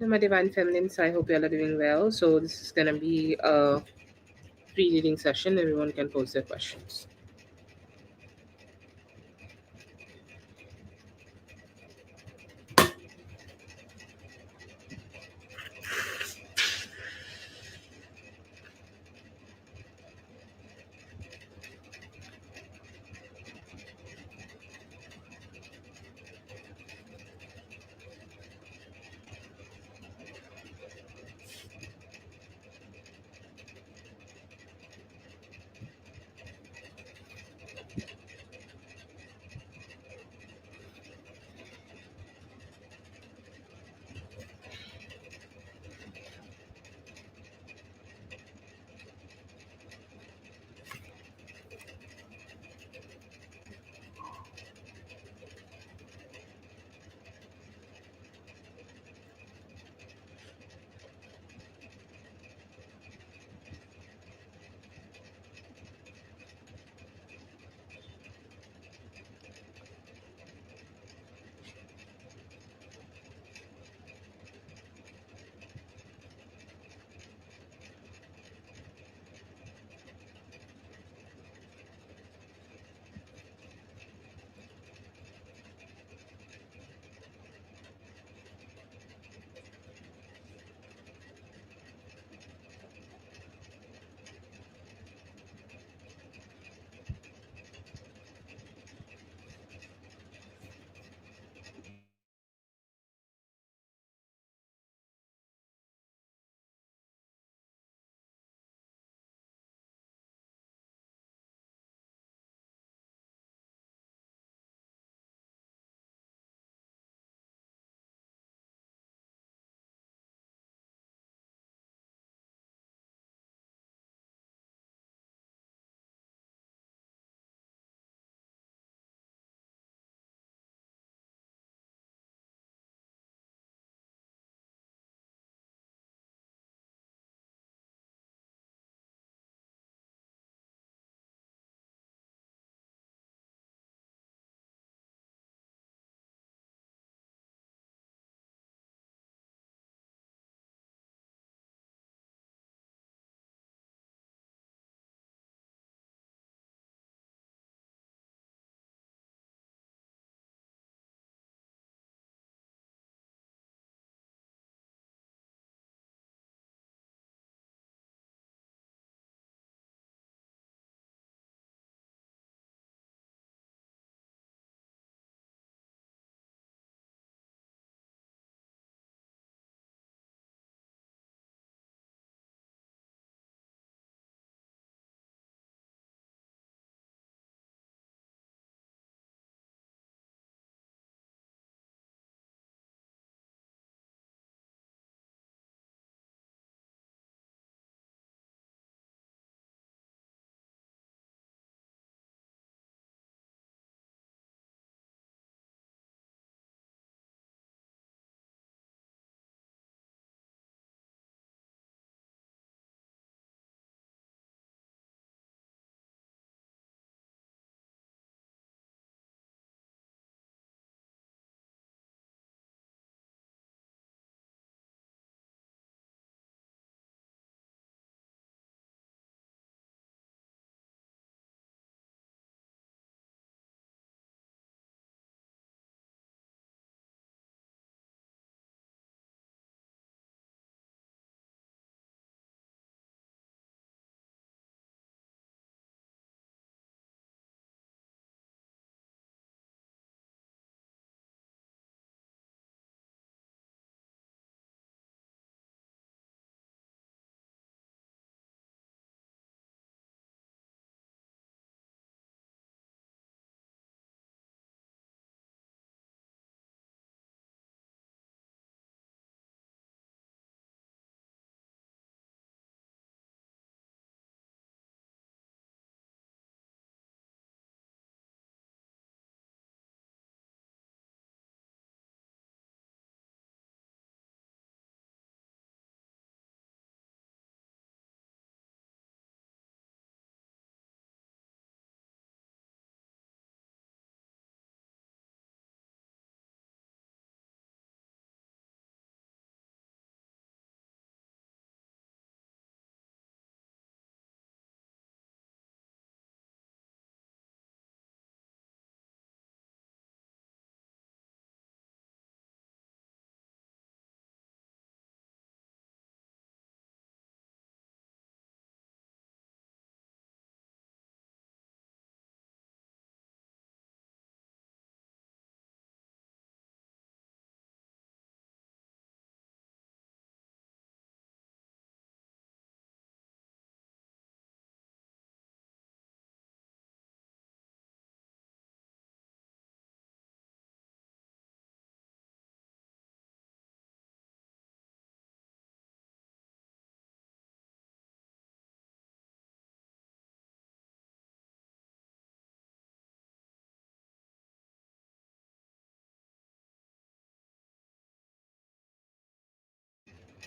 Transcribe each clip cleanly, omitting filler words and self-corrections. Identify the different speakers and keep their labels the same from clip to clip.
Speaker 1: My divine feminines, I hope you all are doing well. So this is gonna be a pre-reading session. Everyone can pose their questions.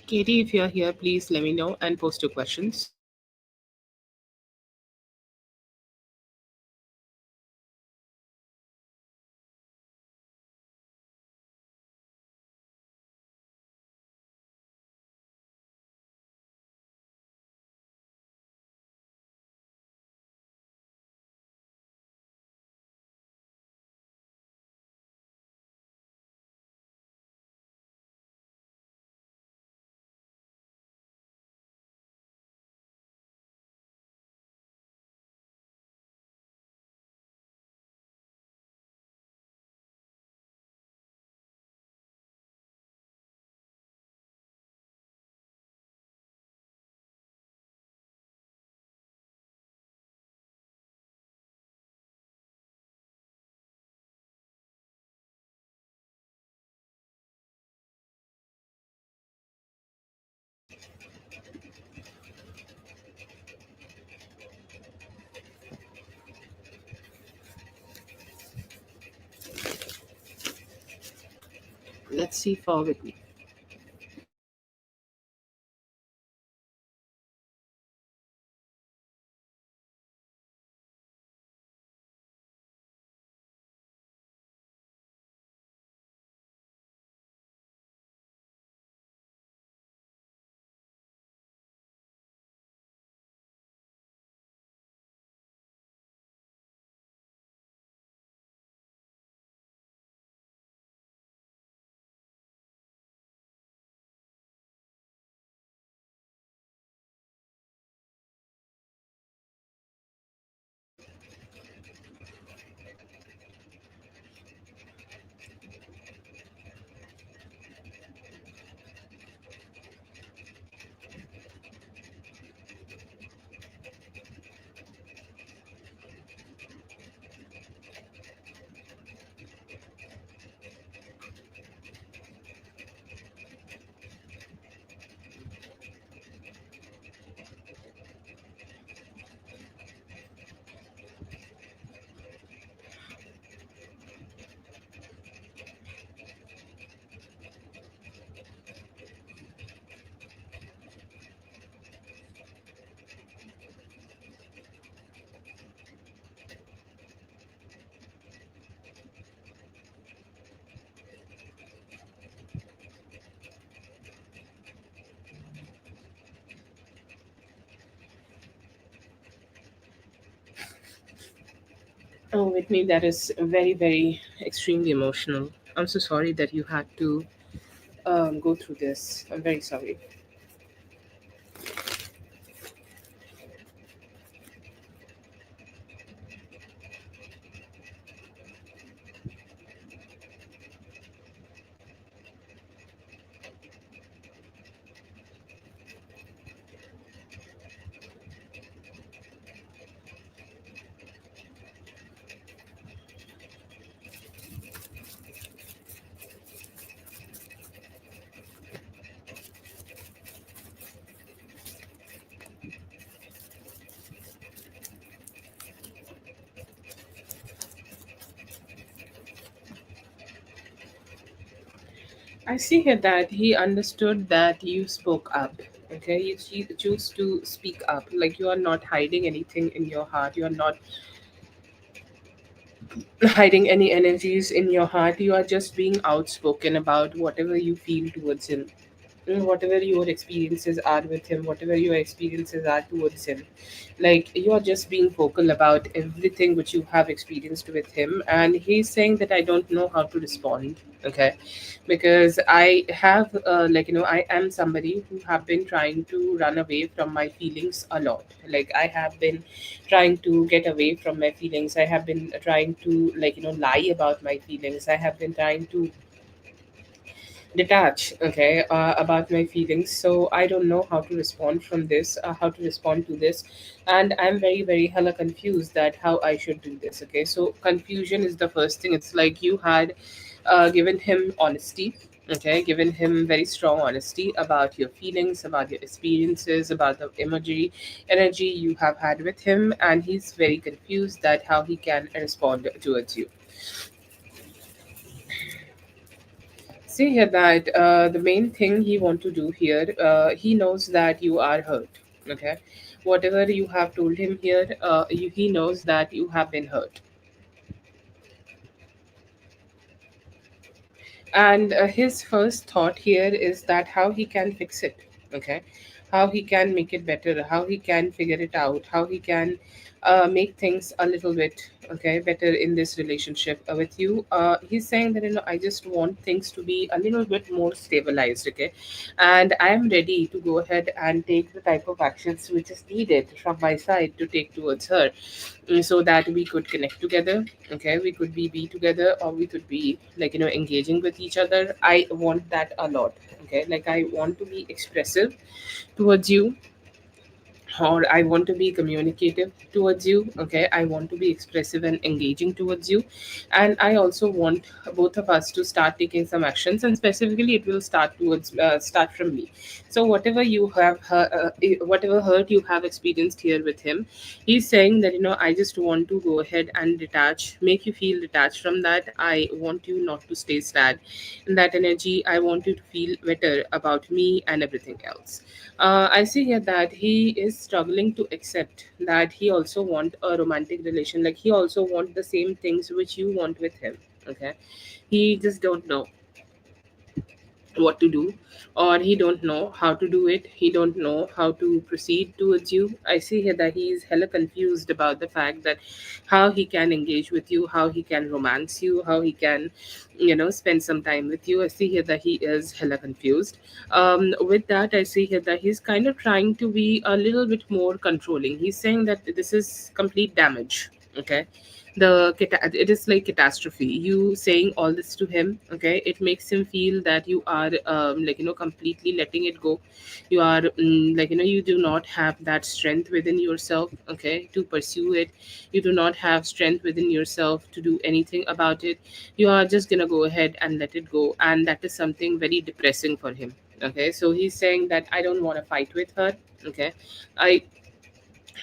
Speaker 1: Katie, if you're here, please let me know and post your questions. Let's see, forward me. Oh, Whitney, that is very, very extremely emotional. I'm so sorry that you had to go through this. I'm very sorry. I see here that he understood that you spoke up. Okay, you choose to speak up. Like you are not hiding anything in your heart. You are not hiding any energies in your heart. You are just being outspoken about whatever you feel towards him. Whatever your experiences are with him, whatever your experiences are towards him, like you are just being vocal about everything which you have experienced with him, and he's saying that I don't know how to respond. Okay, because I have I am somebody who have been trying to run away from my feelings a lot. Like I have been trying to get away from my feelings. I have been trying to lie about my feelings. I have been trying to detach, okay, about my feelings. So I don't know how to respond from this, how to respond to this, and I'm very, very hella confused that how I should do this. Okay, so confusion is the first thing. It's like you had given him honesty. Okay, given him very strong honesty about your feelings, about your experiences, about the energy you have had with him, and he's very confused that how he can respond towards you. See here that the main thing he want to do here, he knows that you are hurt. Okay, whatever you have told him here, he knows that you have been hurt, and his first thought here is that how he can fix it. Okay, how he can make it better, how he can figure it out, how he can make things a little bit okay better in this relationship with you. He's saying that I just want things to be a little bit more stabilized. Okay, and I am ready to go ahead and take the type of actions which is needed from my side to take towards her, so that we could connect together. Okay, we could be together, or we could be engaging with each other. I want that a lot. Okay, like I want to be expressive towards you, or I want to be communicative towards you. Okay, I want to be expressive and engaging towards you, and I also want both of us to start taking some actions, and specifically, it will start from me. So whatever hurt you have experienced here with him, he's saying that I just want to go ahead and detach, make you feel detached from that. I want you not to stay sad in that energy. I want you to feel better about me and everything else. I see here that he is struggling to accept that he also want a romantic relation. Like he also want the same things which you want with him. Okay, he just don't know what to do, or he don't know how to do it. He don't know how to proceed towards you. I see here that he is hella confused about the fact that how he can engage with you, how he can romance you, how he can spend some time with you. I see here that he is hella confused. With that, I see here that he's kind of trying to be a little bit more controlling. He's saying that this is complete damage. Okay, it is like catastrophe. You saying all this to him, okay, it makes him feel that you are completely letting it go. You are you do not have that strength within yourself, okay, to pursue it. You do not have strength within yourself to do anything about it. You are just gonna go ahead and let it go, and that is something very depressing for him. Okay, so he's saying that I don't want to fight with her. Okay, I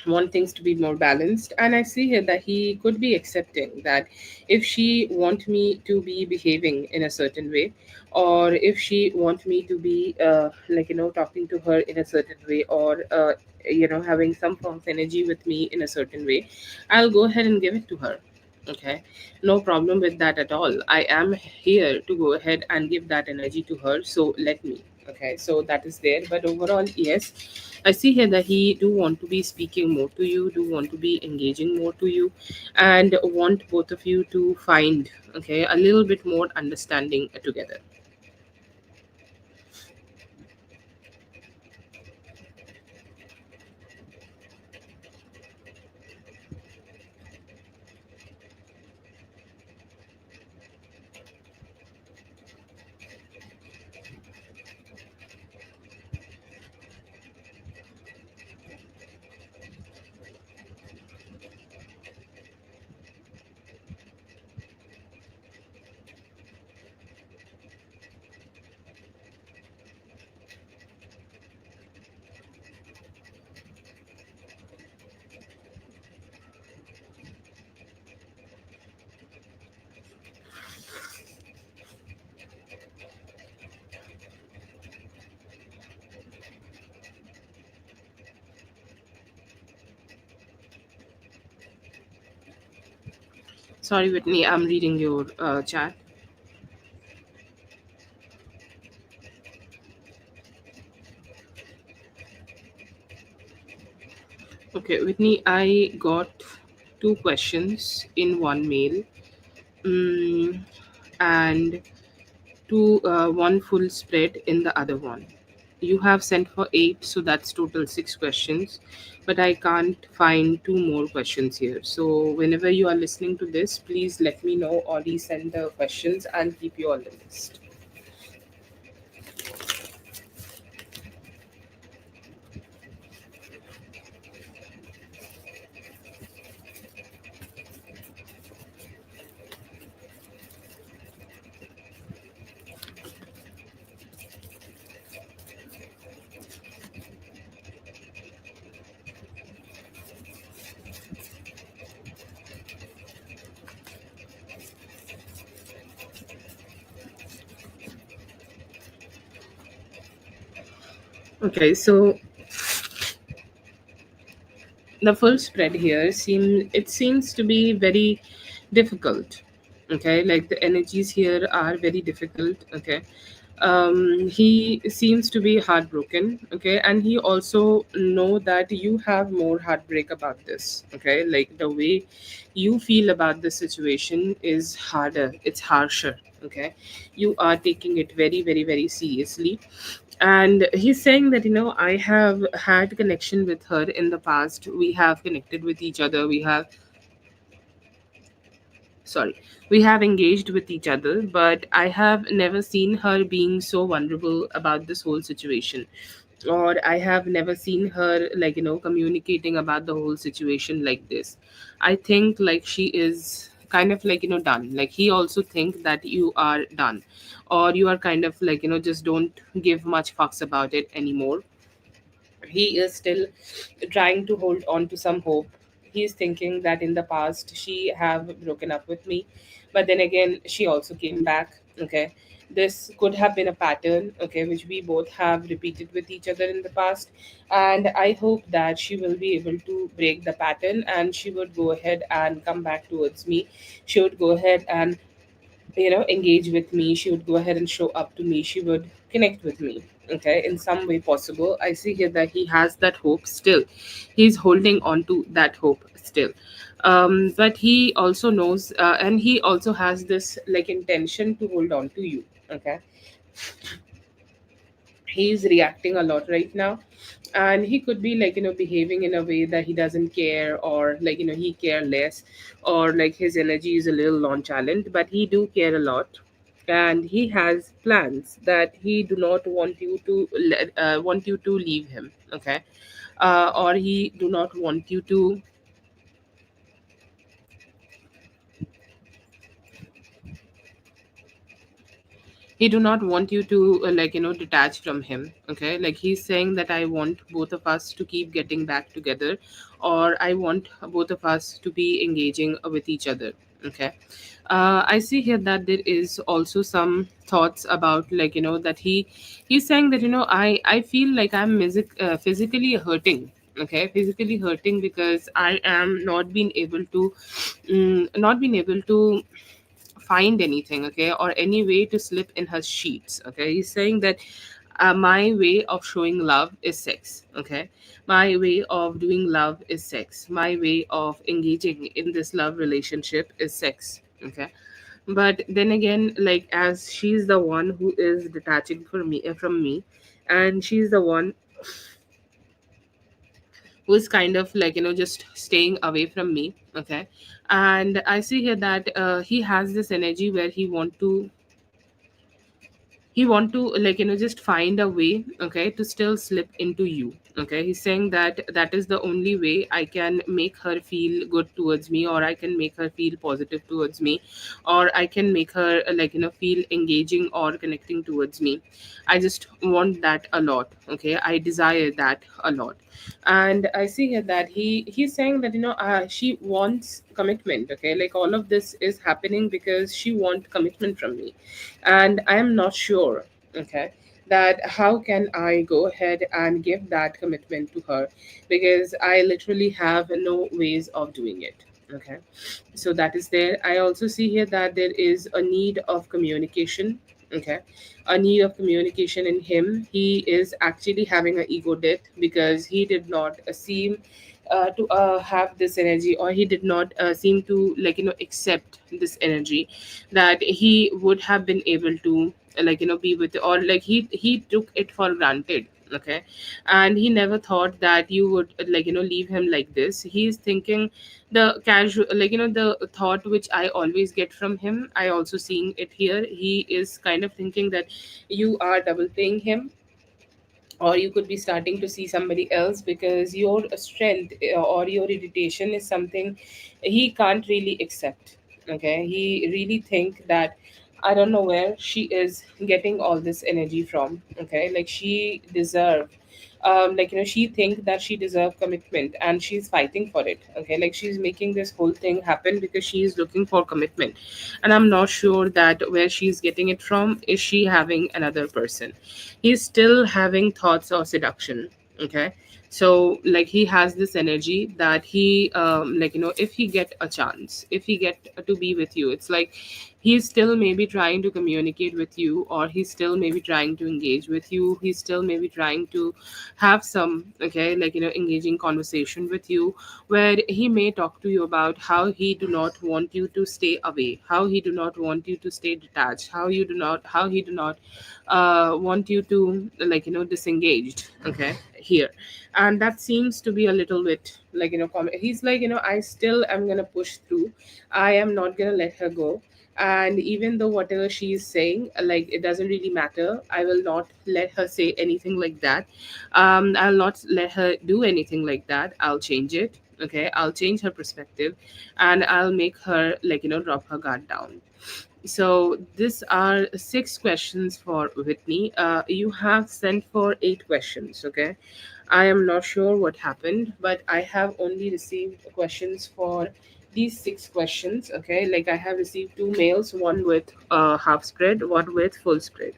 Speaker 1: want things to be more balanced, and I see here that he could be accepting that if she want me to be behaving in a certain way, or if she want me to be talking to her in a certain way, or having some form of energy with me in a certain way, I'll go ahead and give it to her. Okay, no problem with that at all. I am here to go ahead and give that energy to her, so let me. Okay, so that is there, but overall, yes, I see here that he do want to be speaking more to you, do want to be engaging more to you, and want both of you to find okay a little bit more understanding together. Sorry, Whitney, I'm reading your chat. Okay, Whitney, I got two questions in one mail, and one full spread in the other one. You have sent for eight, so that's total six questions, but I can't find two more questions here. So whenever you are listening to this, please let me know or resend the questions and keep you on the list. Okay, so the full spread here seems to be very difficult. Okay, like the energies here are very difficult. Okay, he seems to be heartbroken. Okay, and he also know that you have more heartbreak about this. Okay, like the way you feel about the situation is harder, it's harsher. Okay, you are taking it very very very seriously. And he's saying that, I have had connection with her in the past, we have connected with each other, sorry we have engaged with each other, but I have never seen her being so vulnerable about this whole situation, or I have never seen her, like, communicating about the whole situation like this. I think like she is kind of like, done. Like he also think that you are done, or you are kind of like, just don't give much fucks about it anymore. He is still trying to hold on to some hope. He is thinking that in the past she have broken up with me, but then again she also came back. Okay, this could have been a pattern, okay, which we both have repeated with each other in the past, and I hope that she will be able to break the pattern and she would go ahead and come back towards me. She would go ahead and, engage with me. She would go ahead and show up to me. She would connect with me, okay, in some way possible. I see here that he has that hope still. He's holding on to that hope still. But he also knows, and he also has this like intention to hold on to you. Okay, he's reacting a lot right now, and he could be like, behaving in a way that he doesn't care, or like, he care less, or like his energy is a little nonchalant, but he do care a lot. And he has plans that he do not want you to want you to leave him. Okay, or he do not want you to, he do not want you to like, detach from him. Okay, like he's saying that I want both of us to keep getting back together, or I want both of us to be engaging with each other. Okay, I see here that there is also some thoughts about, like, that he's saying that, I feel like I'm physically hurting. Okay, physically hurting because I am not being able to, not being able to find anything, okay, or any way to slip in her sheets. Okay, he's saying that, my way of showing love is sex. Okay, my way of doing love is sex, my way of engaging in this love relationship is sex. Okay, but then again, like, as she's the one who is detaching from me, and she's the one who is kind of like, just staying away from me. Okay, and I see here that, he has this energy where he want to, like, just find a way, okay, to still slip into you. Okay, he's saying that that is the only way I can make her feel good towards me, or I can make her feel positive towards me, or I can make her, like, feel engaging or connecting towards me. I just want that a lot. Okay, I desire that a lot. And I see here that he's saying that, she wants commitment. Okay, like all of this is happening because she wants commitment from me, and I am not sure. Okay, that how can I go ahead and give that commitment to her, because I literally have no ways of doing it. Okay, so that is there. I also see here that there is a need of communication. Okay, a need of communication in him. He is actually having an ego death because he did not seem to have this energy, or he did not seem to, like, accept this energy that he would have been able to, like, be with, or like he took it for granted. Okay, and he never thought that you would, like, leave him like this. He's thinking the casual, like, the thought which I always get from him, I also seeing it here. He is kind of thinking that you are double paying him, or you could be starting to see somebody else, because your strength, or your irritation is something he can't really accept. Okay, he really think that I don't know where she is getting all this energy from. Okay, like she deserve, like she think that she deserve commitment and she's fighting for it. Okay, like she's making this whole thing happen because she is looking for commitment, and I'm not sure that where she's getting it from. Is she having another person? He's still having thoughts of seduction. Okay, so like he has this energy that he like if he get a chance, if he get to be with you, it's like he's still maybe trying to communicate with you, or he's still maybe trying to engage with you, he's still maybe trying to have some, okay, like engaging conversation with you, where he may talk to you about how he do not want you to stay away, how he do not want you to stay detached, how he do not want you to like disengaged, okay, here. And that seems to be a little bit like he's like I still am gonna push through, I am not gonna let her go. And even though whatever she is saying, like it doesn't really matter, I will not let her say anything like that. I'll not let her do anything like that. I'll change it, okay, I'll change her perspective, and I'll make her like drop her guard down. So these are 6 questions for Whitney. You have sent for 8 questions, okay. I am not sure what happened, but I have only received questions for these 6 questions. Okay, like I have received 2 mails, one with half spread, one with full spread.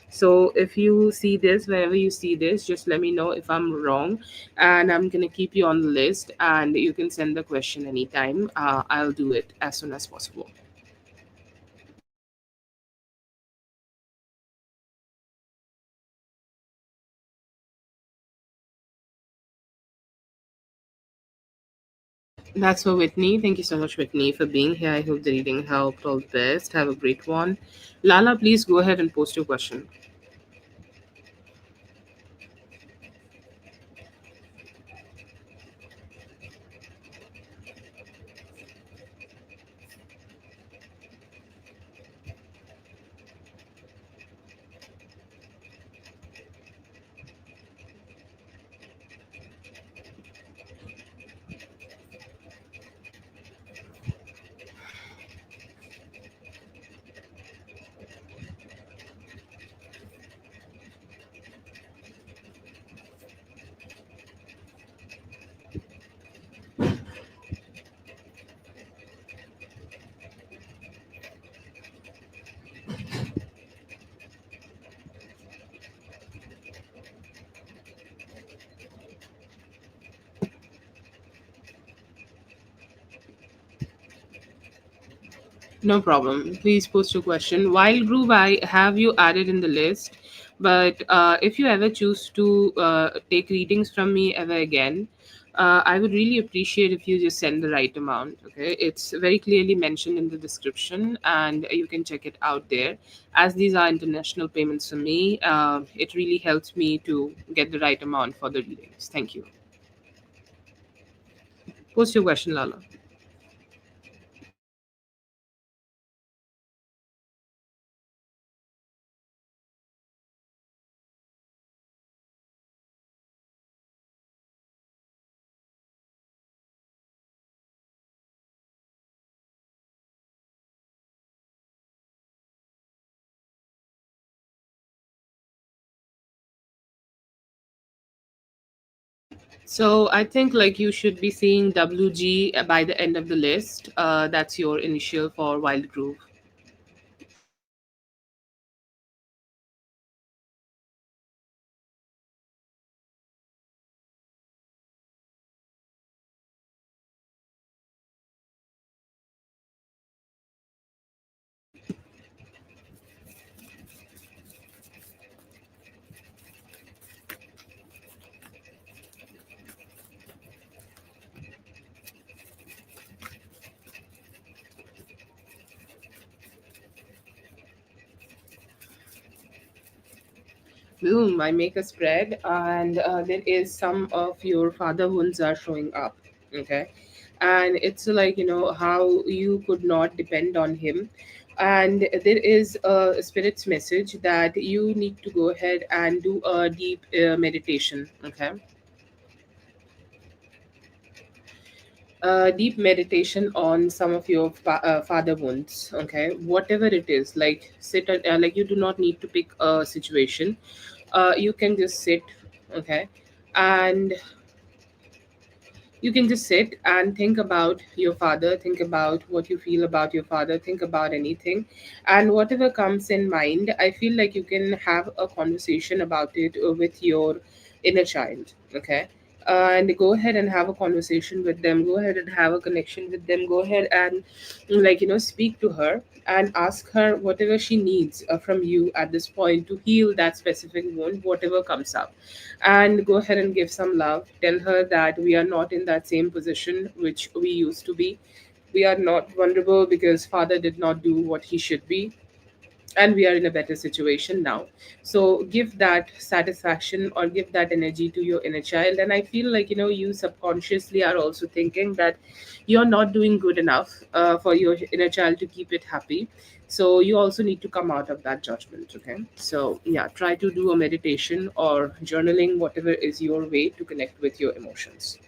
Speaker 1: So if you see this, whenever you see this, just let me know if I'm wrong, and I'm gonna keep you on the list, and you can send the question anytime. I'll do it as soon as possible. That's for Whitney. Thank you so much, Whitney, for being here. I hope the reading helped. All the best. Have a great one. Lala, please go ahead and post your question. No problem. Please post your question. Wild Groove, I have you added in the list. But if you ever choose to take readings from me ever again, I would really appreciate if you just send the right amount. Okay, it's very clearly mentioned in the description, and you can check it out there. As these are international payments for me, it really helps me to get the right amount for the readings. Thank you. Post your question, Lala. So I think like you should be seeing WG by the end of the list. That's your initial for Wild Groove. Boom! I make a spread, and there is some of your father wounds are showing up. Okay, and it's like how you could not depend on him, and there is a spirit's message that you need to go ahead and do a deep meditation. Okay, deep meditation on some of your father wounds. Okay, whatever it is, like like you do not need to pick a situation. You can just sit. Okay, and you can just sit and think about your father, think about what you feel about your father, think about anything, and whatever comes in mind, I feel like you can have a conversation about it with your inner child. Okay, and go ahead and have a conversation with them, go ahead and have a connection with them, go ahead and speak to her and ask her whatever she needs from you at this point to heal that specific wound, whatever comes up, and go ahead and give some love. Tell her that we are not in that same position which we used to be. We are not vulnerable because father did not do what he should be, and we are in a better situation now. So give that satisfaction or give that energy to your inner child, and I feel like you subconsciously are also thinking that you're not doing good enough for your inner child to keep it happy. So you also need to come out of that judgment. Okay, so yeah, try to do a meditation or journaling, whatever is your way to connect with your emotions.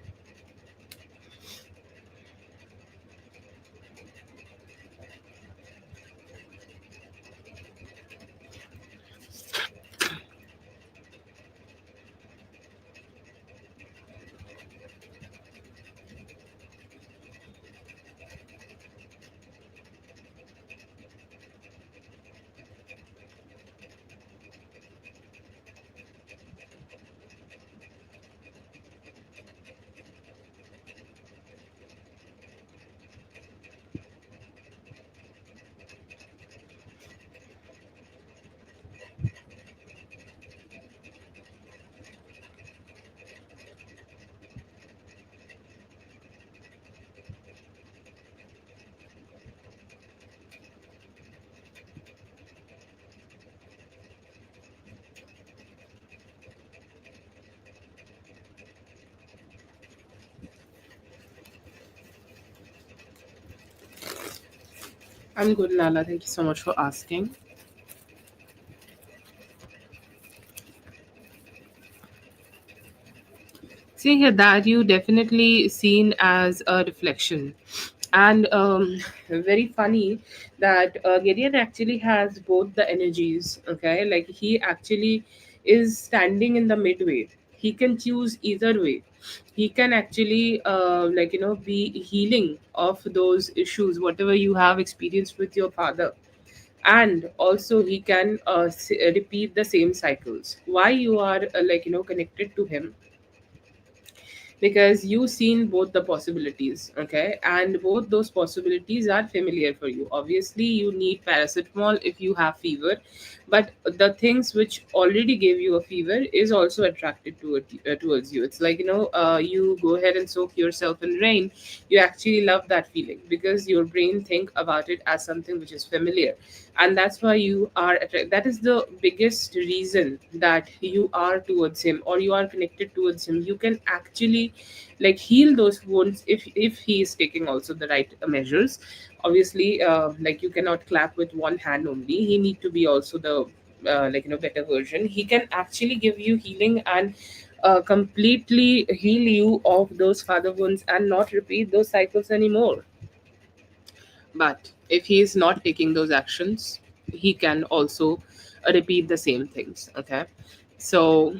Speaker 1: I'm good, Lala. Thank you so much for asking. Seeing here that you definitely seen as a reflection, and very funny that Gideon actually has both the energies. Okay, like he actually is standing in the midway. He can choose either way. He can actually be healing of those issues, whatever you have experienced with your father, and also he can repeat the same cycles. Why you are connected to him? Because you've seen both the possibilities. Okay, and both those possibilities are familiar for you. Obviously you need paracetamol if you have fever, but the things which already gave you a fever is also attracted to it, towards you. It's like you go ahead and soak yourself in rain. You actually love that feeling because your brain think about it as something which is familiar, and that's why you are that is the biggest reason that you are towards him or you are connected towards him. You can actually heal those wounds if he is taking also the right measures. Obviously you cannot clap with one hand only. He need to be also the better version. He can actually give you healing and completely heal you of those father wounds and not repeat those cycles anymore. But if he is not taking those actions, he can also repeat the same things. Okay, so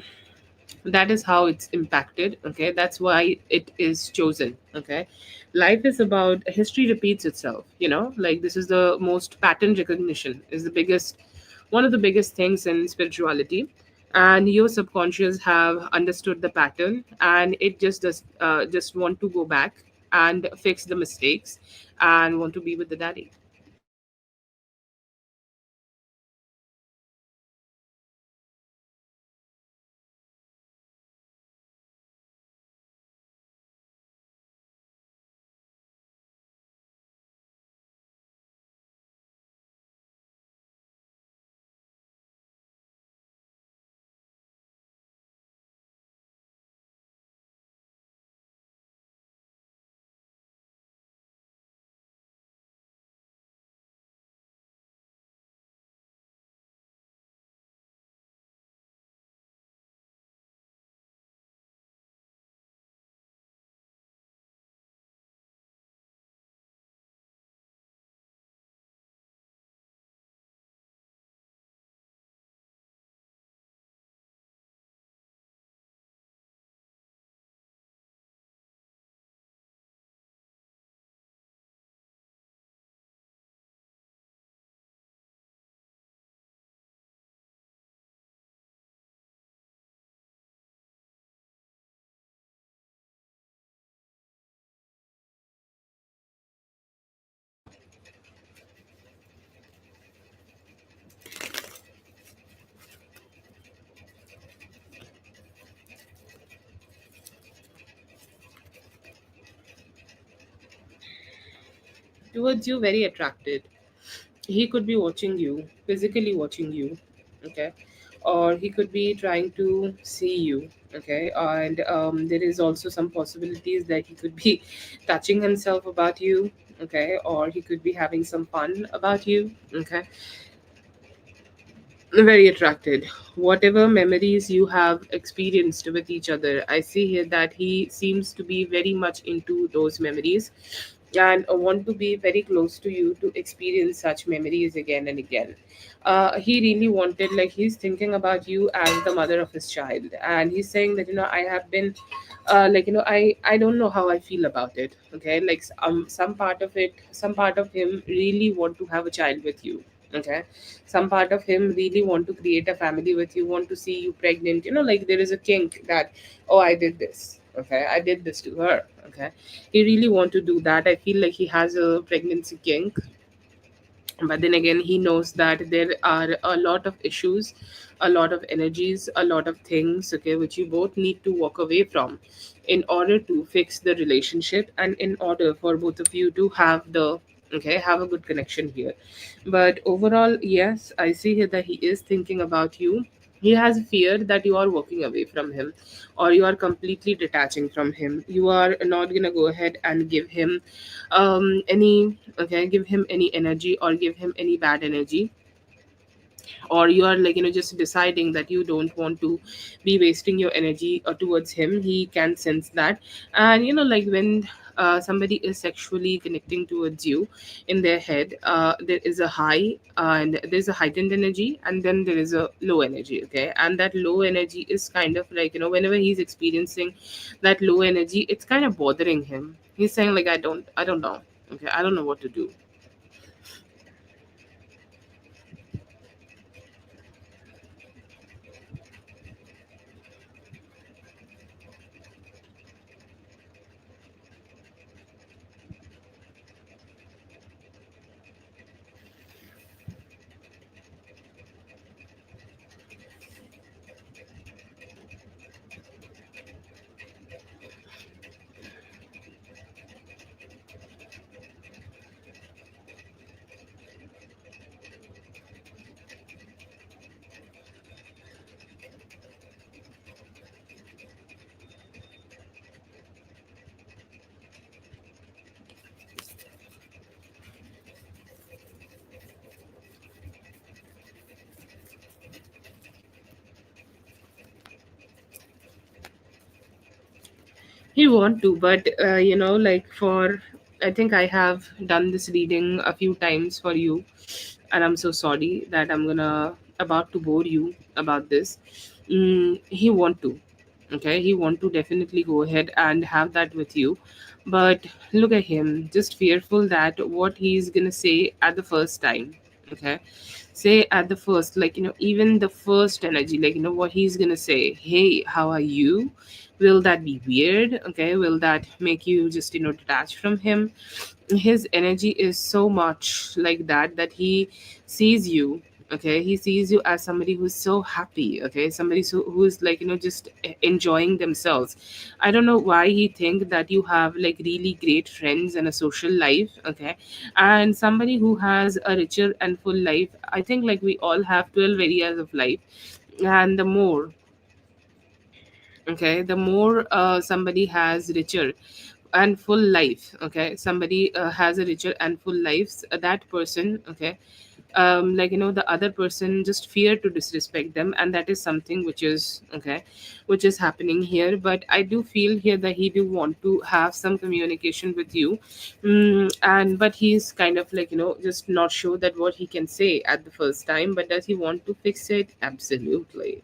Speaker 1: that is how it's impacted. Okay, that's why it is chosen. Okay, life is about history repeats itself. Like this is the most pattern recognition is the biggest one of the biggest things in spirituality, and your subconscious have understood the pattern, and it just want to go back and fix the mistakes and want to be with the daddy. towards you, very attracted. He could be watching you, physically watching you, okay, or he could be trying to see you, okay, and there is also some possibilities that he could be touching himself about you, okay, or he could be having some fun about you, okay. Very attracted. Whatever memories you have experienced with each other, I see here that he seems to be very much into those memories and want to be very close to you to experience such memories again and again. He really wanted, like, he's thinking about you as the mother of his child, and he's saying that, I have been, I don't know how I feel about it. Okay, like, some part of it, some part of him really want to have a child with you. Okay, some part of him really want to create a family with you, want to see you pregnant. Like, there is a kink that, oh, I did this. Okay, I did this to her. Okay, he really want to do that. I feel like he has a pregnancy kink, but then again, he knows that there are a lot of issues, a lot of energies, a lot of things, okay, which you both need to walk away from in order to fix the relationship, and in order for both of you to have the, okay, have a good connection here. But overall, yes, I see here that he is thinking about you. He has fear that you are walking away from him, or you are completely detaching from him. You are not going to go ahead and give him any, okay, give him any energy or give him any bad energy, or you are, like, just deciding that you don't want to be wasting your energy towards him. He can sense that. And like, when somebody is sexually connecting towards you, in their head, there is a high, and there's a heightened energy, and then there is a low energy, okay, and that low energy is kind of like, whenever he's experiencing that low energy, it's kind of bothering him. He's saying, like, I don't know, okay, I don't know what to do. You want to, but like, for, I think I have done this reading a few times for you, and I'm so sorry that I'm gonna about to bore you about this. He want to, okay, he want to definitely go ahead and have that with you, but look at him, just fearful that what he's gonna say at the first time, okay, say at the first, like, even the first energy, like, what he's gonna say, hey, how are you, will that be weird, okay, will that make you just detach from him? His energy is so much like that, that he sees you, okay, he sees you as somebody who's so happy, okay, somebody who's, like, just enjoying themselves. I don't know why he think that you have, like, really great friends and a social life, okay, and somebody who has a richer and full life. I think, like, we all have 12 areas of life, and the more, okay, the more somebody has richer and full life, okay, somebody has a richer and full life, that person, okay, like, the other person just fear to disrespect them, and that is something which is, okay, which is happening here. But I do feel here that he do want to have some communication with you. And but he's kind of, like, just not sure that what he can say at the first time, but does he want to fix it? Absolutely.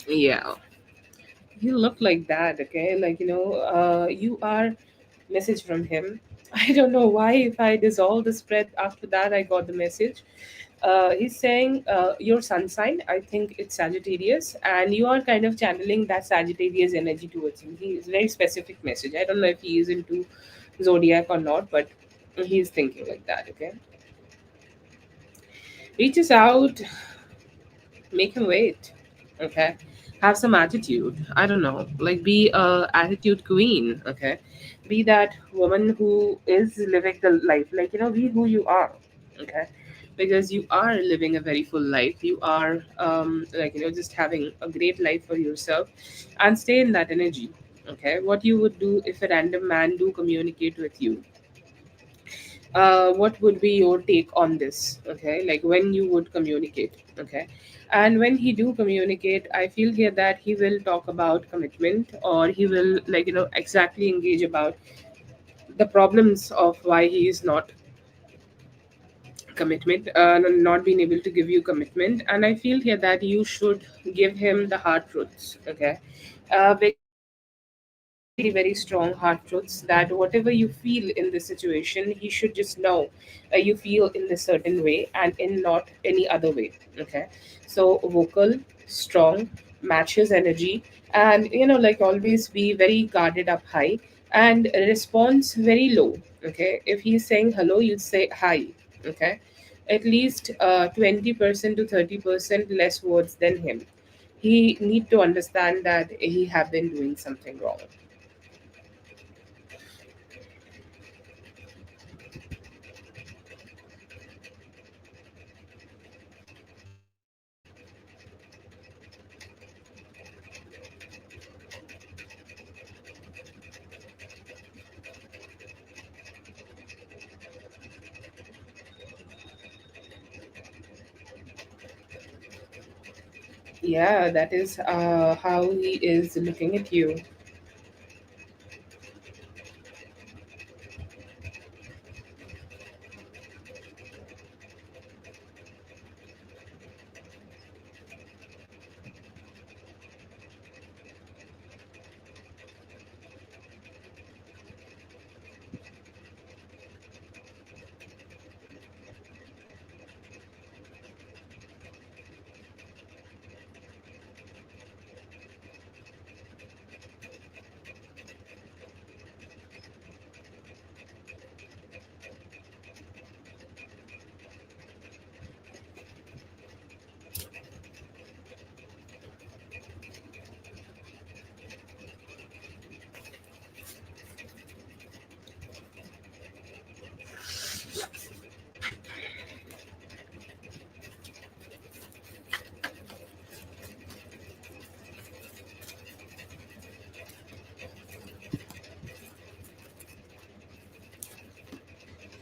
Speaker 1: Yeah, you look like that, okay? Like, you are message from him. I don't know why, if I dissolve the spread after that, I got the message. He's saying your sun sign, I think it's Sagittarius, and you are kind of channeling that Sagittarius energy towards him. He is very specific message. I don't know if he is into zodiac or not, but he's thinking like that, okay? Reaches out, make him wait, okay? Have some attitude. I don't know, like be a attitude queen, okay? Be that woman who is living the life, like, be who you are, okay? Because you are living a very full life. You are like, just having a great life for yourself, and stay in that energy, okay? What you would do if a random man do communicate with you, what would be your take on this, okay? Like, when you would communicate, okay? And when he do communicate, I feel here that he will talk about commitment, or he will, like, exactly engage about the problems of why he is not commitment, not being able to give you commitment. And I feel here that you should give him the hard truths, okay? Very, very strong hard truths, that whatever you feel in this situation, he should just know you feel in this certain way and in not any other way, okay? So vocal, strong, match his energy, and like, always be very guarded up high, and response very low, okay? If he's saying hello, you say hi, okay? At least 20% to 30% less words than him. He need to understand that he have been doing something wrong. Yeah, that is how he is looking at you.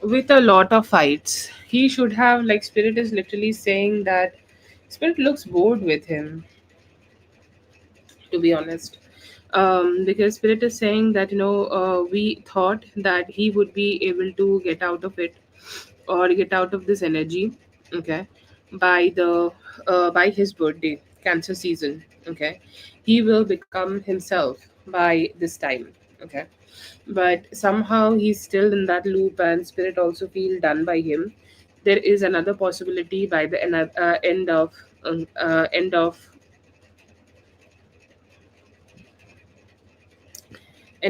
Speaker 1: With a lot of fights. He should have, like, Spirit is literally saying that Spirit looks bored with him, to be honest. Because Spirit is saying that, we thought that he would be able to get out of it, or get out of this energy, okay, by the by his birthday, Cancer season, okay? He will become himself by this time, okay? But somehow he's still in that loop, and Spirit also feel done by him. There is another possibility by the end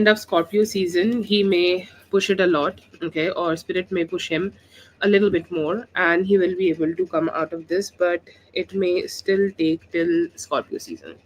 Speaker 1: of Scorpio season, he may push it a lot, okay, or Spirit may push him a little bit more, and he will be able to come out of this, but it may still take till Scorpio season.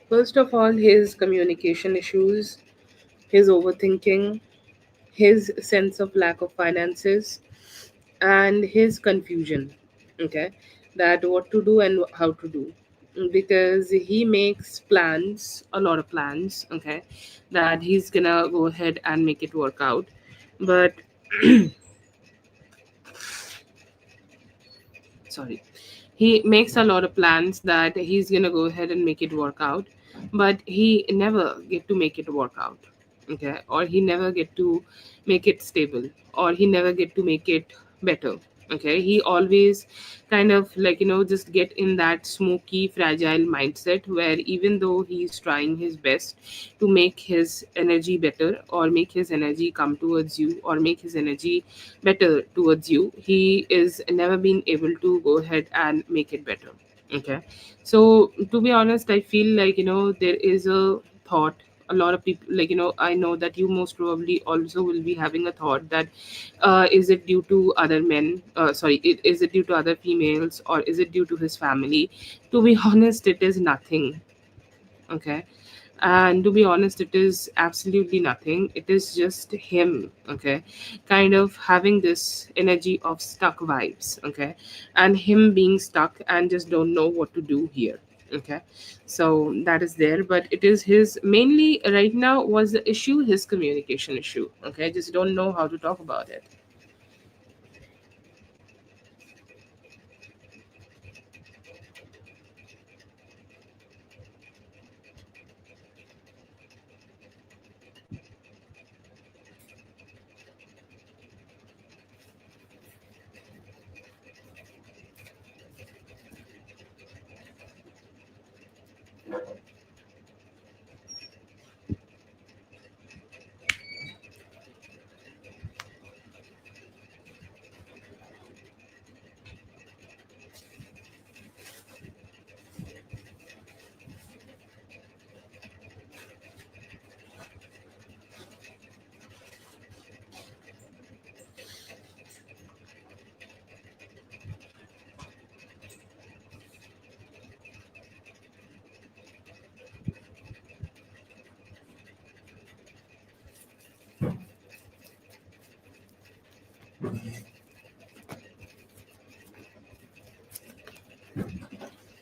Speaker 1: First of all, his communication issues, his overthinking, his sense of lack of finances, and his confusion. Okay, that what to do and how to do, because he makes plans, a lot of plans. Okay, that he's gonna go ahead and make it work out, but sorry, he makes a lot of plans that he's gonna go ahead and make it work out, but he never get to make it work out. Okay, or he never get to make it stable, or he never get to make it better. Okay, he always kind of like, just get in that smoky fragile mindset where even though he's trying his best to make his energy better, or make his energy come towards you, or make his energy better towards you, he is never been able to go ahead and make it better. Okay, so to be honest, I feel like, there is a thought, a lot of people, like, I know that you most probably also will be having a thought that, is it due to other men, is it due to other females, or is it due to his family? To be honest, it is nothing. Okay, and to be honest, it is absolutely nothing. It is just him. Okay, kind of having this energy of stuck vibes. Okay, and him being stuck and just don't know what to do here. Okay, so that is there, but it is his mainly right now was the issue, his communication issue. Okay, just don't know how to talk about it.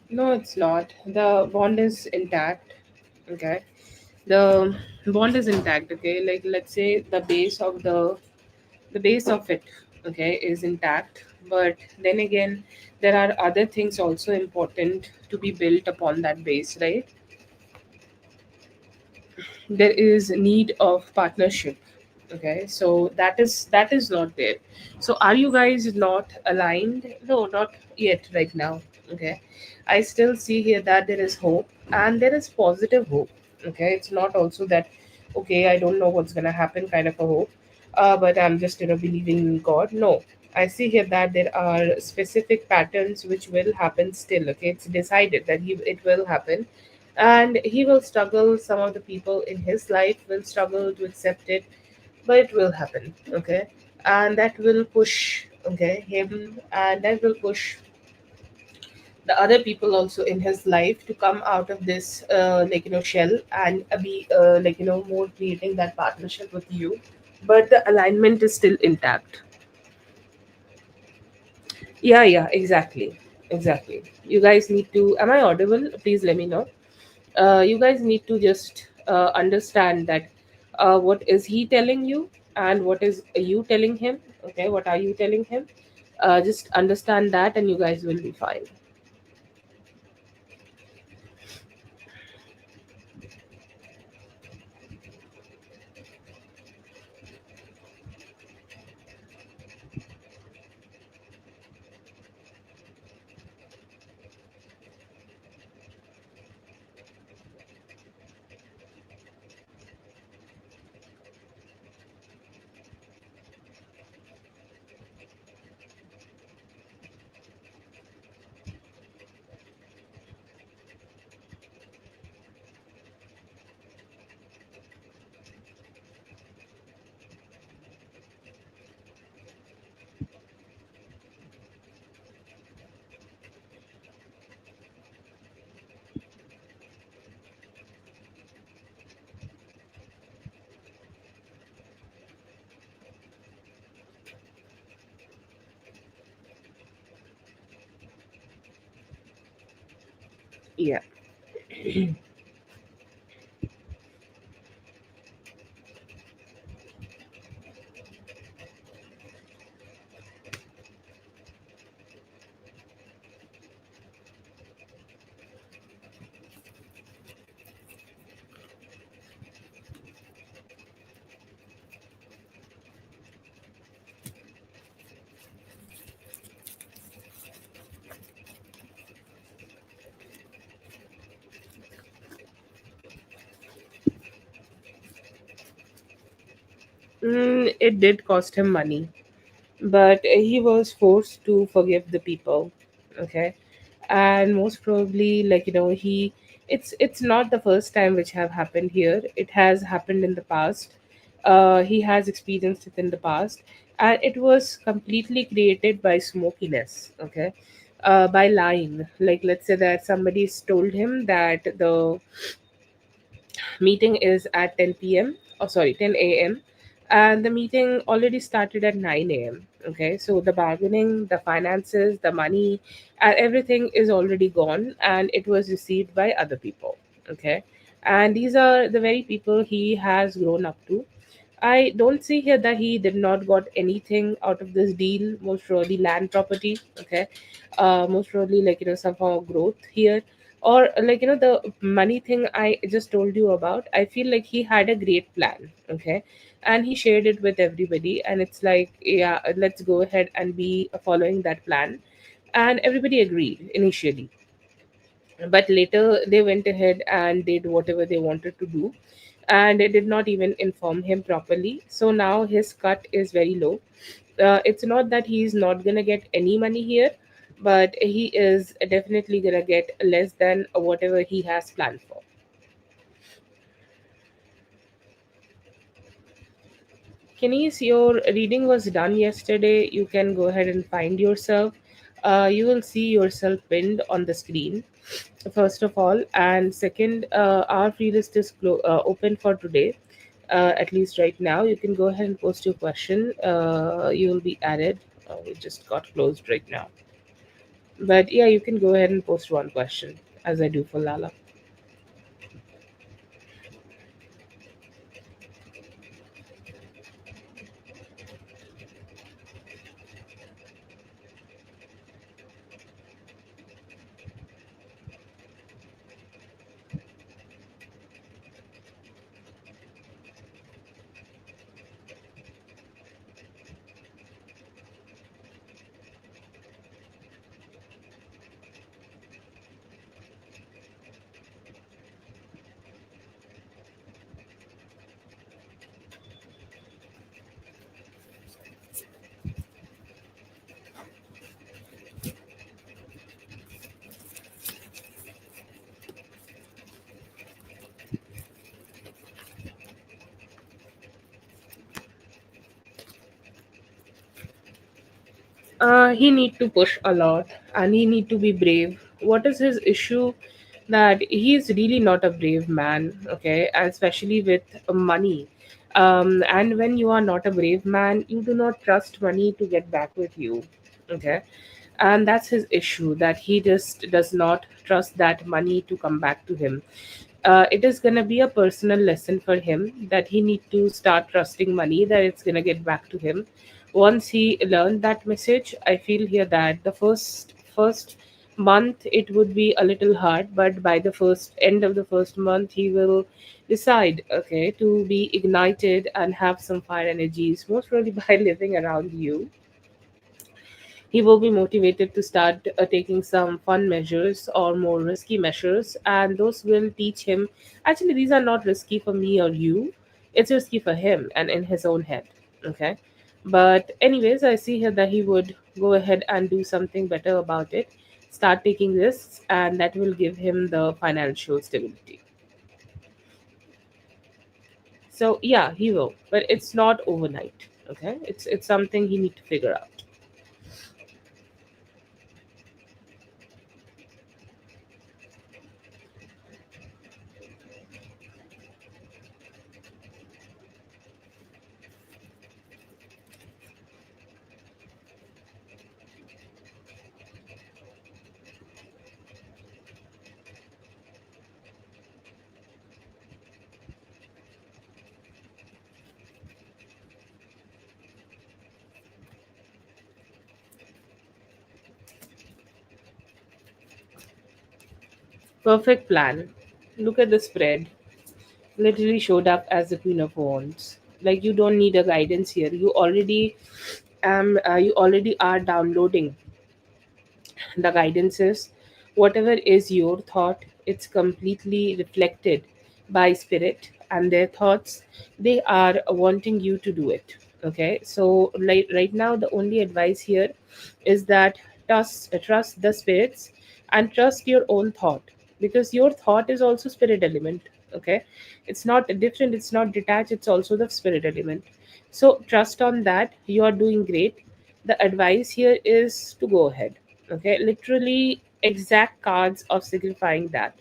Speaker 1: No, it's not. The bond is intact. Okay, the bond is intact. Okay, like let's say the base of it, okay, is intact, but then again, there are other things also important to be built upon that base, right? There is need of partnership. Okay, so that is not there. So are you guys not aligned? No, not yet right now. Okay, I still see here that there is hope, and there is positive hope. Okay, it's not also that, okay, I don't know what's gonna happen kind of a hope, but I'm just believing in God. No, I see here that there are specific patterns which will happen still. Okay, it's decided that it will happen, and he will struggle. Some of the people in his life will struggle to accept it, but it will happen. Okay, and that will push, okay, him, and that will push the other people also in his life to come out of this shell, and be more creating that partnership with you, but the alignment is still intact. Yeah, yeah, exactly, exactly. You guys need to, am I audible? Please let me know. You guys need to just understand that, what is he telling you, and what is you telling him. Okay, what are you telling him? Just understand that, and you guys will be fine. Yeah. It did cost him money, but he was forced to forgive the people. Okay. And most probably, it's not the first time which have happened here. It has happened in the past. He has experienced it in the past, and it was completely created by smokiness. Okay. By lying, like let's say that somebody's told him that the meeting is at 10 p.m. Oh, sorry, 10 a.m. And the meeting already started at 9 a.m. Okay, so the bargaining, the finances, the money, and everything is already gone, and it was received by other people. Okay, and these are the very people he has grown up to. I don't see here that he did not got anything out of this deal. Most probably land property. Okay, most probably somehow growth here, or the money thing I just told you about. I feel like he had a great plan. Okay, and he shared it with everybody, and it's like, yeah, let's go ahead and be following that plan, and everybody agreed initially, but later they went ahead and did whatever they wanted to do, and they did not even inform him properly, so now his cut is very low. It's not that he's not gonna get any money here, but he is definitely gonna get less than whatever he has planned for. Kenny's, your reading was done yesterday. You can go ahead and find yourself. You will see yourself pinned on the screen, first of all. And second, our free list is open for today, at least right now. You can go ahead and post your question. You will be added. It just got closed right now. But yeah, you can go ahead and post one question, as I do for Lala. He need to push a lot, and he need to be brave. What is his issue? That he is really not a brave man. Okay, and especially with money. And when you are not a brave man, you do not trust money to get back with you. Okay, and that's his issue, that he just does not trust that money to come back to him. It is going to be a personal lesson for him, that he need to start trusting money, that it's going to get back to him. Once he learned that message, I feel here that the first month it would be a little hard, but by the first end of the first month he will decide, okay, to be ignited and have some fire energies, most probably by living around you. He will be motivated to start taking some fun measures or more risky measures, and those will teach him, actually, these are not risky for me or you, it's risky for him and in his own head. Okay. But, anyways, I see here that he would go ahead and do something better about it, start taking risks, and that will give him the financial stability. So, yeah, he will, but it's not overnight. Okay. It's something he need to figure out. Perfect plan. Look at the spread. Literally showed up as the Queen of Wands. Like you don't need a guidance here. You already are downloading the guidance is whatever is your thought, it's completely reflected by spirit and their thoughts. They are wanting you to do it. Okay, so right now the only advice here is that trust the spirits and trust your own thought, because your thought is also spirit element. Okay, it's not different, it's not detached, it's also the spirit element. So trust on that, you are doing great. The advice here is to go ahead. Okay, literally exact cards of signifying that.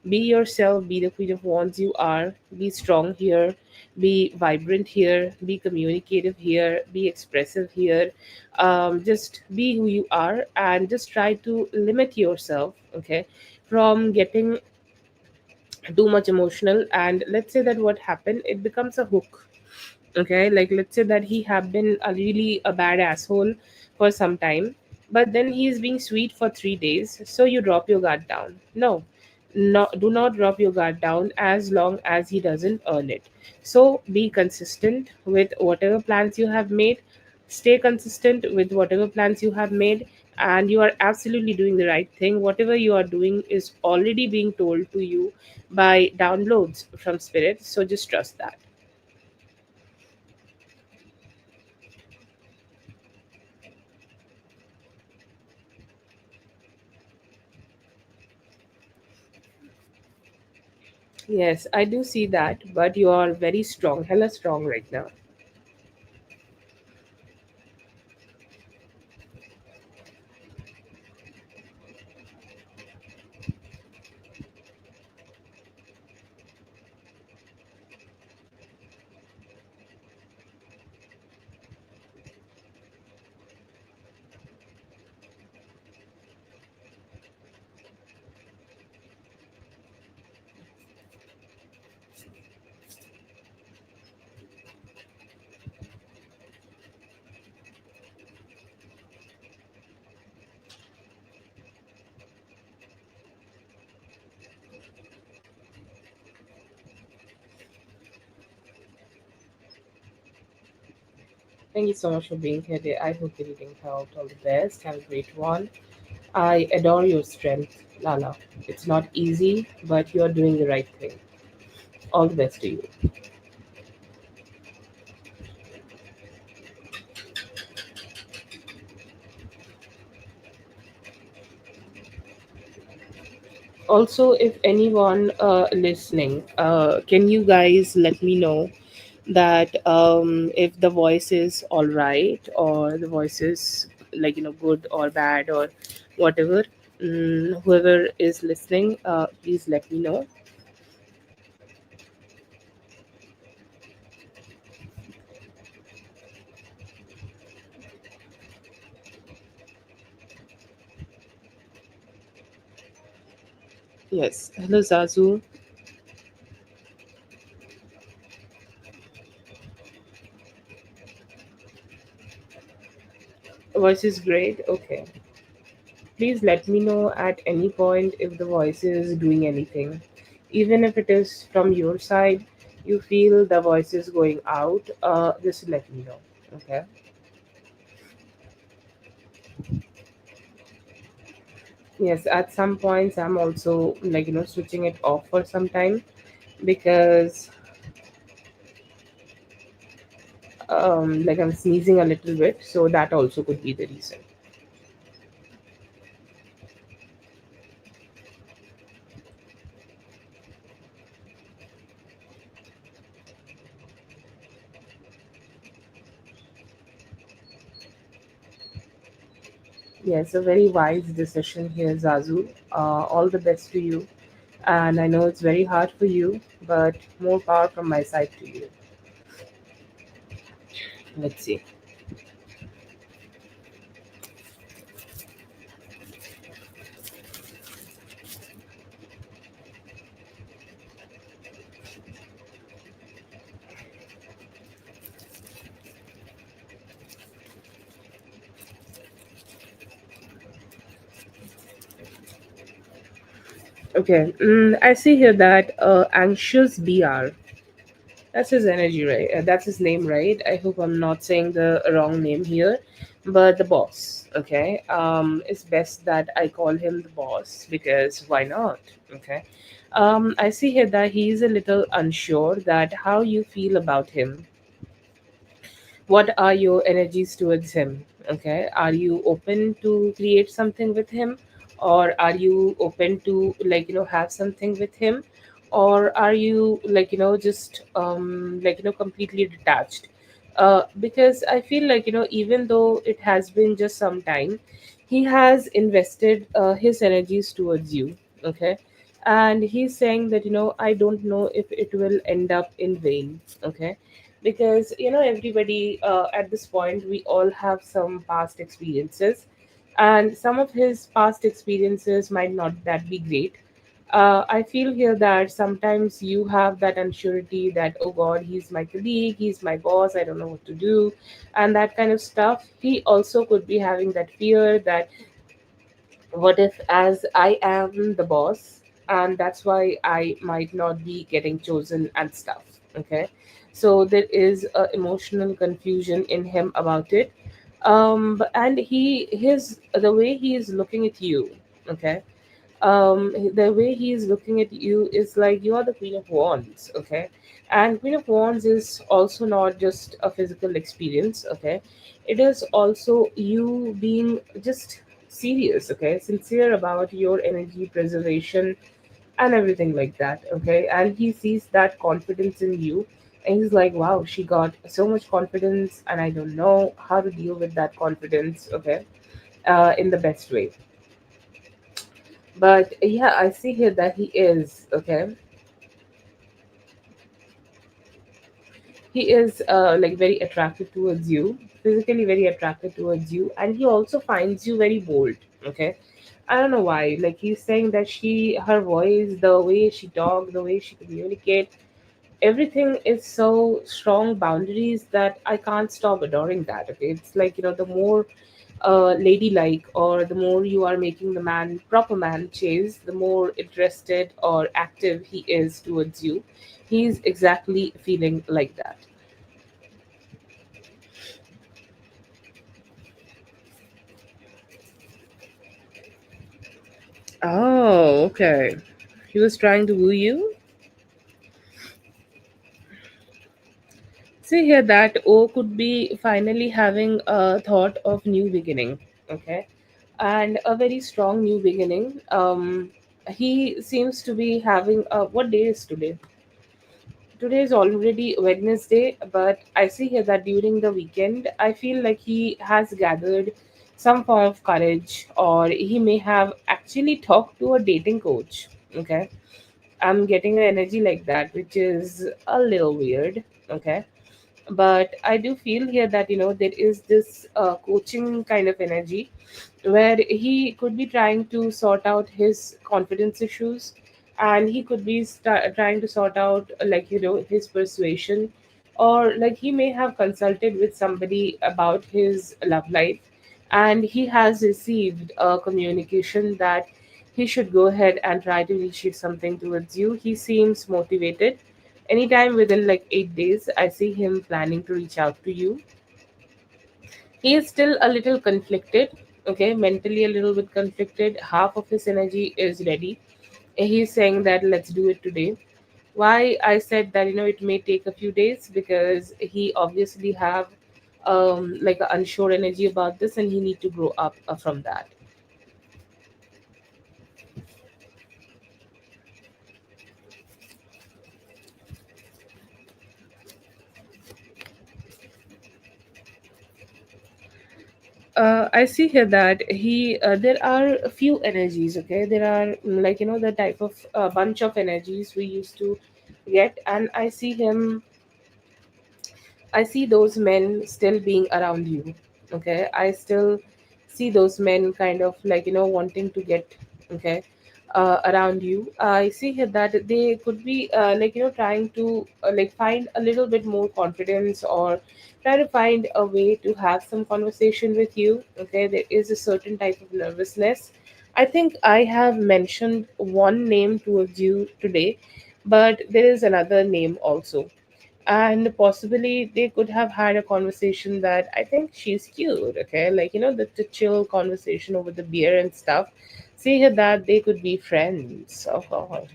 Speaker 1: Be yourself, be the Queen of Wands you are, be strong here, be vibrant here, be communicative here, be expressive here. Just be who you are and just try to limit yourself, okay, from getting too much emotional. And let's say that what happened, it becomes a hook. Okay, like let's say that he have been a really a bad asshole for some time, but then he is being sweet for 3 days, so you drop your guard down. No, no, do not drop your guard down as long as he doesn't earn it. So be consistent with whatever plans you have made. Stay consistent with whatever plans you have made, and you are absolutely doing the right thing. Whatever you are doing is already being told to you by downloads from spirit, so just trust that. Yes, I do see that, but you are very strong, hella strong right now. Thank you so much for being here today. I hope you're reading out all the best. Have a great one. I adore your strength, Lala. It's not easy, but you're doing the right thing. All the best to you. Also, if anyone listening, can you guys let me know that if the voice is all right, or the voice is like good or bad or whatever. Whoever is listening, please let me know. Yes, hello Zazu. Voice is great. Okay, please let me know at any point if the voice is doing anything, even if it is from your side. You feel the voice is going out, just let me know. Okay. Yes, at some points I'm also like switching it off for some time, because like I'm sneezing a little bit, so that also could be the reason. Yes, a very wise decision here, Zazu. All the best to you. And I know it's very hard for you, but more power from my side to you. Let's see. Okay, I see here that anxious BR. That's his energy, right? That's his name, right? I hope I'm not saying the wrong name here, but the boss. Okay, it's best that I call him the boss because why not? Okay, I see here that he's a little unsure that how you feel about him. What are your energies towards him? Okay, are you open to create something with him, or are you open to have something with him, or are you just completely detached? Because I feel even though it has been just some time, he has invested his energies towards you. Okay, and he's saying that I don't know if it will end up in vain. Okay, because everybody at this point we all have some past experiences, and some of his past experiences might not that be great. I feel here that sometimes you have that unsurety that, oh god, he's my colleague, he's my boss, I don't know what to do, and that kind of stuff. He also could be having that fear that what if as I am the boss, and that's why I might not be getting chosen and stuff. Okay, so there is a emotional confusion in him about it. And his the way he is looking at you. Okay, the way he is looking at you is like you are the Queen of Wands. Okay, and Queen of Wands is also not just a physical experience. Okay, it is also you being just serious. Okay, sincere about your energy preservation and everything like that. Okay, and he sees that confidence in you, and he's like, wow, she got so much confidence, and I don't know how to deal with that confidence. Okay, in the best way. But yeah, I see here that he is okay. He is very attracted towards you, physically very attracted towards you, and he also finds you very bold. Okay, I don't know why. Like he's saying that her voice, the way she talk, the way she communicate, everything is so strong boundaries that I can't stop adoring that. Okay, it's like the more ladylike, or the more you are making the man proper man chase, the more interested or active he is towards you. He's exactly feeling like that. Oh, okay. He was trying to woo you. See here that O could be finally having a thought of new beginning. Okay, and a very strong new beginning. He seems to be having what day is today? Today is already Wednesday, but I see here that during the weekend, I feel like he has gathered some form of courage, or he may have actually talked to a dating coach. Okay, I'm getting an energy like that, which is a little weird. Okay, but I do feel here that there is this coaching kind of energy where he could be trying to sort out his confidence issues, and he could be trying to sort out his persuasion, or like he may have consulted with somebody about his love life, and he has received a communication that he should go ahead and try to initiate something towards you. He seems motivated. Anytime within like 8 days, I see him planning to reach out to you. He is still a little conflicted, okay, mentally a little bit conflicted. Half of his energy is ready. He's saying that let's do it today. Why I said that it may take a few days, because he obviously have like an unsure energy about this, and he need to grow up from that. I see here that there are a few energies. Okay, there are the type of bunch of energies we used to get, and I see those men still being around you. Okay, I still see those men kind of wanting to get okay around you. I see here that they could be trying to find a little bit more confidence, or try to find a way to have some conversation with you. Okay, there is a certain type of nervousness I think I have mentioned one name towards you today, but there is another name also. And possibly they could have had a conversation that I think she's cute, okay? Like, the chill conversation over the beer and stuff. See here that they could be friends. Oh,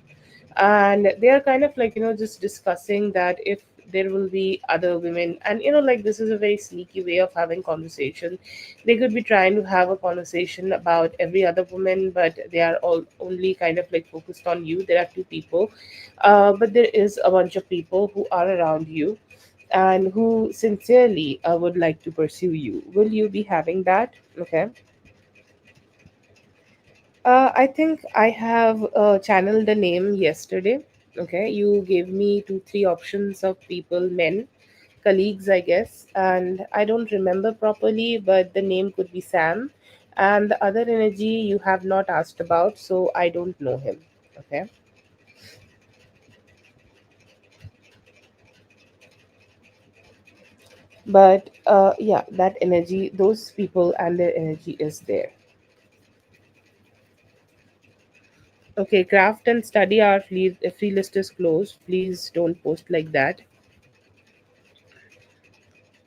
Speaker 1: and they are kind of like just discussing that if there will be other women, and like this is a very sneaky way of having conversation. They could be trying to have a conversation about every other woman, but they are all only kind of like focused on you. There are two people, but there is a bunch of people who are around you and who sincerely would like to pursue you. Will you be having that? Okay. I think I have channeled the name yesterday. Okay, you gave me two, three options of people, men, colleagues, I guess, and I don't remember properly, but the name could be Sam. And the other energy you have not asked about, so I don't know him. Okay, but yeah, that energy, those people and their energy is there. Okay, craft and study our free list is closed. Please don't post like that.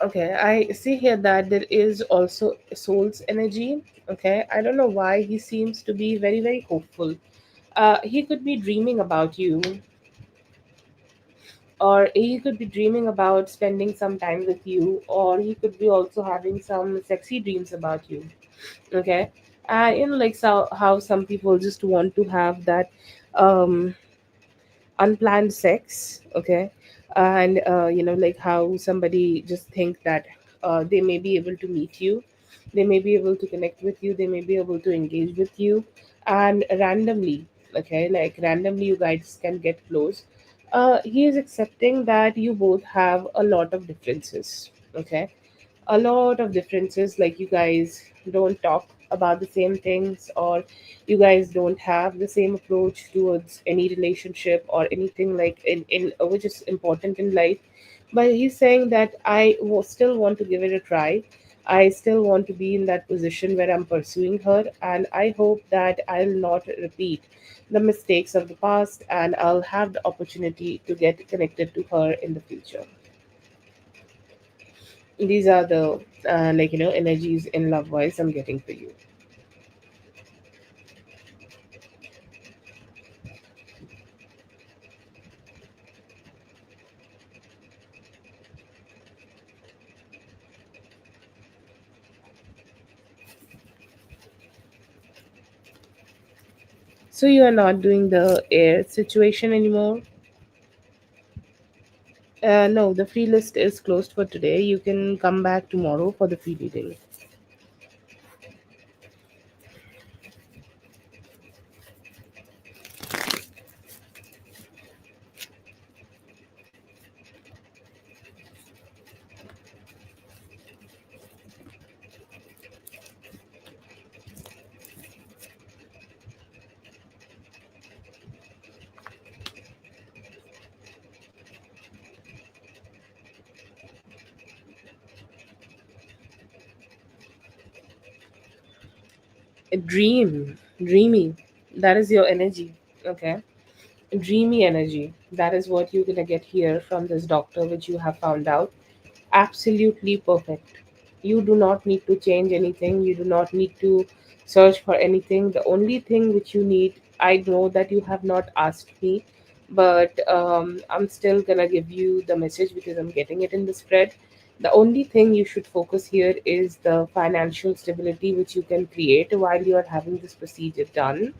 Speaker 1: Okay, I see here that there is also soul's energy. Okay, I don't know why he seems to be very, very hopeful. He could be dreaming about you, or he could be dreaming about spending some time with you, or he could be also having some sexy dreams about you. Okay, like how some people just want to have that um unplanned sex. Okay, and like how somebody just think that they may be able to meet you, they may be able to connect with you, they may be able to engage with you, and randomly, okay, like randomly you guys can get close. He is accepting that you both have a lot of differences. Okay, a lot of differences, like you guys don't talk about the same things, or you guys don't have the same approach towards any relationship or anything like in which is important in life. But he's saying that still want to give it a try. I still want to be in that position where I'm pursuing her, and I hope that I'll not repeat the mistakes of the past, and I'll have the opportunity to get connected to her in the future. These are the energies in love wise I'm getting for you. So you are not doing the air situation anymore? No, the free list is closed for today. You can come back tomorrow for the free reading. A dreamy. That is your energy. Okay, dreamy energy. That is what you're gonna get here from this doctor, which you have found out. Absolutely perfect. You do not need to change anything. You do not need to search for anything. The only thing which you need, I know that you have not asked me, but I'm still gonna give you the message because I'm getting it in the spread. The only thing you should focus here is the financial stability which you can create while you are having this procedure done.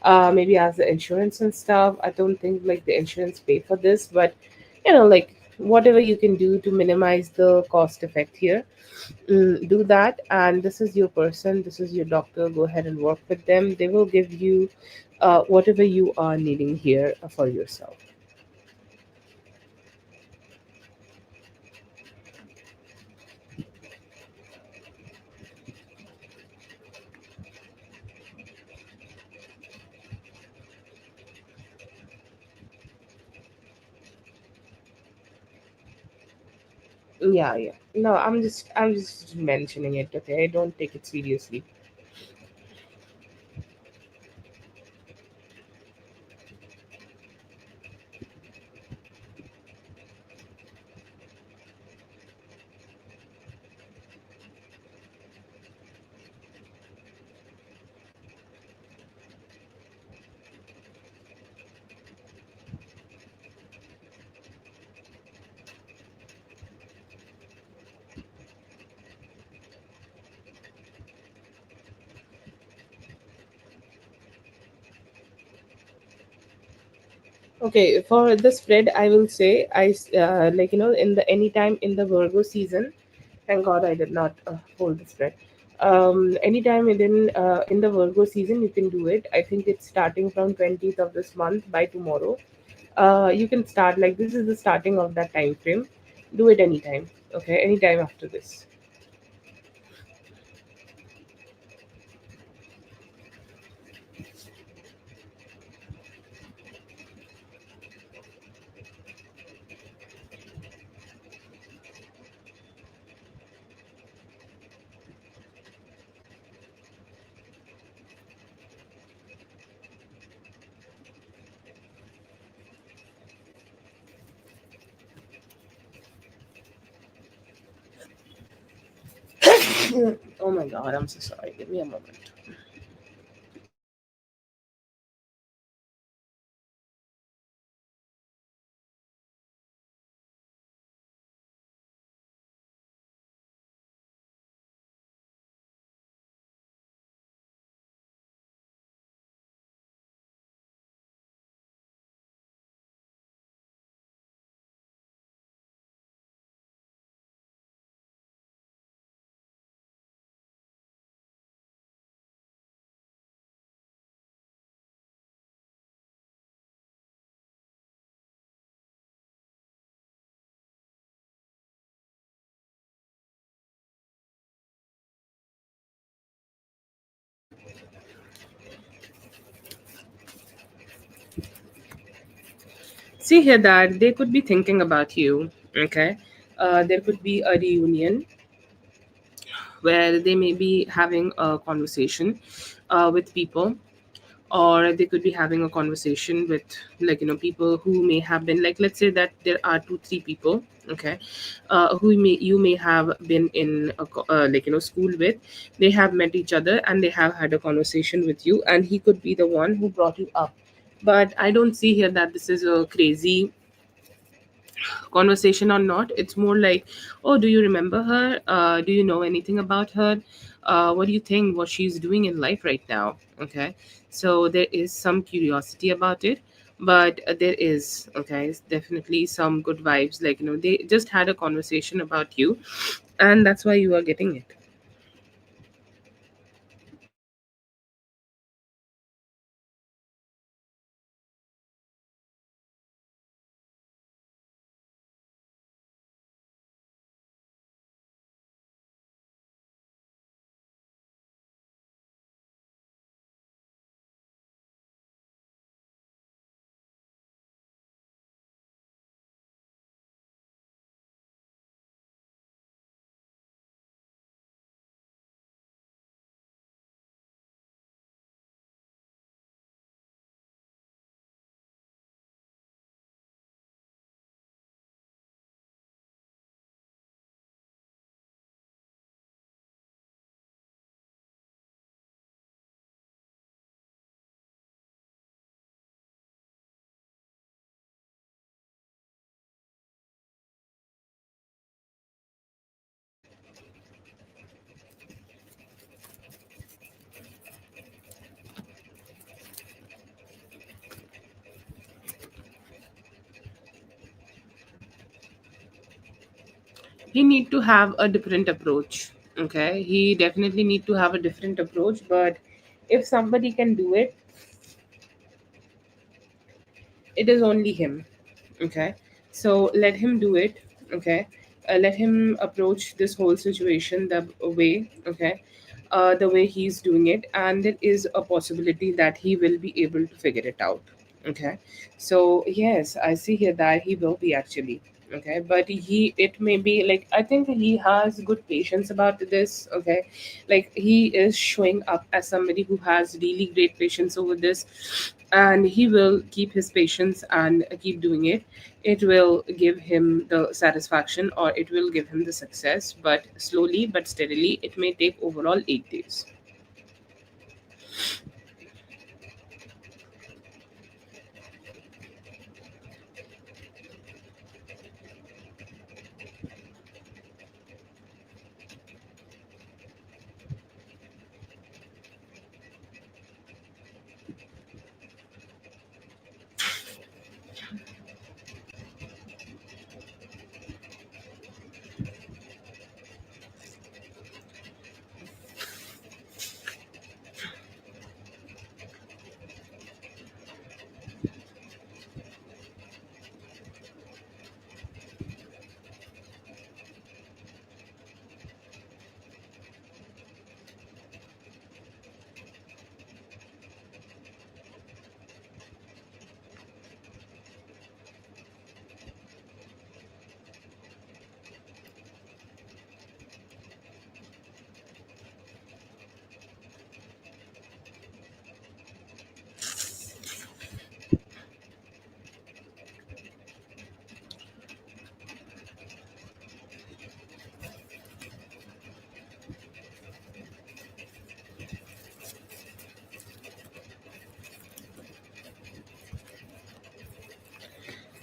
Speaker 1: Maybe as the insurance and stuff. I don't think like the insurance pay for this, but like whatever you can do to minimize the cost effect here, do that. And this is your person, this is your doctor. Go ahead and work with them. They will give you whatever you are needing here for yourself. Yeah, yeah. No, I'm just mentioning it. Okay, don't take it seriously. Okay, for the spread, I will say like in the anytime in the Virgo season. Thank God I did not hold the spread. Anytime in the Virgo season, you can do it. I think it's starting from 20th of this month by tomorrow. You can start like this is the starting of that time frame. Do it anytime. Okay, anytime after this. Oh my God, I'm so sorry. Give me a moment. See here that they could be thinking about you. Okay, there could be a reunion where they may be having a conversation with people, or they could be having a conversation with people who may have been like, let's say that there are 2 3 people, okay, who may you may have been in a school with. They have met each other and they have had a conversation with you, and he could be the one who brought you up. But I don't see here that this is a crazy conversation or not. It's more like, oh, do you remember her? Do you know anything about her? What do you think what she's doing in life right now? Okay, so there is some curiosity about it, but there is, okay, definitely some good vibes. They just had a conversation about you, and that's why you are getting it. He need to have a different approach. Okay, he definitely need to have a different approach. But if somebody can do it, it is only him. Okay, so let him do it. Okay, let him approach this whole situation the way, okay, the way he's doing it, and there is a possibility that he will be able to figure it out. Okay, so yes, I see here that he will be actually. Okay, but he it may be like, I think he has good patience about this. Okay, like he is showing up as somebody who has really great patience over this, and he will keep his patience and keep doing it. It will give him the satisfaction, or it will give him the success, but slowly but steadily. It may take overall 8 days.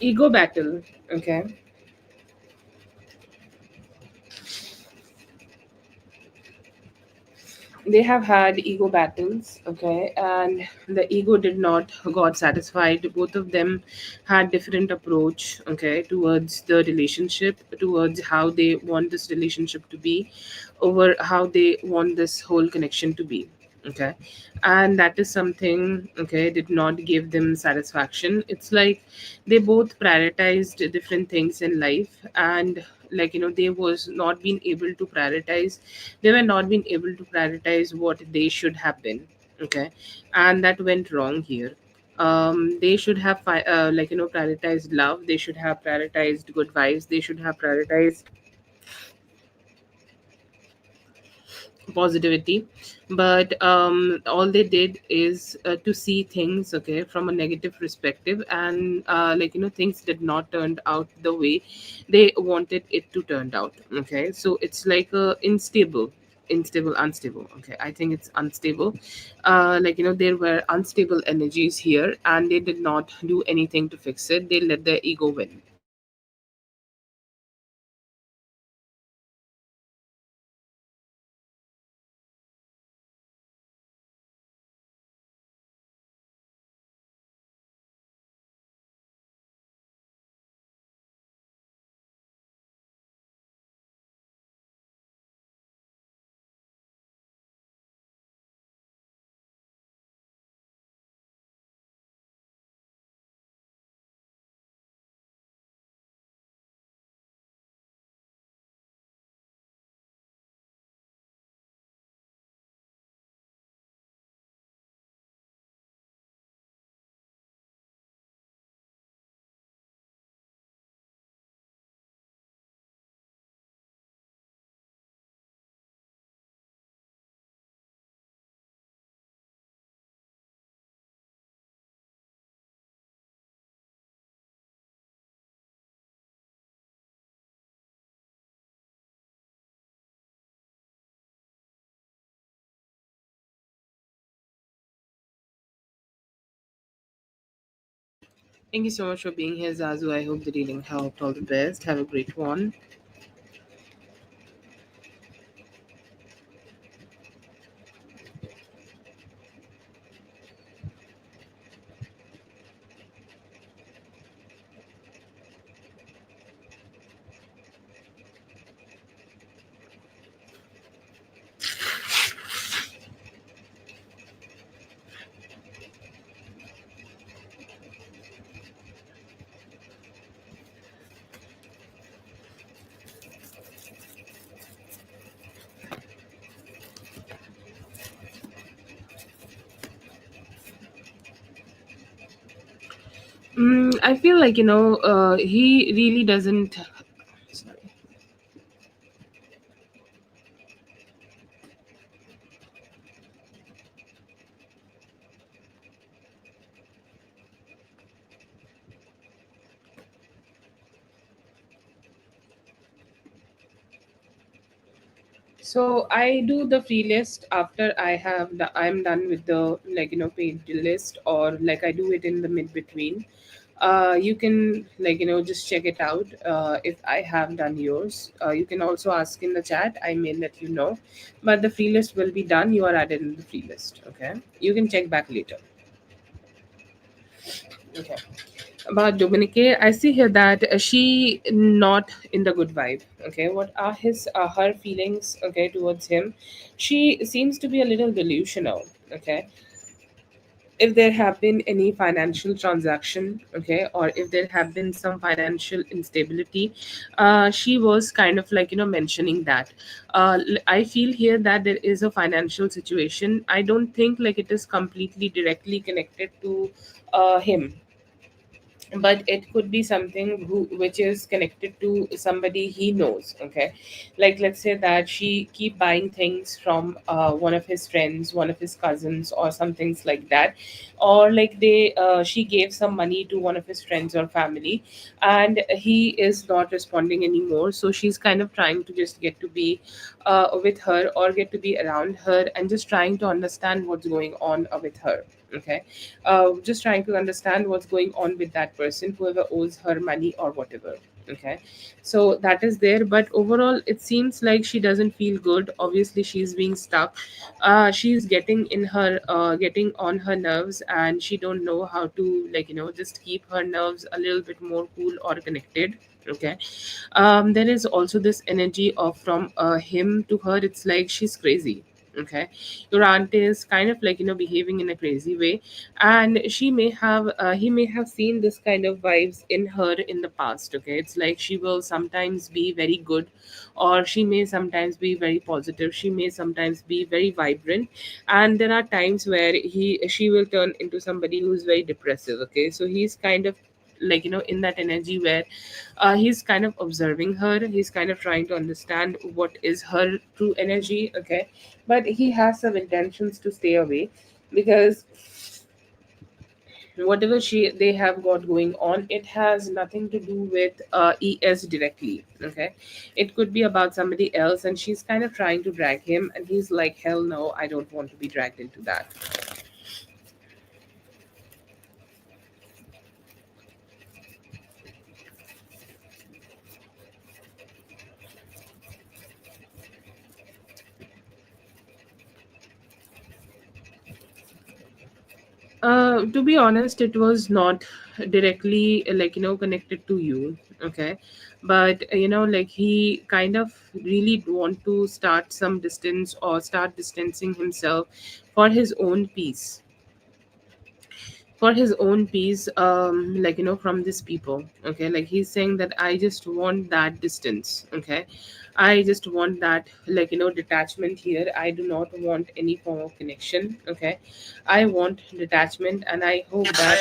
Speaker 1: Ego battle. Okay. They have had ego battles, okay, and the ego did not got satisfied. Both of them had different approach, okay, towards the relationship, towards how they want this relationship to be, over how they want this whole connection to be, okay. And that is something, okay, did not give them satisfaction. It's like they both prioritized different things in life, and like, they was not being able to prioritize, they were not being able to prioritize what they should have been, okay. And that went wrong here. They should have prioritized love, they should have prioritized good vibes, they should have prioritized positivity. But all they did is to see things, okay, from a negative perspective, and things did not turn out the way they wanted it to turn out, okay. So it's like unstable, okay, I think it's unstable. There were unstable energies here, and they did not do anything to fix it, they let their ego win. Thank you so much for being here, Zazu. I hope the reading helped. All the best. Have a great one. I feel like, he really doesn't. Sorry. So I do the free list after I'm done with the paid list, or like I do it in the mid between. You can just check it out. If I have done yours, you can also ask in the chat. I may let you know, but the free list will be done. You are added in the free list. Okay, you can check back later. Okay. About Dominique, I see here that she not in the good vibe. Okay, what are her feelings? Okay, towards him, she seems to be a little delusional. Okay, if there have been any financial transaction, okay, or if there have been some financial instability, she was kind of mentioning that. I feel here that there is a financial situation. I don't think like it is completely directly connected to him, but it could be something which is connected to somebody he knows, okay. Like let's say that she keep buying things from one of his friends, one of his cousins, or some things like that, or like she gave some money to one of his friends or family, and he is not responding anymore, so she's kind of trying to just get to be with her, or get to be around her, and just trying to understand what's going on with her, Okay, just trying to understand what's going on with that person, whoever owes her money or whatever. Okay, so that is there, but overall it seems like she doesn't feel good. Obviously she's being stuck. She's getting in her getting on her nerves, and she don't know how to, like, just keep her nerves a little bit more cool or connected. Okay, there is also this energy of from him to her, it's like she's crazy. Okay, your aunt is kind of like, behaving in a crazy way, and she may have he may have seen this kind of vibes in her in the past. Okay, it's like she will sometimes be very good, or she may sometimes be very positive, she may sometimes be very vibrant, and there are times where he she will turn into somebody who's very depressive. Okay, so he's kind of like, in that energy where he's kind of observing her, he's kind of trying to understand what is her true energy. Okay, but he has some intentions to stay away, because whatever they have got going on, it has nothing to do with es directly. Okay, it could be about somebody else, and she's kind of trying to drag him, and he's like, hell no, I don't want to be dragged into that. To be honest, it was not directly, like, connected to you. Okay, but like, he kind of really want to start some distance, or start distancing himself for his own peace, like, from these people. Okay, like, he's saying that I just want that distance. Okay, I just want that, like, detachment here. I do not want any form of connection. Okay, I want detachment, and I hope that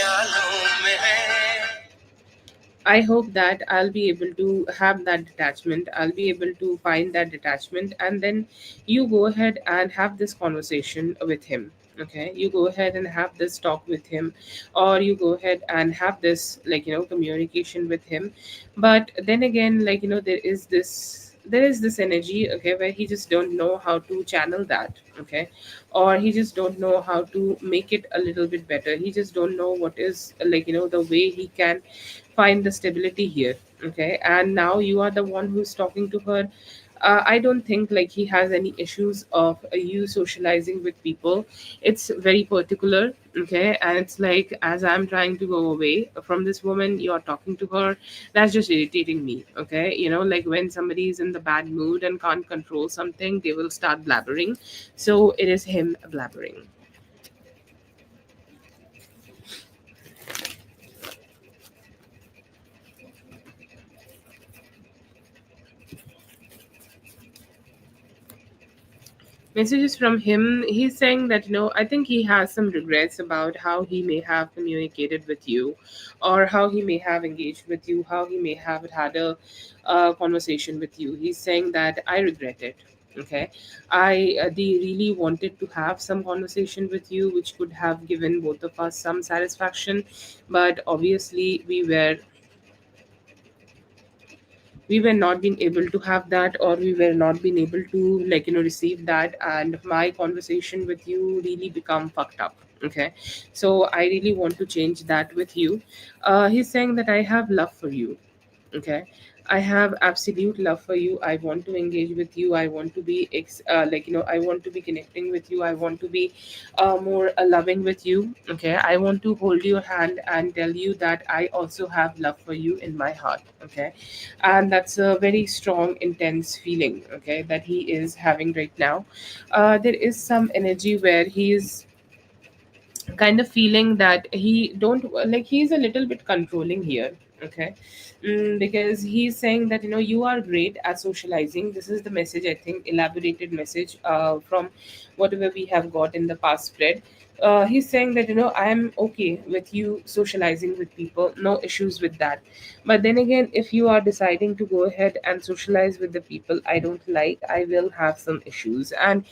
Speaker 1: I'll be able to have that detachment. I'll be able to find that detachment. And then you go ahead and have this conversation with him. Okay. You go ahead and have this talk with him, or you go ahead and have this, like, communication with him. But then again, like, there is this energy. Okay, where he just don't know how to channel that. Okay, or he just don't know how to make it a little bit better. He just don't know what is, like, the way he can find the stability here. Okay, and now you are the one who's talking to her. I don't think like he has any issues of you socializing with people. It's very particular. Okay, and it's like, as I'm trying to go away from this woman, you're talking to her. That's just irritating me. Okay, like, when somebody is in the bad mood and can't control something, they will start blabbering. So it is him blabbering. Messages from him, he's saying that, I think he has some regrets about how he may have communicated with you, or how he may have engaged with you, how he may have had a conversation with you. He's saying that I regret it. Okay, they really wanted to have some conversation with you, which could have given both of us some satisfaction, but obviously we were not being able to have that, or we were not being able to, like, receive that, and my conversation with you really become fucked up. Okay, so I really want to change that with you. He's saying that I have love for you. Okay, I have absolute love for you. I want to engage with you. I want to be like, I want to be connecting with you. I want to be more loving with you. Okay, I want to hold your hand and tell you that I also have love for you in my heart. Okay, and that's a very strong, intense feeling. Okay, that he is having right now. There is some energy where he is kind of feeling that he don't, like, he's a little bit controlling here. Okay, because he's saying that, you are great at socializing. This is the message, I think, elaborated message from whatever we have got in the past spread. He's saying that, I'm okay with you socializing with people, no issues with that. But then again, if you are deciding to go ahead and socialize with the people I don't like, I will have some issues. And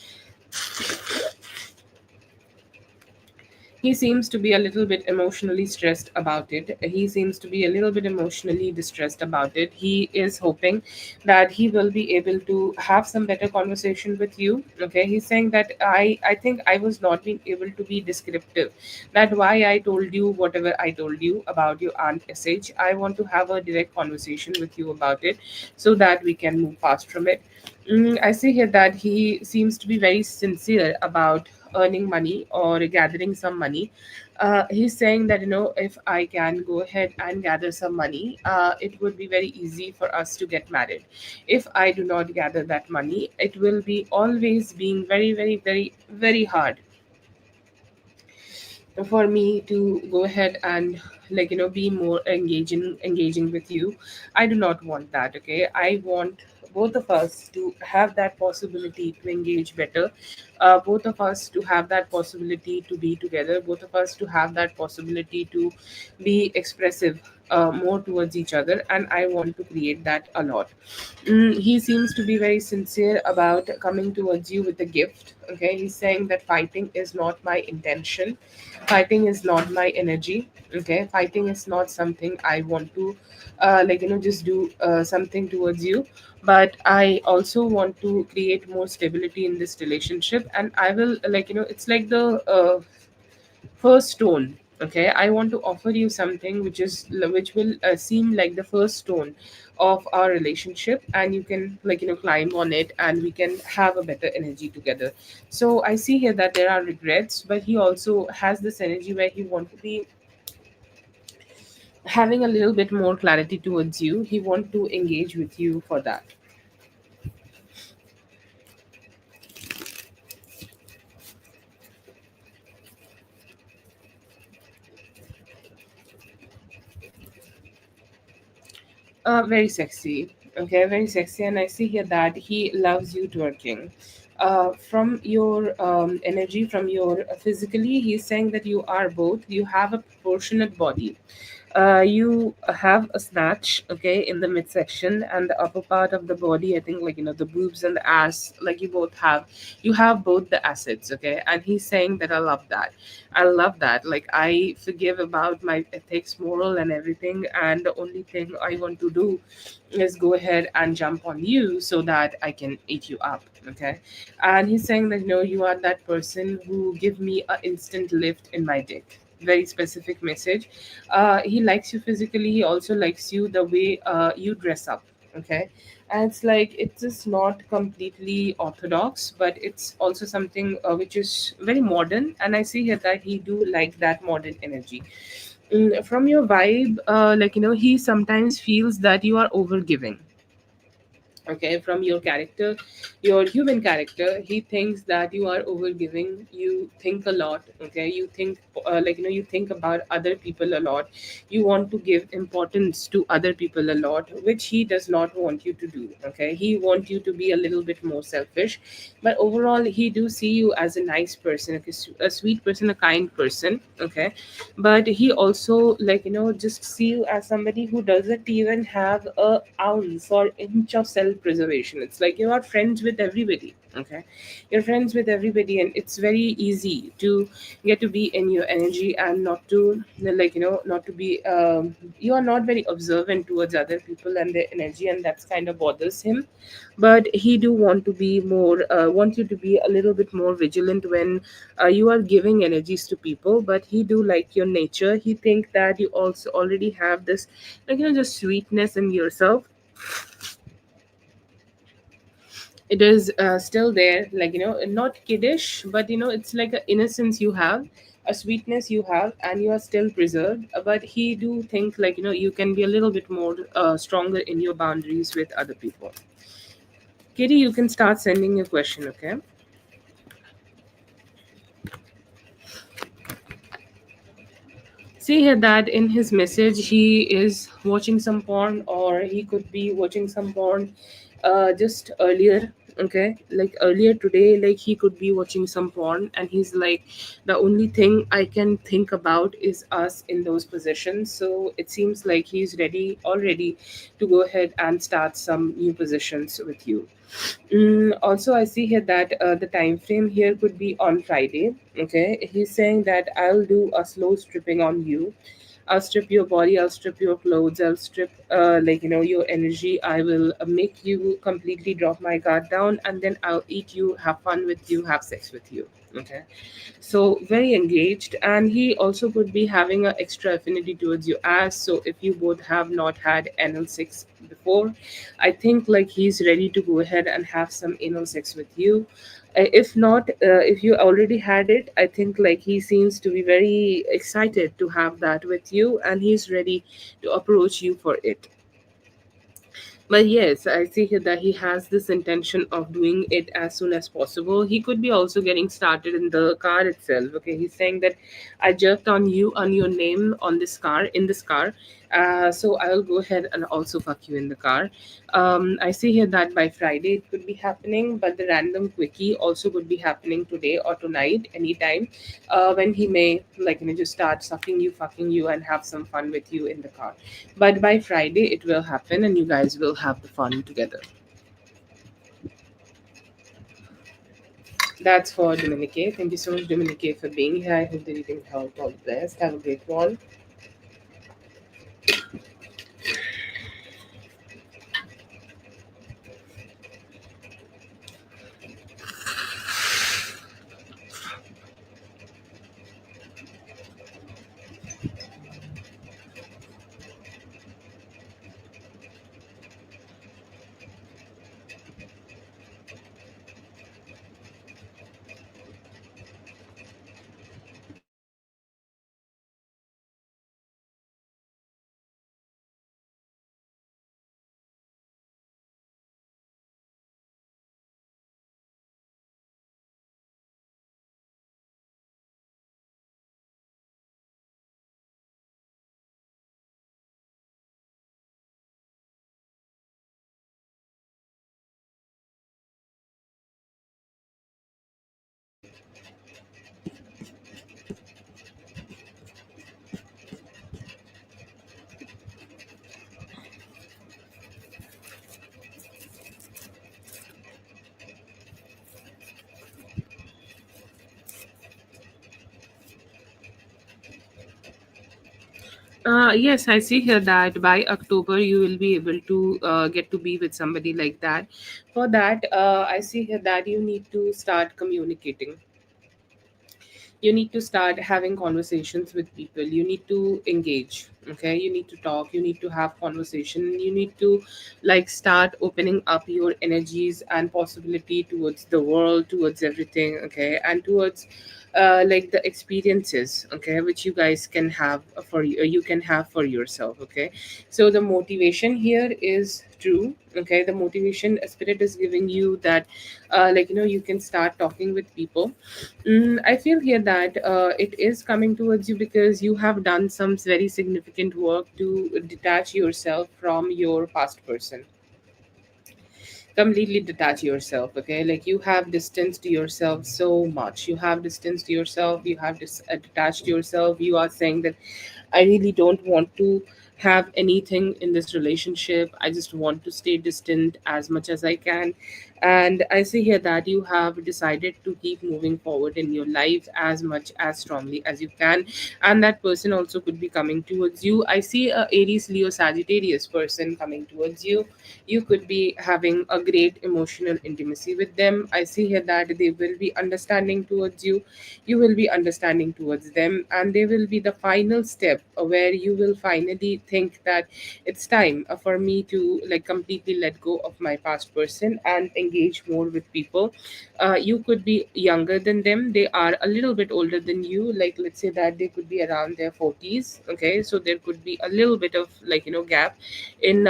Speaker 1: He seems to be a little bit emotionally stressed about it. He seems to be a little bit emotionally distressed about it. He is hoping that he will be able to have some better conversation with you. Okay, he's saying that I think I was not being able to be descriptive. That why I told you whatever I told you about your aunt SH. I want to have a direct conversation with you about it so that we can move fast from it. I see here that he seems to be very sincere about earning money or gathering some money. He's saying that, if I can go ahead and gather some money, it would be very easy for us to get married. If I do not gather that money, it will be always being very, very, very, very hard for me to go ahead and, be more engaging with you. I do not want that. Okay, I want both of us to have that possibility to engage better, both of us to have that possibility to be together, both of us to have that possibility to be expressive more towards each other, and I want to create that a lot. He seems to be very sincere about coming towards you with a gift. Okay, he's saying that fighting is not my intention, fighting is not my energy. Okay, fighting is not something I want to, just do something towards you. But I also want to create more stability in this relationship, and I will, it's like the first stone. Okay, I want to offer you something which will seem like the first stone of our relationship, and you can, climb on it, and we can have a better energy together. So I see here that there are regrets, but he also has this energy where he want to be having a little bit more clarity towards you. He want to engage with you for that. Very sexy. Okay, very sexy. And I see here that he loves you twerking. From your energy, from your physically, he's saying that you are both. You have a proportionate body. You have a snatch, okay, in the midsection and the upper part of the body. I think, the boobs and the ass, like you both have. You have both the assets, okay. And he's saying that I love that. I love that. Like, I forgive about my ethics, moral, and everything. And the only thing I want to do is go ahead and jump on you so that I can eat you up. Okay. And he's saying that, no, you are that person who give me an instant lift in my dick. Very specific message. He likes you physically. He also likes you the way you dress up. Okay, and it's like it's just not completely orthodox, but it's also something which is very modern. And I see here that he do like that modern energy. From your vibe, he sometimes feels that you are overgiving. Okay, from your character, your human character, he thinks that you are overgiving. You think a lot. Okay, you think, you think about other people a lot. You want to give importance to other people a lot, which he does not want you to do. Okay, he wants you to be a little bit more selfish, but overall he do see you as a nice person, okay, a sweet person, a kind person. Okay, but he also, just see you as somebody who doesn't even have a ounce or inch of self-preservation. It's like you are friends with everybody. Okay, you're friends with everybody, and it's very easy to get to be in your energy and not to, not to be, you are not very observant towards other people and their energy, and that's kind of bothers him. But he do want to be more, want you to be a little bit more vigilant when you are giving energies to people. But he do like your nature. He think that you also already have this, just sweetness in yourself. It is still there, not kiddish, but it's like an innocence you have, a sweetness you have, and you are still preserved. But he do think, you can be a little bit more stronger in your boundaries with other people. Kitty, you can start sending your question. Okay. See here that in his message he is watching some porn, or he could be watching some porn, just earlier, okay, like earlier today, like he could be watching some porn and he's like, the only thing I can think about is us in those positions. So it seems like he's ready already to go ahead and start some new positions with you. Also, I see here that the time frame here could be on Friday. Okay, he's saying that I'll do a slow stripping on you. I'll strip your body. I'll strip your clothes. I'll strip, your energy. I will make you completely drop my guard down, and then I'll eat you, have fun with you, have sex with you. Okay, so very engaged, and he also could be having an extra affinity towards your ass. So if you both have not had anal sex before, I think like he's ready to go ahead and have some anal sex with you. If not, if you already had it, I think like he seems to be very excited to have that with you, and he's ready to approach you for it. But yes, I see here that he has this intention of doing it as soon as possible. He could be also getting started in the car itself. Okay, he's saying that I jerked on you on your name on this car in this car. So I'll go ahead and also fuck you in the car. I see here that by Friday it could be happening, but the random quickie also could be happening today or tonight, anytime, when he may just start sucking you, fucking you, and have some fun with you in the car. But by Friday, it will happen and you guys will have the fun together. That's for Dominique. Thank you so much, Dominique, for being here. I hope the reading helped. All the best. Have a great one. Yes, I see here that by October you will be able to get to be with somebody like that. For that, I see here that you need to start communicating. You need to start having conversations with people. You need to engage. Okay, you need to talk. You need to have conversation. You need to start opening up your energies and possibility towards the world, towards everything. Okay, and towards the experiences, okay, which you guys can have for you, you can have for yourself. Okay, so the motivation here is true. Okay, the motivation spirit is giving you that, you can start talking with people. I feel here that it is coming towards you because you have done some very significant work to detach yourself from your past person, completely detach yourself. Okay, like you have distanced yourself so much, you have distanced yourself, you have detached yourself. You are saying that I really don't want to have anything in this relationship. I just want to stay distant as much as I can. And I see here that you have decided to keep moving forward in your life as much as strongly as you can. And that person also could be coming towards you. I see a Aries, Leo, Sagittarius person coming towards you. You could be having a great emotional intimacy with them. I see here that they will be understanding towards you. You will be understanding towards them, and they will be the final step where you will finally think that it's time for me to completely let go of my past person and engage more with people. You could be younger than them. They are a little bit older than you. Like, let's say that they could be around their 40s. Okay, so there could be a little bit of gap in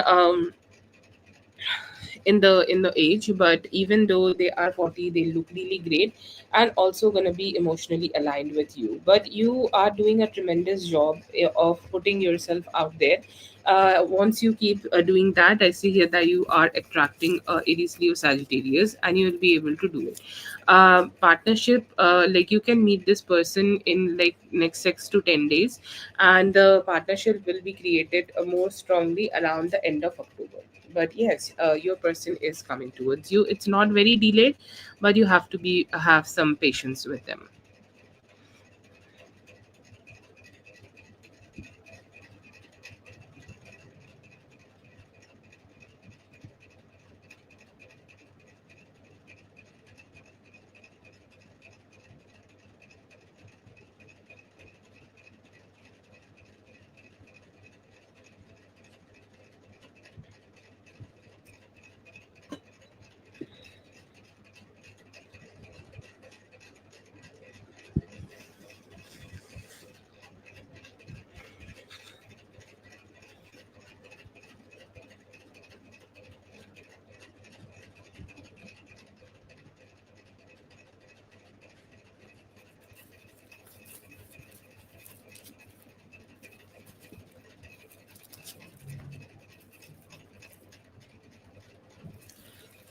Speaker 1: in the age, but even though they are 40, they look really great and also going to be emotionally aligned with you. But you are doing a tremendous job of putting yourself out there, Once you keep doing that, I see here that you are attracting Aries, Leo, Sagittarius, and you will be able to do it. Partnership, like you can meet this person in like next 6 to 10 days, and the partnership will be created more strongly around the end of October. But yes, your person is coming towards you. It's not very delayed, but you have to be have some patience with them.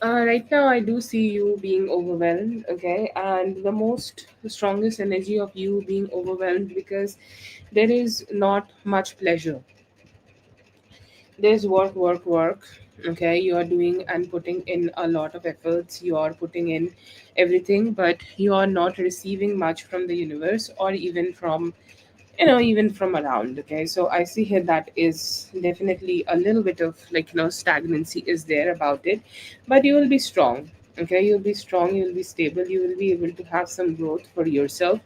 Speaker 1: Right now, I do see you being overwhelmed, okay, and the strongest energy of you being overwhelmed because there is not much pleasure. There's work, work, work. Okay, you are doing and putting in a lot of efforts. You are putting in everything, but you are not receiving much from the universe or even from even from around. Okay, so I see here that is definitely a little bit of like stagnancy is there about it, but you will be strong. Okay, you'll be strong, you'll be stable, you will be able to have some growth for yourself.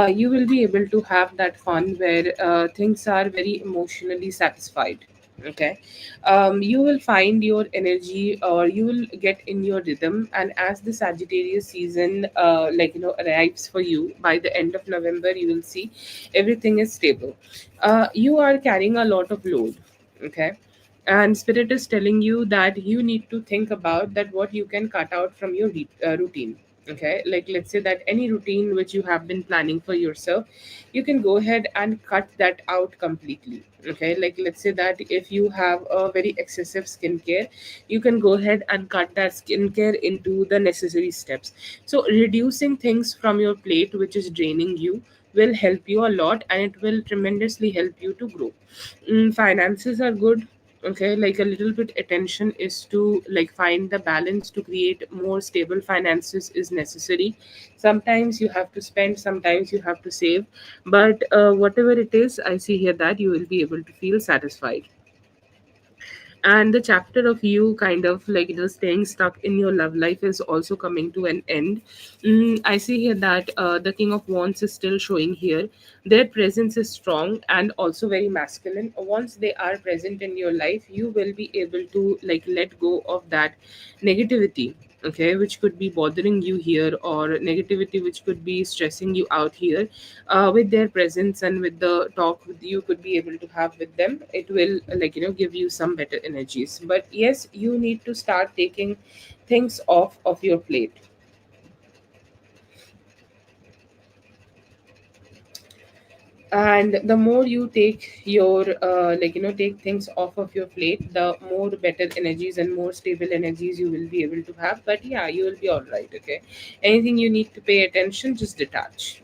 Speaker 1: You will be able to have that fun where things are very emotionally satisfied. Okay, you will find your energy or you will get in your rhythm, and as the Sagittarius season arrives for you by the end of November, you will see everything is stable. You are carrying a lot of load. Okay, and spirit is telling you that you need to think about that what you can cut out from your routine. Okay, like let's say that any routine which you have been planning for yourself, you can go ahead and cut that out completely. Okay, like let's say that if you have a very excessive skincare, you can go ahead and cut that skincare into the necessary steps. So reducing things from your plate which is draining you will help you a lot, and it will tremendously help you to grow. Finances are good. Okay, like a little bit attention is to like find the balance to create more stable finances is necessary. Sometimes you have to spend, sometimes you have to save, but whatever it is, I see here that you will be able to feel satisfied. And the chapter of you kind of like staying stuck in your love life is also coming to an end. I see here that the King of Wands is still showing here. Their presence is strong and also very masculine. Once they are present in your life, you will be able to like let go of that negativity, okay, which could be bothering you here, or negativity which could be stressing you out here. With their presence and with the talk with you could be able to have with them, it will give you some better energies. But yes, you need to start taking things off of your plate. And the more you take your take things off of your plate, the more better energies and more stable energies you will be able to have. But yeah, you will be all right. Okay, anything you need to pay attention, just detach.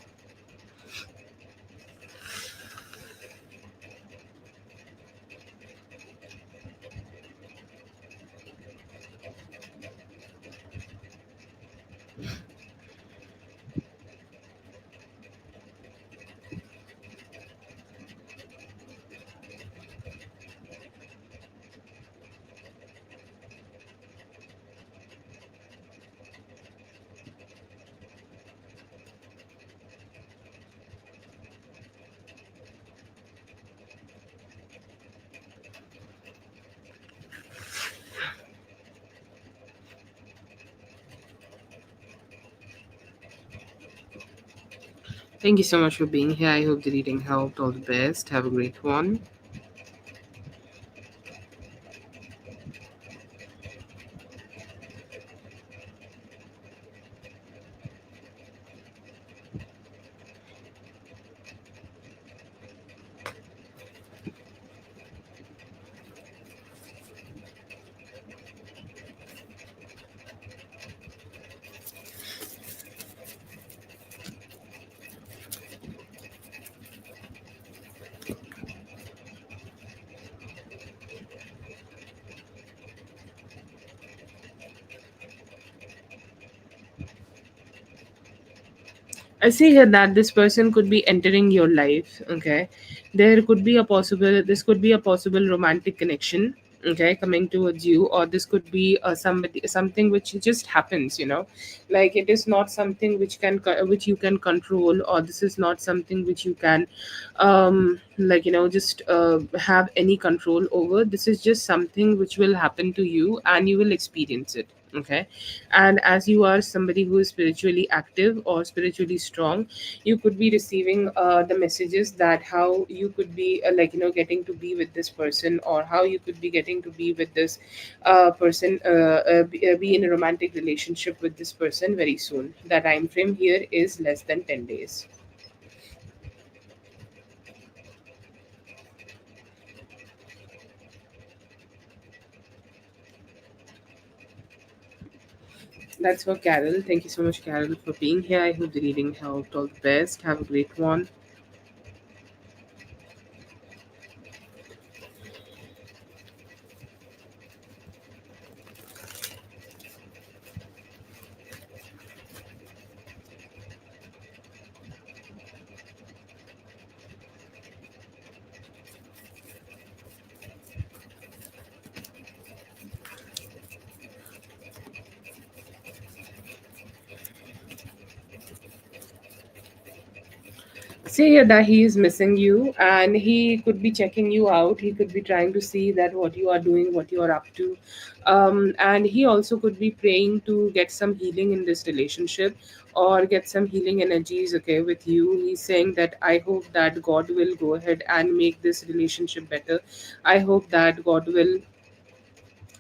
Speaker 1: Thank you so much for being here. I hope the reading helped. All the best. Have a great one. I see here that this person could be entering your life. Okay, this could be a possible romantic connection. Okay, coming towards you, or this could be something which just happens. Like it is not something which you can control, or this is not something which you can, like just have any control over. This is just something which will happen to you, and you will experience it. Okay, and as you are somebody who is spiritually active or spiritually strong, you could be receiving the messages that how you could be getting to be with this person, or how you could be getting to be with this person, be in a romantic relationship with this person very soon. The time frame here is less than 10 days. That's for Carol. Thank you so much, Carol, for being here. I hope the reading helped. All the best. Have a great one. Say here that he is missing you, and he could be checking you out. He could be trying to see that what you are doing, what you are up to. And he also could be praying to get some healing in this relationship, or get some healing energies, okay, with you. He's saying that I hope that God will go ahead and make this relationship better. I hope that God will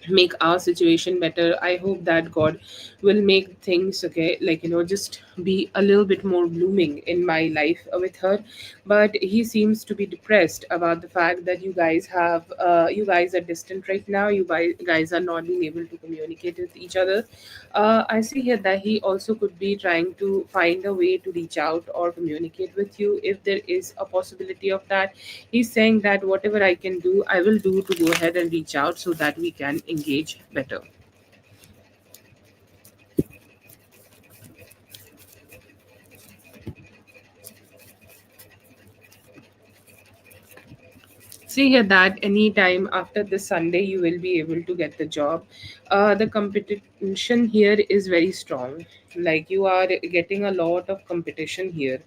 Speaker 1: make our situation better. I hope that God will make things, okay, just be a little bit more blooming in my life with her. But he seems to be depressed about the fact that you guys are distant right now. Guys are not being able to communicate with each other. I see here that he also could be trying to find a way to reach out or communicate with you, if there is a possibility of that. He's saying that whatever I can do, I will do to go ahead and reach out so that we can engage better. See here that anytime after this Sunday, you will be able to get the job. The competition here is very strong. Like you are getting a lot of competition here.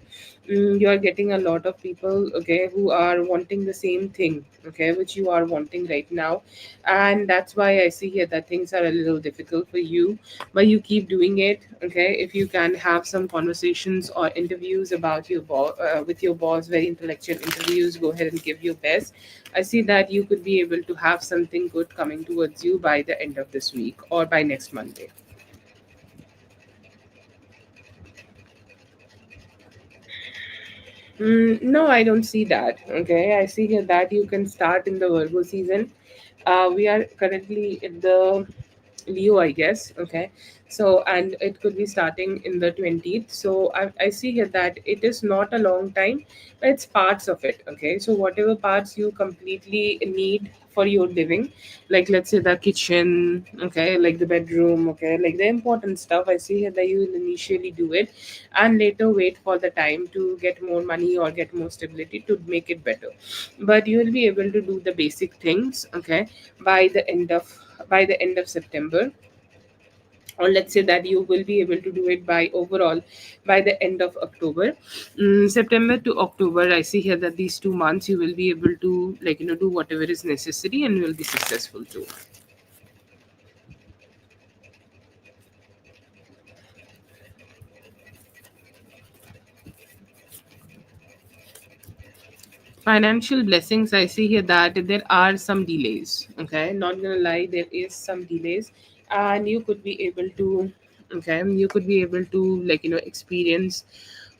Speaker 1: You are getting a lot of people, okay, who are wanting the same thing, okay, which you are wanting right now. And that's why I see here that things are a little difficult for you, but you keep doing it. Okay, if you can have some conversations or interviews about your boss, with your boss, very intellectual interviews, go ahead and give your best. I see that you could be able to have something good coming towards you by the end of this week or by next Monday. No, I don't see that. Okay, I see here that you can start in the Virgo season. We are currently in the Leo, I guess. Okay, so and it could be starting in the 20th. So I see here that it is not a long time, but it's parts of it. Okay, so whatever parts you completely need for your living, like let's say the kitchen, okay, like the bedroom, okay, like the important stuff. I see here that you will initially do it, and later wait for the time to get more money or get more stability to make it better. But you will be able to do the basic things, okay, by the end of September. Or let's say that you will be able to do it by overall by the end of October. September to October, I see here that these 2 months you will be able to do whatever is necessary, and you will be successful too. Financial blessings, I see here that there are some delays. Okay, not gonna lie, there is some delays. And you could be able to, okay, you could be able to experience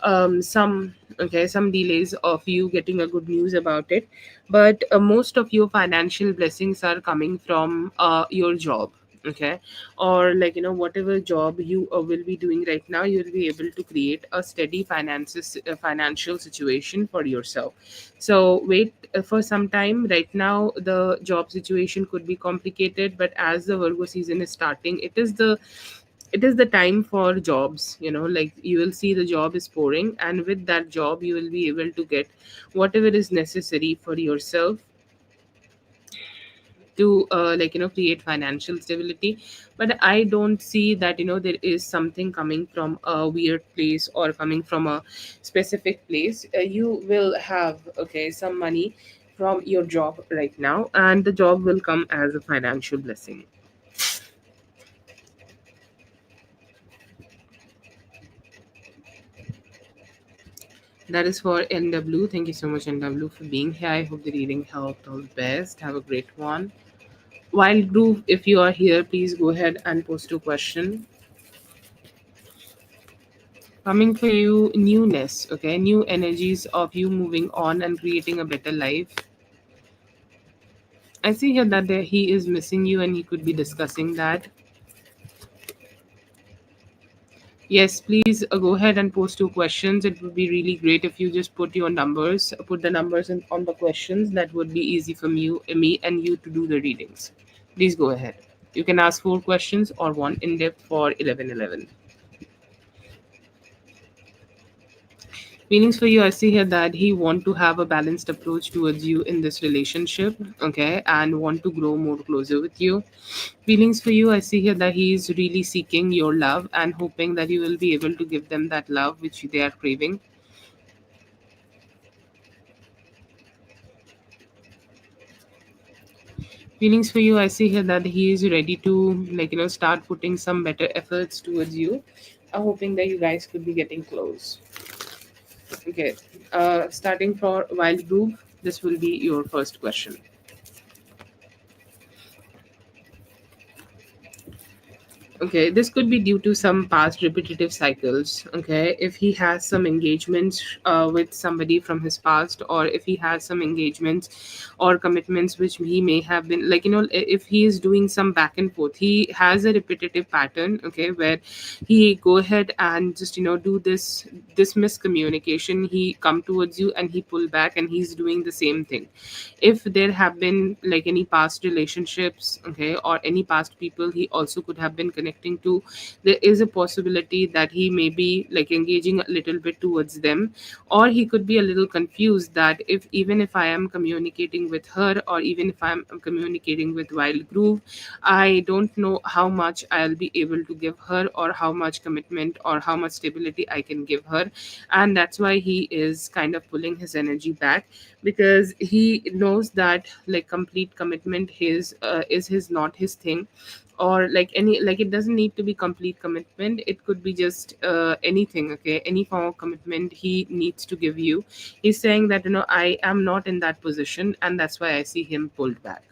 Speaker 1: some, okay, some delays of you getting a good news about it. But most of your financial blessings are coming from your job. Okay, or whatever job you will be doing right now, you'll be able to create a steady financial situation for yourself. So wait for some time. Right now the job situation could be complicated, but as the Virgo season is starting, it is the It is the time for jobs, like you will see the job is pouring, and with that job you will be able to get whatever is necessary for yourself to create financial stability. But I don't see that there is something coming from a weird place or coming from a specific place. You will have, okay, some money from your job right now, and the job will come as a financial blessing. That is for NW. Thank you so much, NW, for being here. I hope the reading helped. All the best. Have a great one. Wild Groove, if you are here, please go ahead and post your question. Coming for you, newness, okay? New energies of you moving on and creating a better life. I see here that he is missing you and he could be discussing that. Yes, please go ahead and post your questions. It would be really great if you just put your numbers, put the numbers on the questions. That would be easy for me and you to do the readings. Please go ahead. You can ask 4 questions or one in depth for 1111. Feelings for you, I see here that he want to have a balanced approach towards you in this relationship, okay, and want to grow more closer with you. Feelings for you, I see here that he is really seeking your love and hoping that you will be able to give them that love which they are craving. Feelings for you, I see here that he is ready to start putting some better efforts towards you. I'm hoping that you guys could be getting close. Okay, starting for Wild Groove, this will be your first question. Okay, this could be due to some past repetitive cycles. Okay, if he has some engagements with somebody from his past, or if he has some engagements or commitments which he may have been if he is doing some back and forth, he has a repetitive pattern. Okay, where he go ahead and just do this miscommunication. He come towards you and he pull back, and he's doing the same thing. If there have been like any past relationships, okay, or any past people he also could have been connecting to, there is a possibility that he may be like engaging a little bit towards them. Or he could be a little confused that if even if I am communicating with her, or even if I'm communicating with Wild Groove, I don't know how much I'll be able to give her, or how much commitment or how much stability I can give her. And that's why he is kind of pulling his energy back, because he knows that like complete commitment is his not his thing. Or like any, like it doesn't need to be complete commitment, it could be just anything, okay, any form of commitment he needs to give you. He's saying that I am not in that position, and that's why I see him pulled back.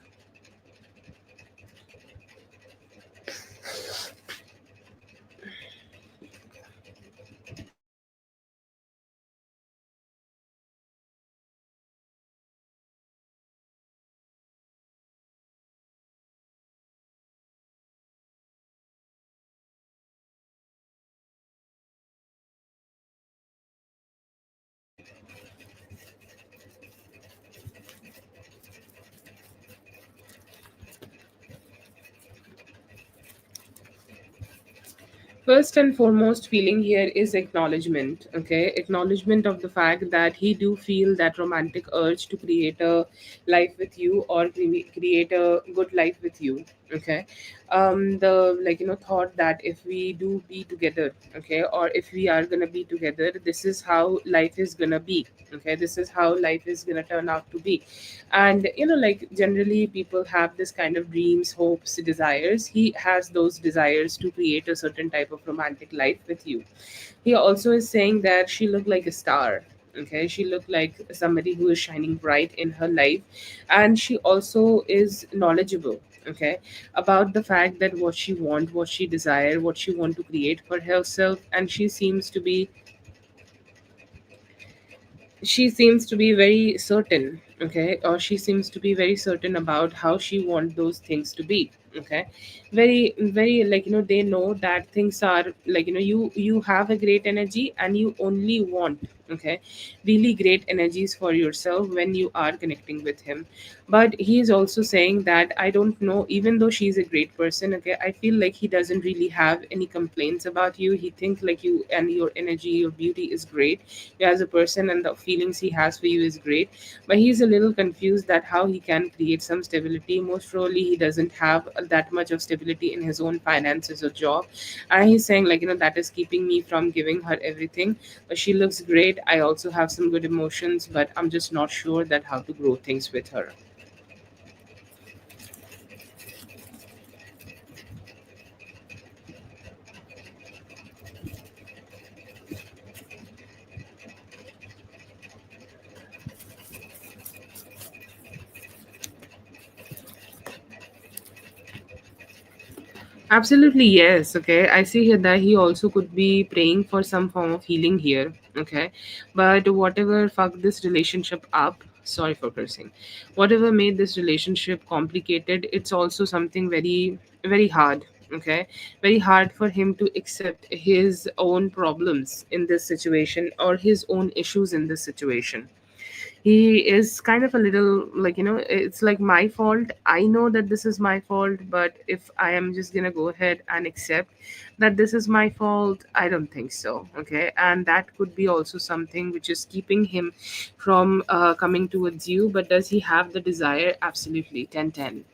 Speaker 1: First and foremost feeling here is acknowledgement. Okay, acknowledgement of the fact that he do feel that romantic urge to create a life with you, or create a good life with you. Okay, the thought that if we do be together, okay, or if we are gonna be together, this is how life is gonna be. Okay, this is how life is gonna turn out to be. And like generally people have this kind of dreams, hopes, desires. He has those desires to create a certain type of romantic life with you. He also is saying that she looked like a star. Okay, she looked like somebody who is shining bright in her life. And she also is knowledgeable, okay, about the fact that what she want, what she desire, what she want to create for herself. And she seems to be very certain, okay, or she seems to be very certain about how she want those things to be. Okay, very like, they know that things are like, you have a great energy and you only want, okay, really great energies for yourself when you are connecting with him. But he is also saying that, I don't know, even though she's a great person, okay, I feel like he doesn't really have any complaints about you. He thinks like you and your energy, your beauty is great, you as a person, and the feelings he has for you is great. But he's a little confused that how he can create some stability. Most probably he doesn't have that much of stability in his own finances or job, and he's saying like, that is keeping me from giving her everything. But she looks great, I also have some good emotions, but I'm just not sure that how to grow things with her. Absolutely, yes. Okay, I see here that he also could be praying for some form of healing here. Okay, but whatever fucked this relationship up, sorry for cursing, whatever made this relationship complicated, it's also something very, very hard. Okay, very hard for him to accept his own problems in this situation or his own issues in this situation. He is kind of a little like, it's like my fault, I know that this is my fault, but if I am just gonna go ahead and accept that this is my fault, I don't think so. Okay, and that could be also something which is keeping him from coming towards you. But does he have the desire? Absolutely, 10/10.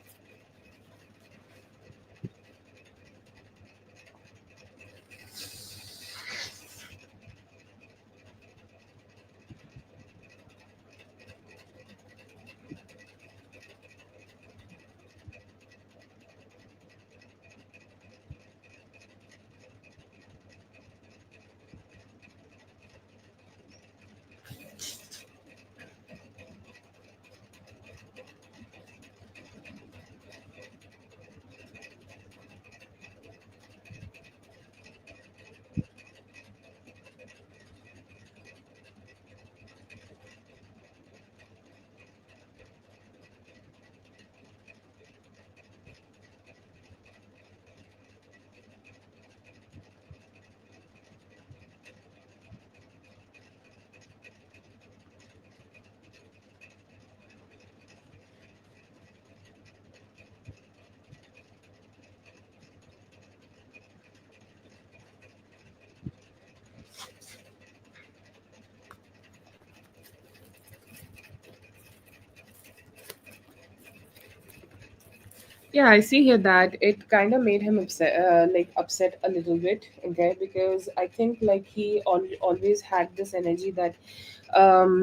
Speaker 1: Yeah, I see here that it kind of made him upset, upset a little bit. Okay, because I think like he always had this energy that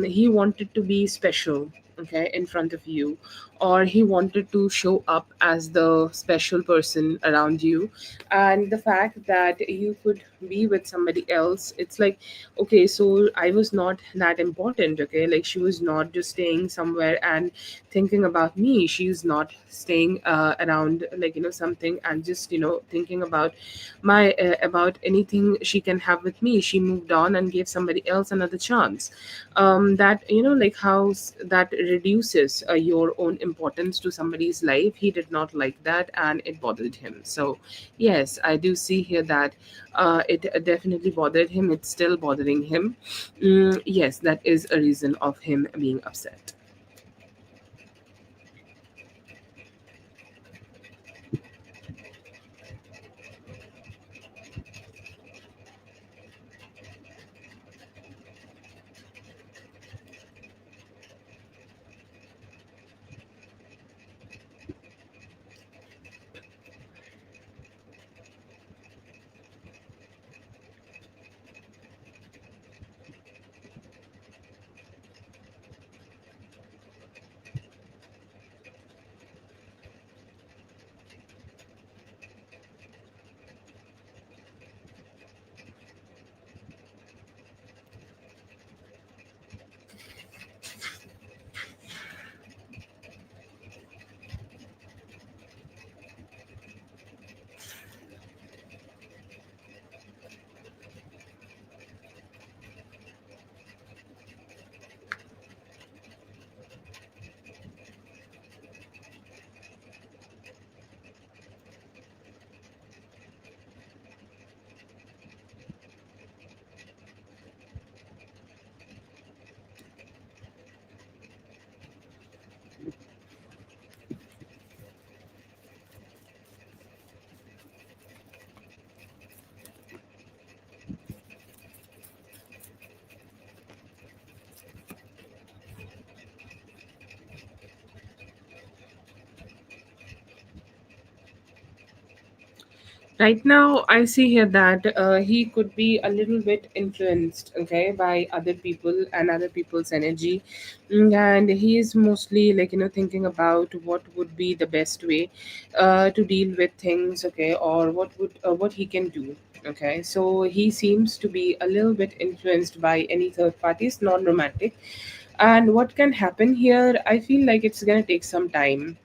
Speaker 1: he wanted to be special. Okay, in front of you, or he wanted to show up as the special person around you. And the fact that you could be with somebody else, it's like, okay, so I was not that important. Okay, like she was not just staying somewhere and thinking about me, she's not staying around like, something and just thinking about my about anything she can have with me. She moved on and gave somebody else another chance. That, like how that reduces your own importance to somebody's life. He did not like that and it bothered him. So yes, I do see here that it definitely bothered him. It's still bothering him. Yes, that is a reason of him being upset. Right now, I see here that he could be a little bit influenced, okay, by other people and other people's energy. And he is mostly, like, thinking about what would be the best way to deal with things, okay, or what he can do. Okay, so he seems to be a little bit influenced by any third parties, non-romantic. And what can happen here? I feel like it's gonna take some time.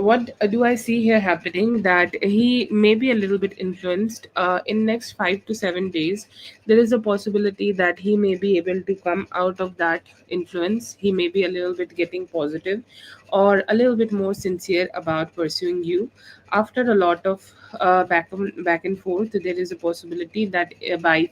Speaker 1: What do I see here happening? That he may be a little bit influenced. In next 5 to 7 days, there is a possibility that he may be able to come out of that influence. He may be a little bit getting positive, or a little bit more sincere about pursuing you. After a lot of back and forth, there is a possibility that by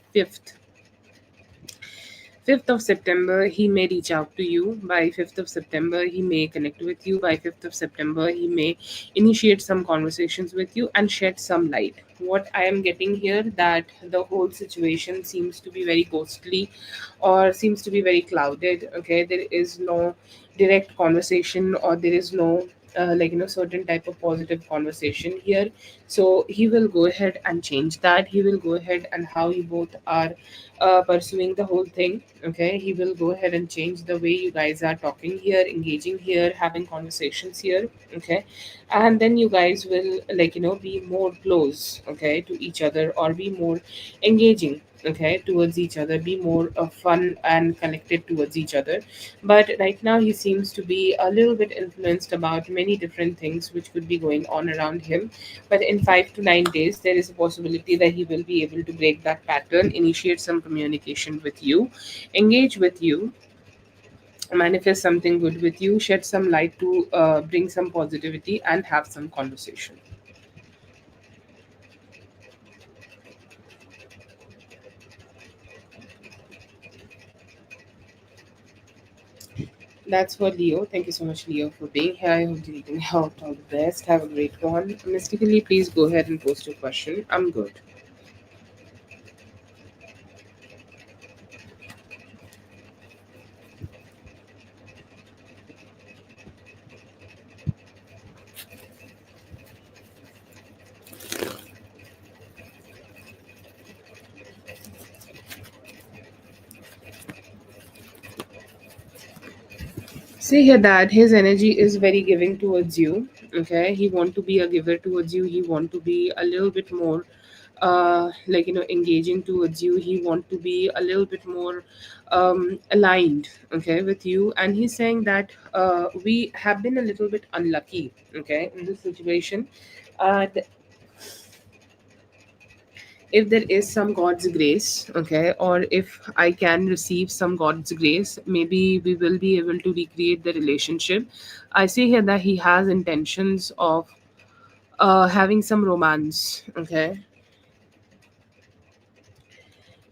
Speaker 1: 5th of September, he may reach out to you. By 5th of September, he may connect with you. By 5th of September, he may initiate some conversations with you and shed some light. What I am getting here, that the whole situation seems to be very ghostly, or seems to be very clouded. Okay, there is no direct conversation, or there is no certain type of positive conversation here. So he will go ahead and change that. He will go ahead, and how you both are pursuing the whole thing. Okay, he will go ahead and change the way you guys are talking here, engaging here, having conversations here. Okay, and then you guys will, be more close, okay, to each other, or be more engaging, okay, towards each other, be more fun and connected towards each other. But right now he seems to be a little bit influenced about many different things which could be going on around him. But in 5 to 9 days, there is a possibility that he will be able to break that pattern, initiate some communication with you, engage with you, manifest something good with you, shed some light to bring some positivity, and have some conversation. That's for Leo. Thank you so much, Leo, for being here. I hope you're eating out all the best. Have a great one. Mystically, please go ahead and post your question. I'm good. See here that his energy is very giving towards you. Okay, he want to be a giver towards you. He want to be a little bit more, engaging towards you. He want to be a little bit more aligned, okay, with you. And he's saying that we have been a little bit unlucky, okay, in this situation. Th- if there is some God's grace, okay, or if I can receive some God's grace, maybe we will be able to recreate the relationship. I see here that he has intentions of having some romance, okay,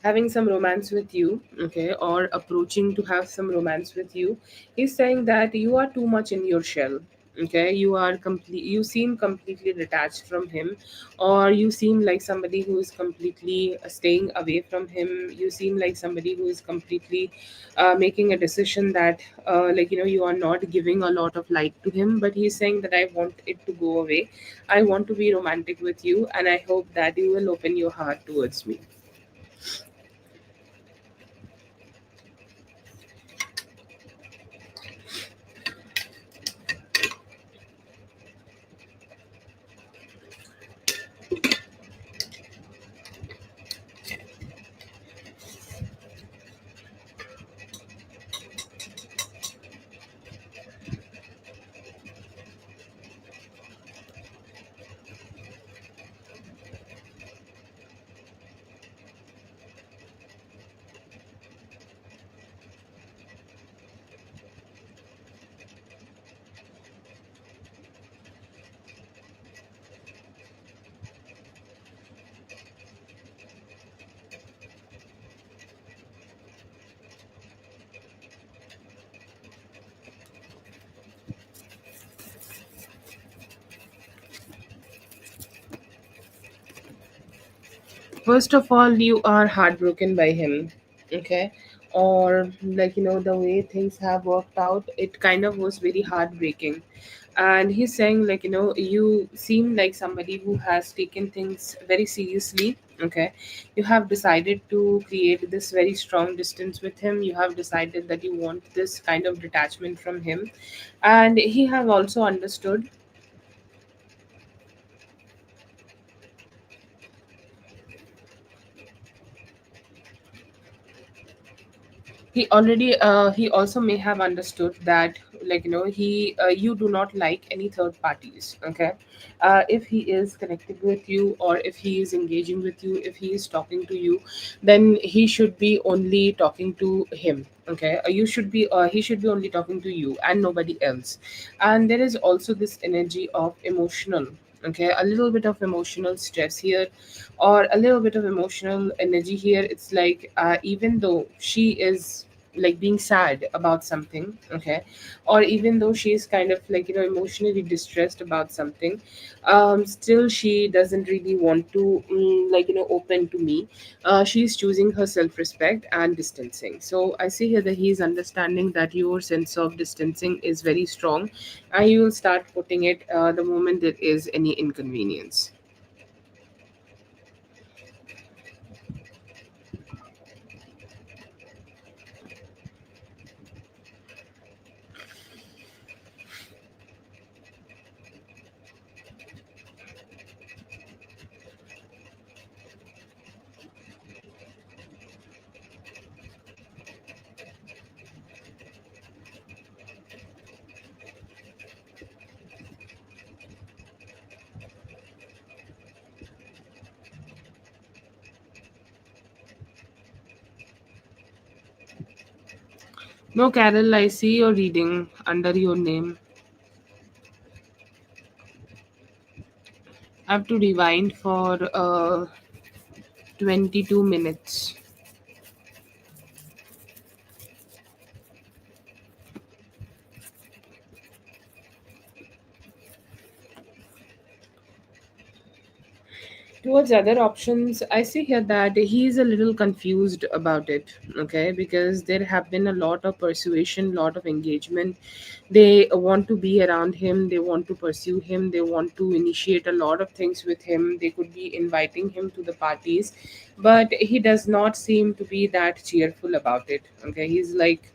Speaker 1: having some romance with you, okay, or approaching to have some romance with you. He's saying that you are too much in your shell. Okay, you seem completely detached from him, or you seem like somebody who is completely staying away from him. You seem like somebody who is completely making a decision that you are not giving a lot of light to him. But he's saying that I want it to go away. I want to be romantic with you, and I hope that you will open your heart towards me. First of all, you are heartbroken by him, okay? or like the way things have worked out, it kind of was very heartbreaking. And he's saying like you seem like somebody who has taken things very seriously. Okay, you have decided to create this very strong distance with him. You have decided that you want this kind of detachment from him, and he have also understood. He also may have understood that like he you do not like any third parties. Okay, if he is connecting with you, or if he is engaging with you, if he is talking to you, then he should be only talking to him. Okay, you should be he should be only talking to you and nobody else. And there is also this energy of emotional, okay, a little bit of emotional stress here, or a little bit of emotional energy here. It's like even though she is like being sad about something. Okay, or even though she is kind of like emotionally distressed about something, still she doesn't really want to like open to me. She's choosing her self-respect and distancing. So I see here that he's understanding that your sense of distancing is very strong, and you will start putting it the moment there is any inconvenience. No, Carol, I see you're reading under your name. I have to rewind for 22 minutes. Towards other options, I see here that he's a little confused about it. Okay, because there have been a lot of persuasion, lot of engagement. They want to be around him, they want to pursue him, they want to initiate a lot of things with him. They could be inviting him to the parties, but he does not seem to be that cheerful about it. Okay, he's like,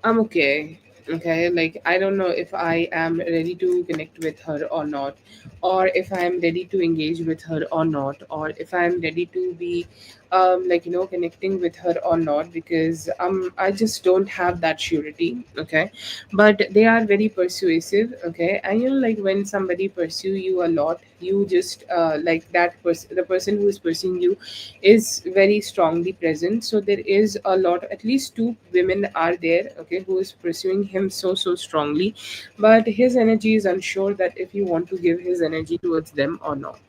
Speaker 1: I'm okay. Okay, like I don't know if I am ready to connect with her or not, or if I am ready to engage with her or not, or if I am ready to be like connecting with her or not, because I just don't have that surety. Okay, but they are very persuasive. Okay, and like when somebody pursue you a lot, you just like that person, the person who is pursuing you is very strongly present. So there is a lot, at least two women are there, okay, who is pursuing him so strongly, but his energy is unsure that if you want to give his energy towards them or not.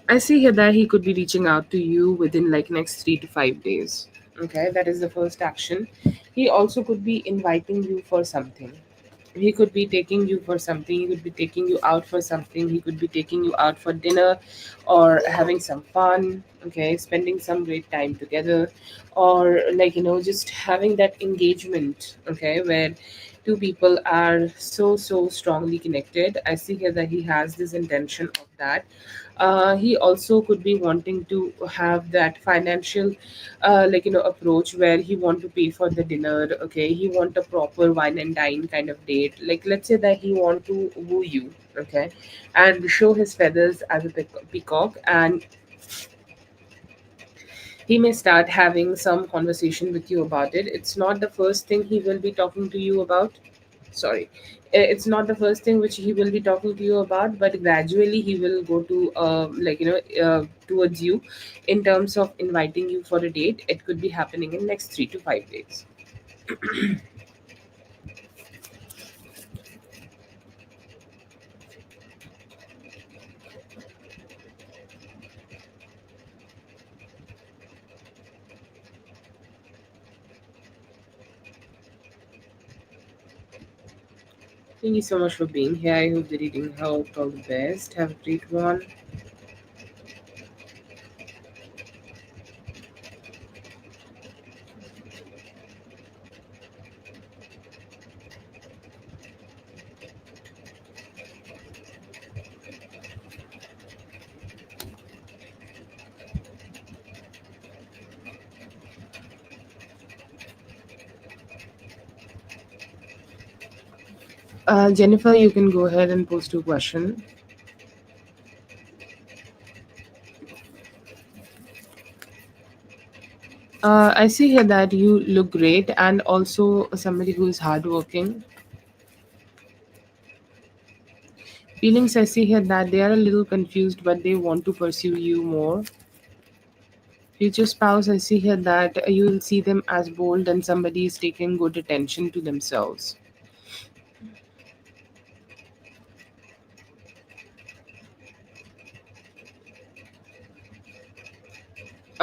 Speaker 1: I see here that he could be reaching out to you within like next 3 to 5 days. Okay, that is the first action. He also could be inviting you for something. He could be taking you for something. He could be taking you out for something. He could be taking you out for dinner, or having some fun. Okay, spending some great time together, or like just having that engagement. Okay, where two people are so strongly connected. I see here that he has this intention of that. He also could be wanting to have that financial like approach, where he want to pay for the dinner. Okay, he want a proper wine and dine kind of date. Like let's say that he want to woo you. Okay, and show his feathers as a peacock, and He may start having some conversation with you about it. It's not the first thing he will be talking to you about. Sorry. It's not the first thing which he will be talking to you about, but gradually he will go to towards you in terms of inviting you for a date. It could be happening in next 3 to 5 days. Thank you so much for being here. I hope the reading helped. All the best. Have a great one. Jennifer, you can go ahead and post your question. I see here that you look great and also somebody who is hardworking. Feelings, I see here that they are a little confused, but they want to pursue you more. Future spouse, I see here that you will see them as bold and somebody is taking good attention to themselves.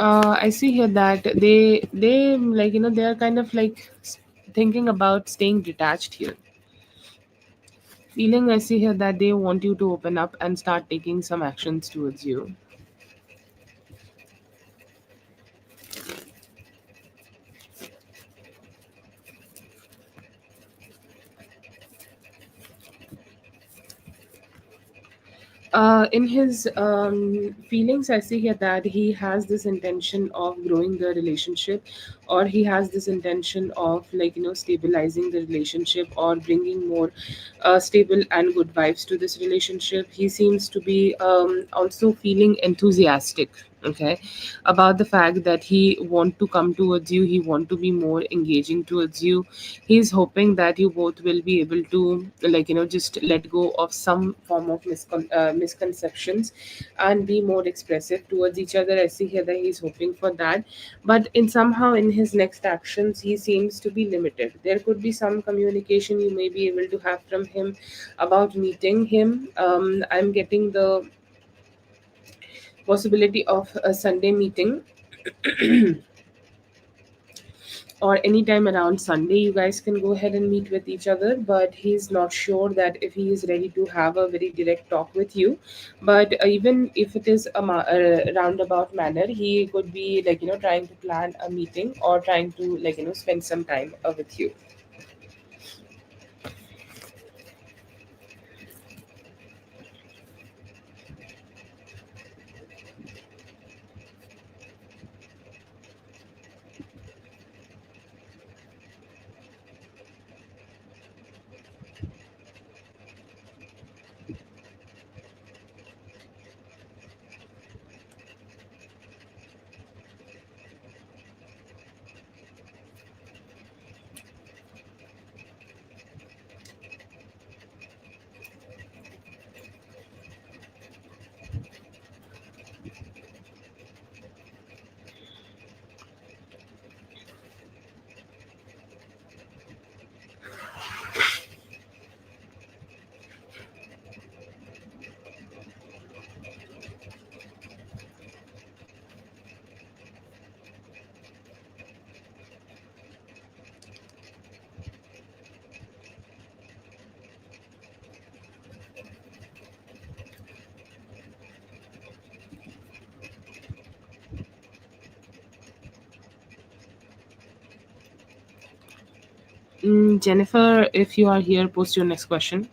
Speaker 1: I see here that they like they are kind of like thinking about staying detached here. Feeling, I see here that they want you to open up and start taking some actions towards you. In his feelings, I see here that he has this intention of growing the relationship, or he has this intention of stabilizing the relationship or bringing more stable and good vibes to this relationship. He seems to be also feeling enthusiastic, okay, about the fact that he want to come towards you, he want to be more engaging towards you. He's hoping that you both will be able to just let go of some form of misconceptions and be more expressive towards each other. I see here that he's hoping for that, but in somehow in his next actions he seems to be limited. There could be some communication you may be able to have from him about meeting him. I'm getting the possibility of a Sunday meeting or anytime around Sunday. You guys can go ahead and meet with each other, but he's not sure that if he is ready to have a very direct talk with you. But even if it is a roundabout manner, he could be trying to plan a meeting or trying to spend some time with you. Jennifer, if you are here, post your next question.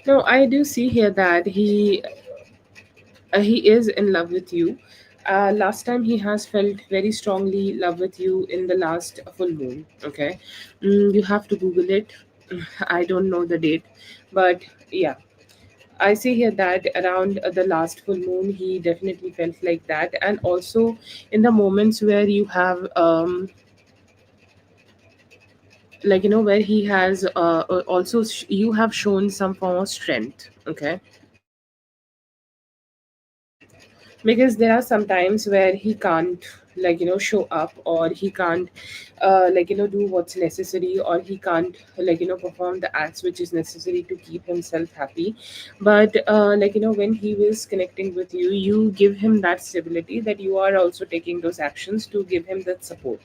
Speaker 1: No, I do see here that he is in love with you. Last time he has felt very strongly love with you in the last full moon. Okay, you have to Google it. I don't know the date, but yeah, I see here that around the last full moon, he definitely felt like that, and also in the moments where you have like where he has also you have shown some form of strength. Okay, because there are some times where he can't show up, or he can't do what's necessary, or he can't perform the acts which is necessary to keep himself happy. But when he was connecting with you, you give him that stability, that you are also taking those actions to give him that support.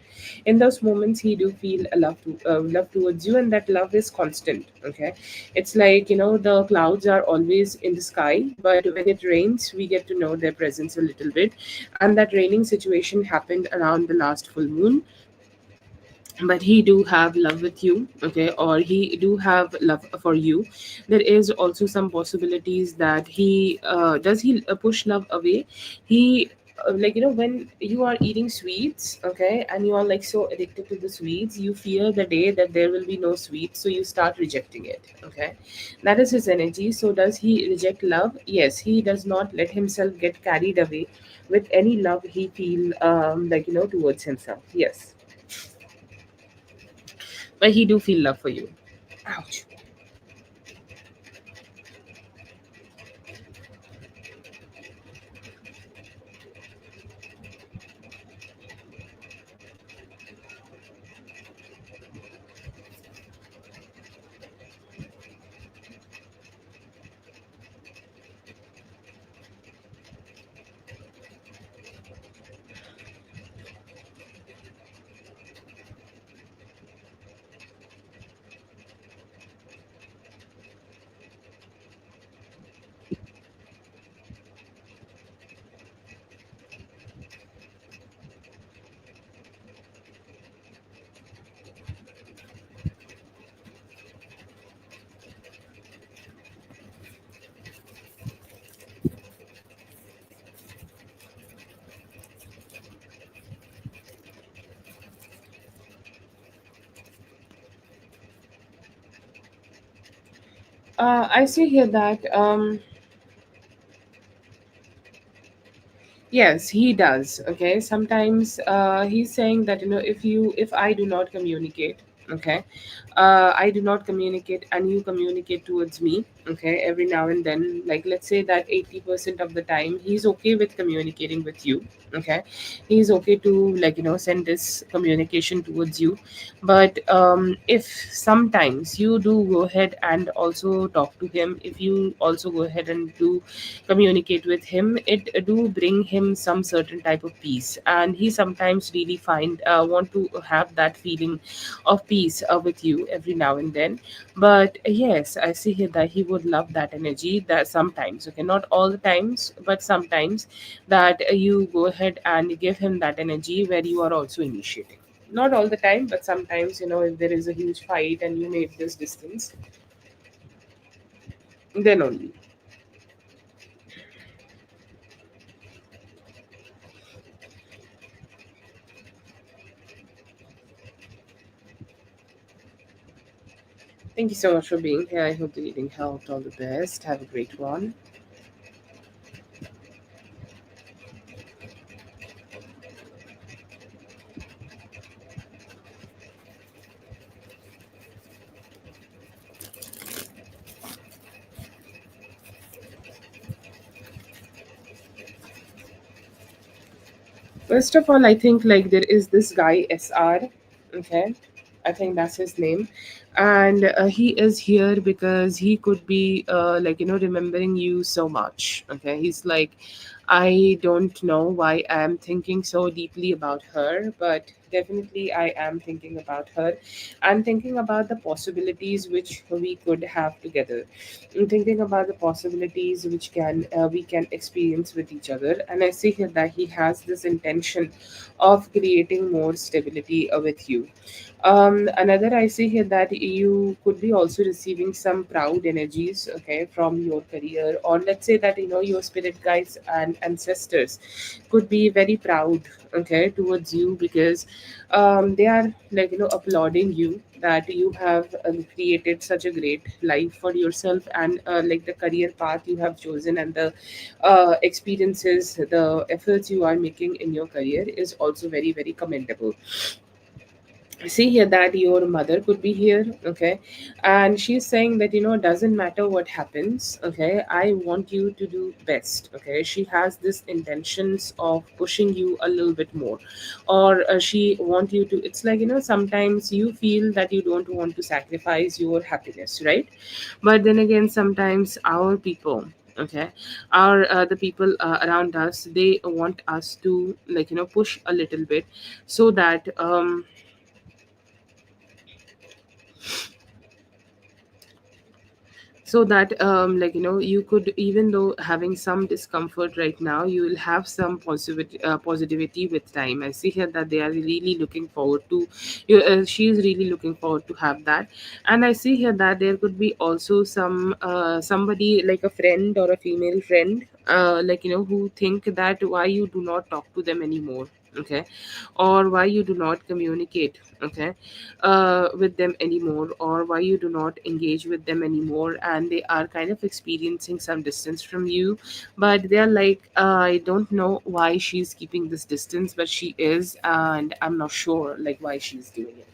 Speaker 1: In those moments he do feel a love towards you, and that love is constant. Okay, it's like the clouds are always in the sky, but when it rains we get to know their presence a little bit. And that raining situation happened around the last full moon, but he do have love with you. Okay, or he do have love for you. There is also some possibilities that he push love away. He when you are eating sweets, okay, and you are like so addicted to the sweets, you fear the day that there will be no sweets, so you start rejecting it. Okay, that is his energy. So does he reject love? Yes, he does not let himself get carried away with any love he feel towards himself. Yes, but he do feel love for you. Ouch. I see here that yes, he does. Okay, sometimes he's saying that if I do not communicate, okay, I do not communicate and you communicate towards me, okay, every now and then, like let's say that 80% of the time he's okay with communicating with you. Okay, he's okay to send this communication towards you. But if sometimes you do go ahead and also talk to him, if you also go ahead and do communicate with him, it do bring him some certain type of peace, and he sometimes really find want to have that feeling of peace with you every now and then. But yes, I see here that he would love that energy, that sometimes, okay, not all the times, but sometimes, that you go ahead and give him that energy where you are also initiating. Not all the time, but sometimes, if there is a huge fight and you make this distance, then only. Thank you so much for being here. I hope the eating helped. All the best. Have a great one. First of all, I think like there is this guy SR. Okay, I think that's his name, and he is here because he could be remembering you so much. Okay, he's like, I don't know why I'm thinking so deeply about her, but definitely I am thinking about her and thinking about the possibilities which we could have together. I'm thinking about the possibilities which can we can experience with each other, and I see here that he has this intention of creating more stability with you. Another, I see here that you could be also receiving some proud energies, okay, from your career, or let's say that your spirit guides and ancestors could be very proud, okay, towards you, because they are like applauding you that you have created such a great life for yourself, and like the career path you have chosen, and the experiences, the efforts you are making in your career is also very very commendable. See here that your mother could be here, okay, and she's saying that doesn't matter what happens, okay, I want you to do best, okay. She has this intentions of pushing you a little bit more, or she want you to, it's like sometimes you feel that you don't want to sacrifice your happiness, right? But then again, sometimes our people, okay, our the people around us, they want us to like push a little bit, so that like you could, even though having some discomfort right now, you will have some positivity with time. I see here that they are really looking forward to you, she is really looking forward to have that. And I see here that there could be also some somebody like a friend or a female friend, like who think that why you do not talk to them anymore, okay, or why you do not communicate, okay, with them anymore, or why you do not engage with them anymore, and they are kind of experiencing some distance from you. But they are like, I don't know why she's keeping this distance, but she is, and I'm not sure like why she's doing it.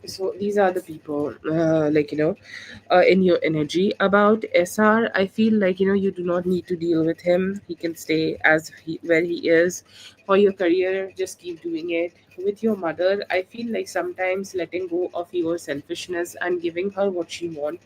Speaker 1: So these are the people, like in your energy. About SR, I feel like you do not need to deal with him. He can stay as where he is. For your career, just keep doing it. With your mother, I feel like sometimes letting go of your selfishness and giving her what she wants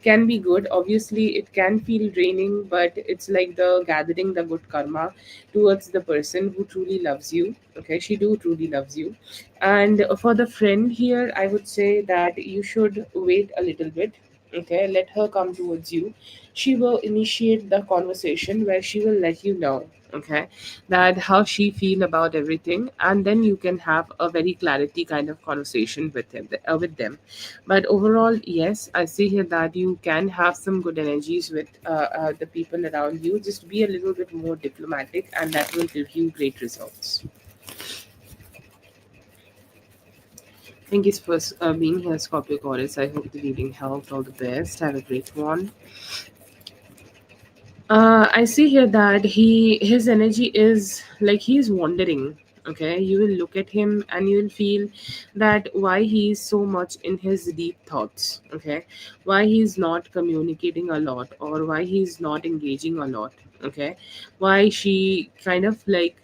Speaker 1: can be good. Obviously it can feel draining, but it's like the gathering the good karma towards the person who truly loves you, okay. She do truly loves you. And for the friend here, I would say that you should wait a little bit, okay. Let her come towards you. She will initiate the conversation where she will let you know, okay, that how she feel about everything, and then you can have a very clarity kind of conversation with him, with them. But overall, yes, I see here that you can have some good energies with the people around you. Just be a little bit more diplomatic, and that will give you great results. Thank you for being here, Scorpio Goddess. I hope the reading helped. All the best. Have a great one. I see here that his energy is like he's wandering. Okay, you will look at him and you will feel that why he's so much in his deep thoughts. Okay, why he's not communicating a lot, or why he's not engaging a lot. Okay, why she kind of like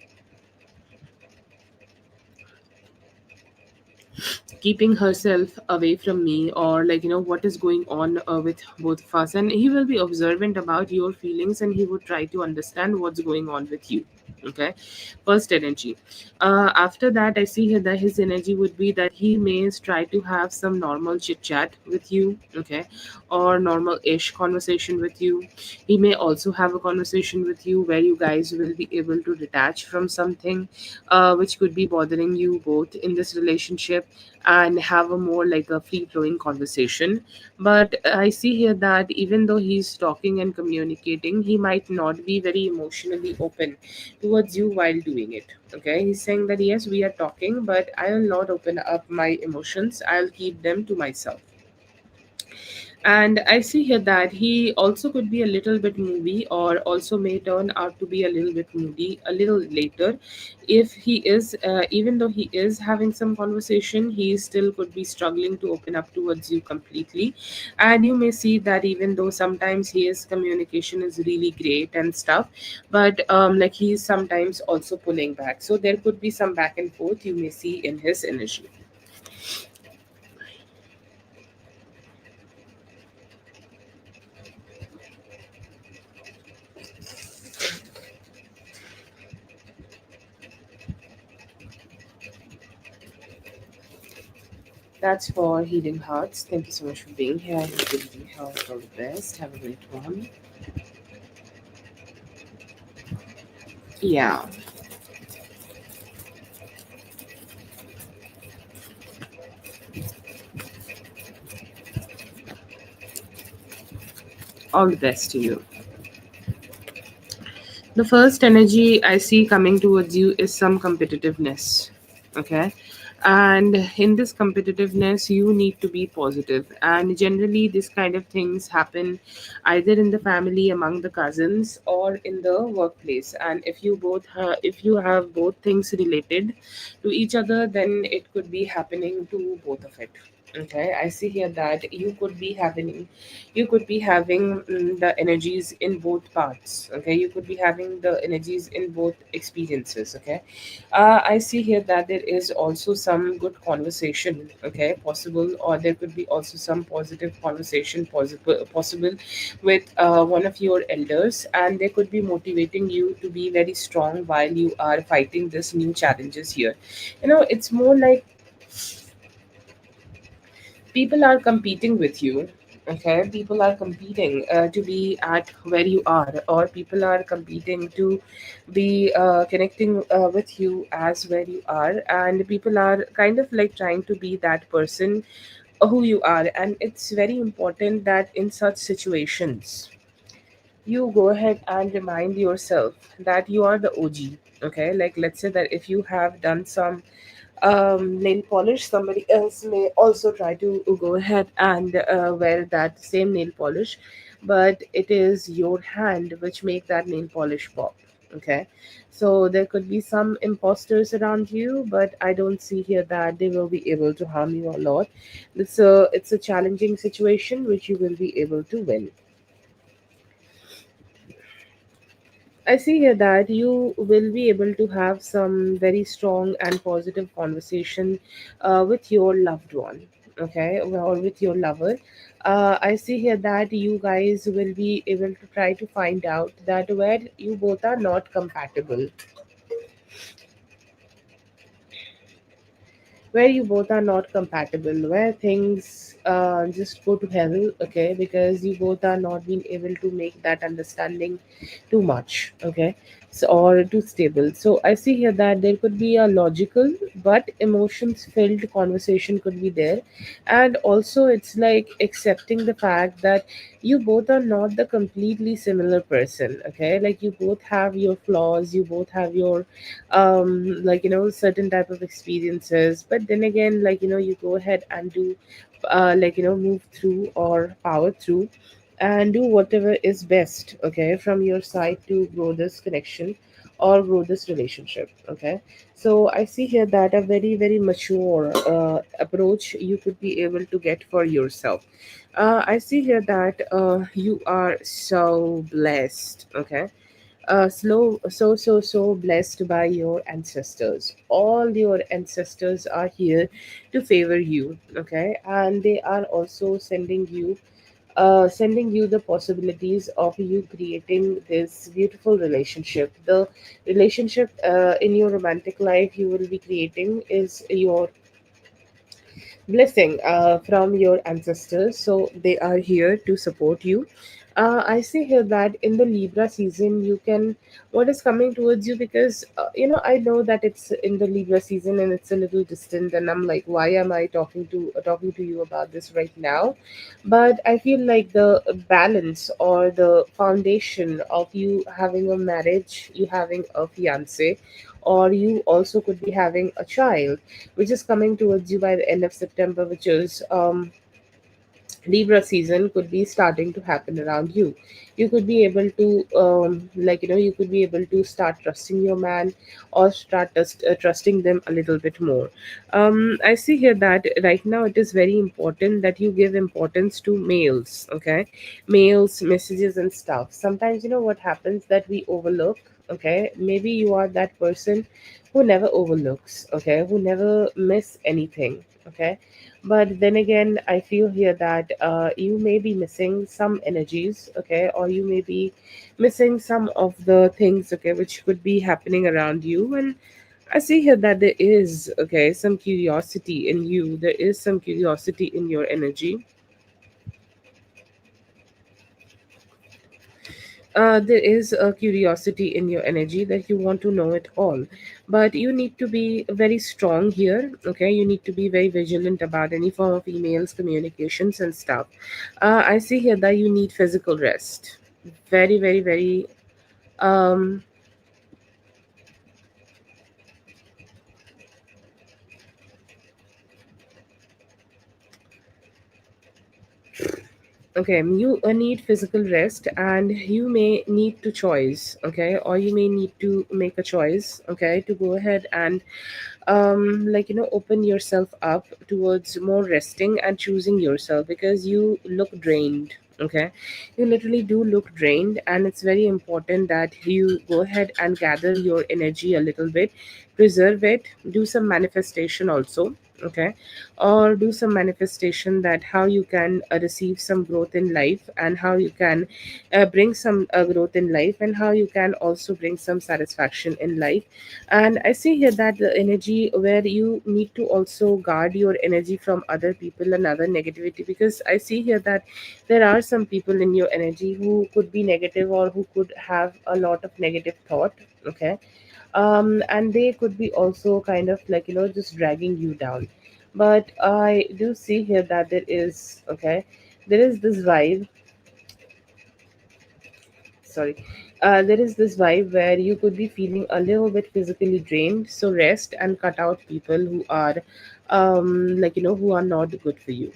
Speaker 1: keeping herself away from me, or like what is going on with both of us. And he will be observant about your feelings, and he would try to understand what's going on with you, okay. First energy. After that, I see here that his energy would be that he may try to have some normal chit chat with you, okay, or normal ish conversation with you. He may also have a conversation with you where you guys will be able to detach from something which could be bothering you both in this relationship, and have a more like a free flowing conversation. But I see here that even though he's talking and communicating, he might not be very emotionally open towards you while doing it, okay. He's saying that yes, we are talking, but I will not open up my emotions, I'll keep them to myself. And I see here that he also could be a little bit moody, or also may turn out to be a little bit moody a little later. If he is, even though he is having some conversation, he still could be struggling to open up towards you completely. And you may see that even though sometimes his communication is really great and stuff, but like he is sometimes also pulling back. So there could be some back and forth you may see in his energy. That's for Healing Hearts. Thank you so much for being here. I hope you're doing health. All the best. Have a great one. Yeah, all the best to you. The first energy I see coming towards you is some competitiveness. Okay. And in this competitiveness, you need to be positive. And generally, this kind of things happen either in the family, among the cousins, or in the workplace. And if you have both things related to each other, then it could be happening to both of it. Okay, I see here that you could be having the energies in both parts. Okay, you could be having the energies in both experiences. Okay, I see here that there is also some good conversation, okay, possible, or there could be also some positive conversation possible with one of your elders, and they could be motivating you to be very strong while you are fighting this new challenges here. It's more like people are competing with you. Okay, people are competing to be at where you are, or people are competing to be connecting with you as where you are, and people are kind of like trying to be that person who you are. And it's very important that in such situations you go ahead and remind yourself that you are the OG. Okay, like let's say that if you have done some nail polish, somebody else may also try to go ahead and wear that same nail polish, but it is your hand which make that nail polish pop. Okay, so there could be some imposters around you, but I don't see here that they will be able to harm you a lot. It's a challenging situation which you will be able to win. I see here that you will be able to have some very strong and positive conversation with your loved one, okay, or with your lover. I see here that you guys will be able to try to find out that where you both are not compatible, where you both are not compatible, where things just go to hell, okay, because you both are not being able to make that understanding too much, okay, so or too stable. So I see here that there could be a logical but emotions filled conversation could be there, and also it's like accepting the fact that you both are not the completely similar person, okay, like you both have your flaws, you both have your like certain type of experiences, but then again, like you go ahead and do like move through or power through and do whatever is best, okay, from your side to grow this connection or grow this relationship. Okay, so I see here that a very very mature approach you could be able to get for yourself. I see here that you are so blessed, okay, so blessed by your ancestors. All your ancestors are here to favor you, okay, and they are also sending you the possibilities of you creating this beautiful relationship. The relationship in your romantic life you will be creating is your blessing from your ancestors, so they are here to support you. I see here that in the Libra season you can, what is coming towards you, because I know that it's in the Libra season and it's a little distant, and I'm like, why am I talking to you about this right now? But I feel like the balance or the foundation of you having a marriage, you having a fiance, or you also could be having a child which is coming towards you by the end of September, which is Libra season could be starting to happen around you. You could be able to, you could be able to start trusting your man, or start trusting them a little bit more. I see here that right now it is very important that you give importance to mails, okay? Mails, messages, and stuff. Sometimes, what happens that we overlook, okay? Maybe you are that person who never overlooks, okay? Who never miss anything, okay? But then again, I feel here that you may be missing some energies, okay, or you may be missing some of the things, okay, which could be happening around you. And I see here that there is, okay, some curiosity in you. There is some curiosity in your energy. There is a curiosity in your energy that you want to know it all, but you need to be very strong here. Okay, you need to be very vigilant about any form of emails, communications, and stuff. I see here that you need physical rest. Very, very, very. Um, okay, you need physical rest, and you may need to choice. Okay, or you may need to make a choice. Okay, to go ahead and open yourself up towards more resting and choosing yourself, because you look drained. Okay, you literally do look drained, and it's very important that you go ahead and gather your energy a little bit, preserve it, do some manifestation also. Okay, or do some manifestation that how you can receive some growth in life, and how you can bring some growth in life, and how you can also bring some satisfaction in life. And I see here that the energy where you need to also guard your energy from other people and other negativity, because I see here that there are some people in your energy who could be negative, or who could have a lot of negative thought. Okay, and they could be also kind of just dragging you down. But I do see here that there is, okay, there is this vibe, sorry, there is this vibe where you could be feeling a little bit physically drained, so rest and cut out people who are who are not good for you.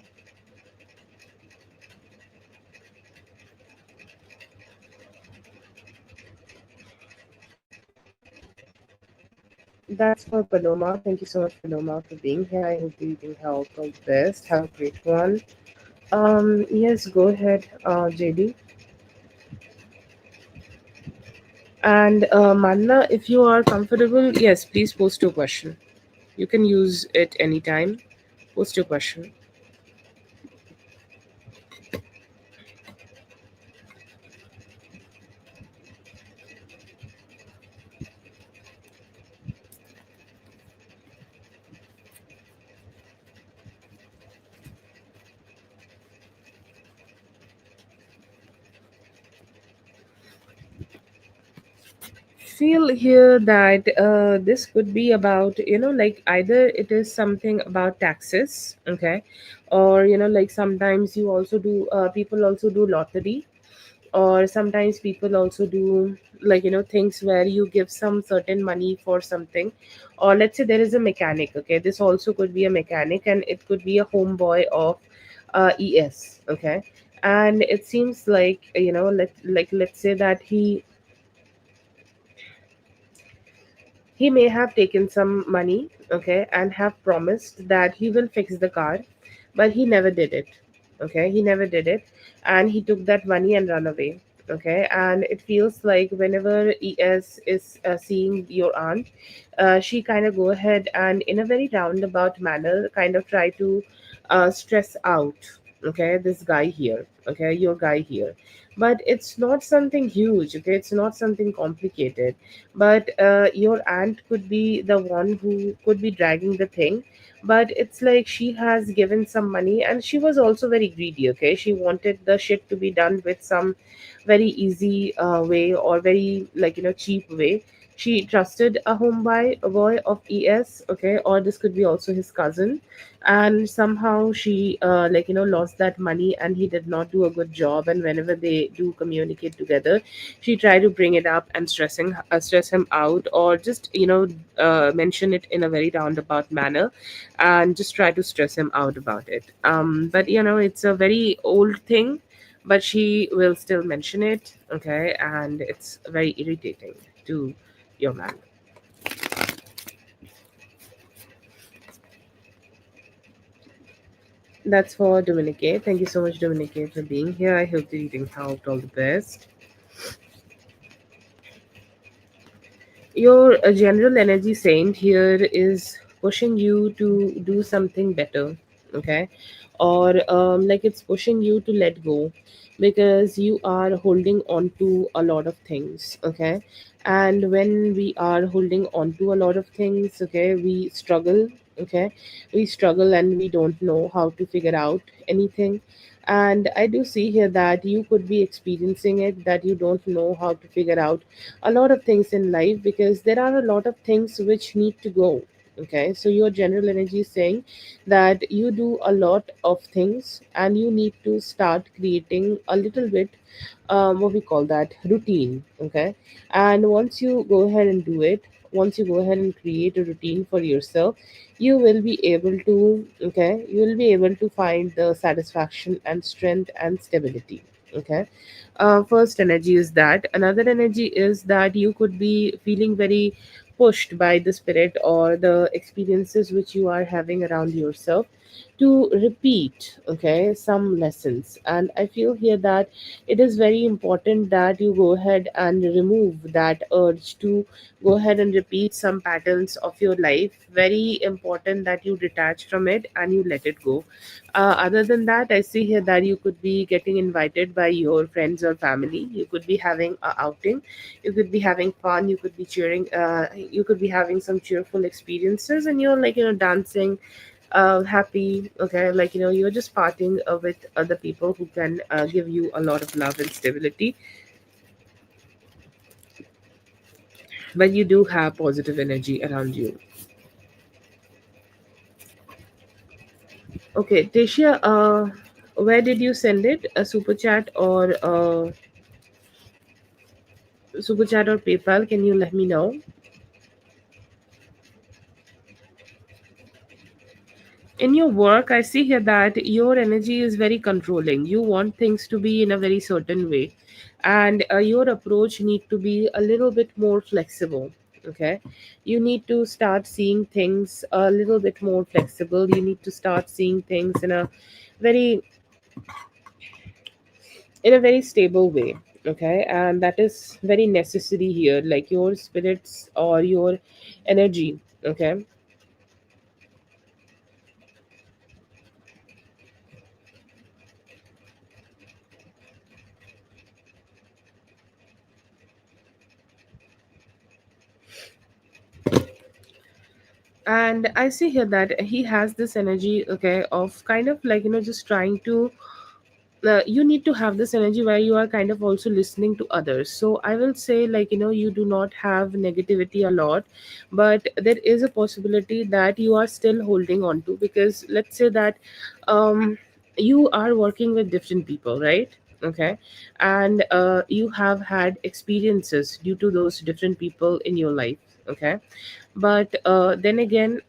Speaker 1: That's for Paloma. Thank you so much, Paloma, for being here. I hope you can help all the best. Have a great one. Yes, go ahead, JD. And Manna, if you are comfortable, yes, please post your question. You can use it anytime. Post your question. Feel here that this could be about, either it is something about taxes. Okay, or sometimes you also do people also do lottery, or sometimes people also do things where you give some certain money for something. Or let's say there is a mechanic. Okay, this also could be a mechanic, and it could be a homeboy of es. Okay, and it seems like let's say that he may have taken some money, okay, and have promised that he will fix the car, but he never did it. Okay, he never did it, and he took that money and run away. Okay, and it feels like whenever ES is seeing your aunt, she kind of go ahead and in a very roundabout manner kind of try to stress out. Okay, this guy here. Okay, your guy here, but it's not something huge. Okay, it's not something complicated, but your aunt could be the one who could be dragging the thing. But it's like she has given some money, and she was also very greedy. Okay, she wanted the shit to be done with some very easy way, or very cheap way. She trusted a homeboy, a boy of es. Okay, or this could be also his cousin, and somehow she lost that money, and he did not do a good job. And whenever they do communicate together, she tried to bring it up and stress him out, or just mention it in a very roundabout manner, and just try to stress him out about it. But it's a very old thing, but she will still mention it. Okay, and it's very irritating to your man. That's for Dominique. Thank you so much, Dominique, for being here. I hope the reading helped. All the best. Your general energy saint here is pushing you to do something better. okay, or like it's pushing you to let go because you are holding on to a lot of things, okay. And when we are holding on to a lot of things, okay, we struggle, okay, we struggle and we don't know how to figure out anything. And I do see here that you could be experiencing it, that you don't know how to figure out a lot of things in life because there are a lot of things which need to go, okay. So your general energy is saying that you do a lot of things and you need to start creating a little bit, what we call that, routine, okay. And once you go ahead and do it, once you go ahead and create a routine for yourself, you will be able to, okay, you will be able to find the satisfaction and strength and stability, okay. First energy is that. Another energy is that you could be feeling very pushed by the spirit or the experiences which you are having around yourself to repeat, okay, some lessons. And I feel here that it is very important that you go ahead and remove that urge to go ahead and repeat some patterns of your life. Very important that you detach from it and you let it go. Other than that, I see here that you could be getting invited by your friends or family. You could be having a outing. You could be having fun. You could be cheering. You could be having some cheerful experiences, and you're like, dancing, happy. Okay, like, you're just partying with other people who can give you a lot of love and stability. But you do have positive energy around you. Okay, Tisha, where did you send it? A super chat or PayPal? Can you let me know? In your work, I see here that your energy is very controlling. You want things to be in a very certain way, and your approach need to be a little bit more flexible. Okay, you need to start seeing things a little bit more flexible. You need to start seeing things very in a very stable way. Okay, and that is very necessary here. Like your spirits or your energy. Okay. And I see here that he has this energy, okay, of kind of like, just trying to, you need to have this energy where you are kind of also listening to others. So I will say, like, you do not have negativity a lot, but there is a possibility that you are still holding on to, because let's say that um you are working with different people, right? Okay. And you have had experiences due to those different people in your life, okay. But then again,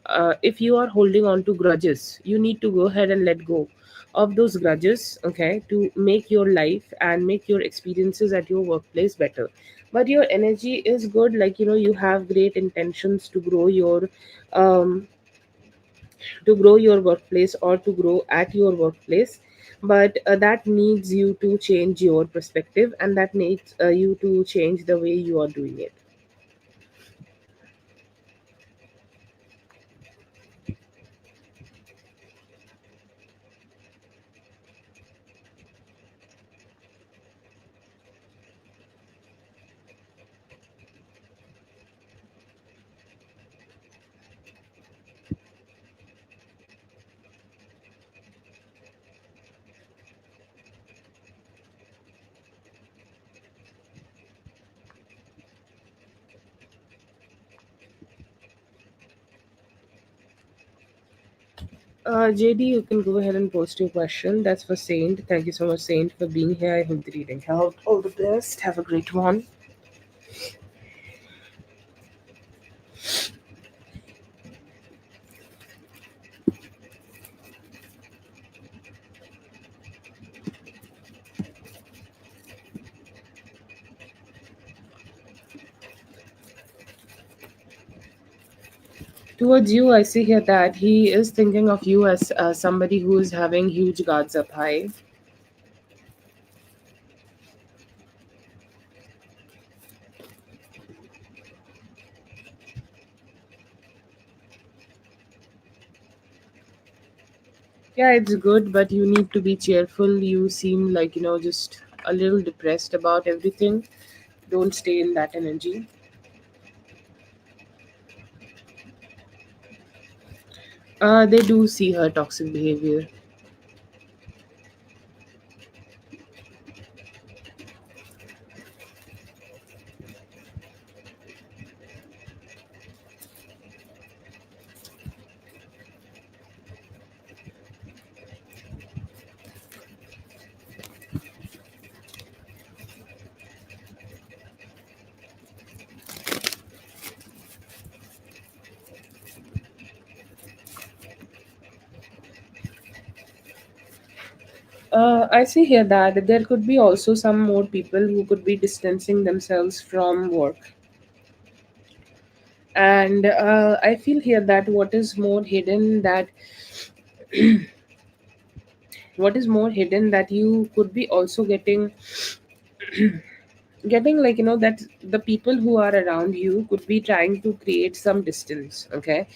Speaker 1: if you are holding on to grudges, you need to go ahead and let go of those grudges, okay, to make your life and make your experiences at your workplace better. But your energy is good, like, you have great intentions um to grow your workplace or to grow at your workplace. But that needs you to change your perspective, and that needs you to change the way you are doing it. JD, you can go ahead and post your question. That's for Saint. Thank you so much, Saint, for being here. I hope the reading helped. All the best. Have a great one. Towards you, I see here that he is thinking of you as somebody who is having huge guards up high. Yeah, it's good, but you need to be cheerful. You seem like, just a little depressed about everything. Don't stay in that energy. They do see her toxic behavior. I see here that there could be also some more people who could be distancing themselves from work. And I feel here that what is more hidden that you could be also getting like that the people who are around you could be trying to create some distance. Okay,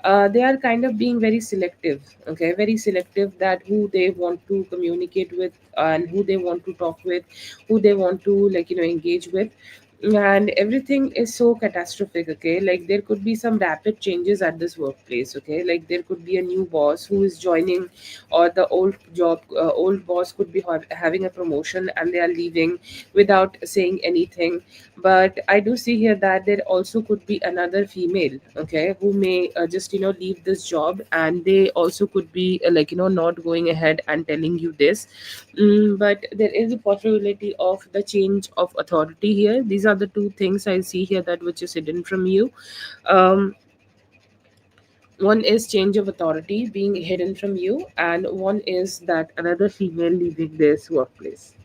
Speaker 1: they are kind of being very selective. Okay, very selective that who they want to communicate with and who they want to talk with, who they want to engage with. And everything is so catastrophic. Okay, like there could be some rapid changes at this workplace. Okay, like there could be a new boss who is joining, or the old boss could be having a promotion and they are leaving without saying anything. But I do see here that there also could be another female, okay, who may just leave this job, and they also could be not going ahead and telling you this. But there is a possibility of the change of authority here. These are the two things I see here that which is hidden from you. um, One is change of authority being hidden from you, and one is that another female leaving this workplace.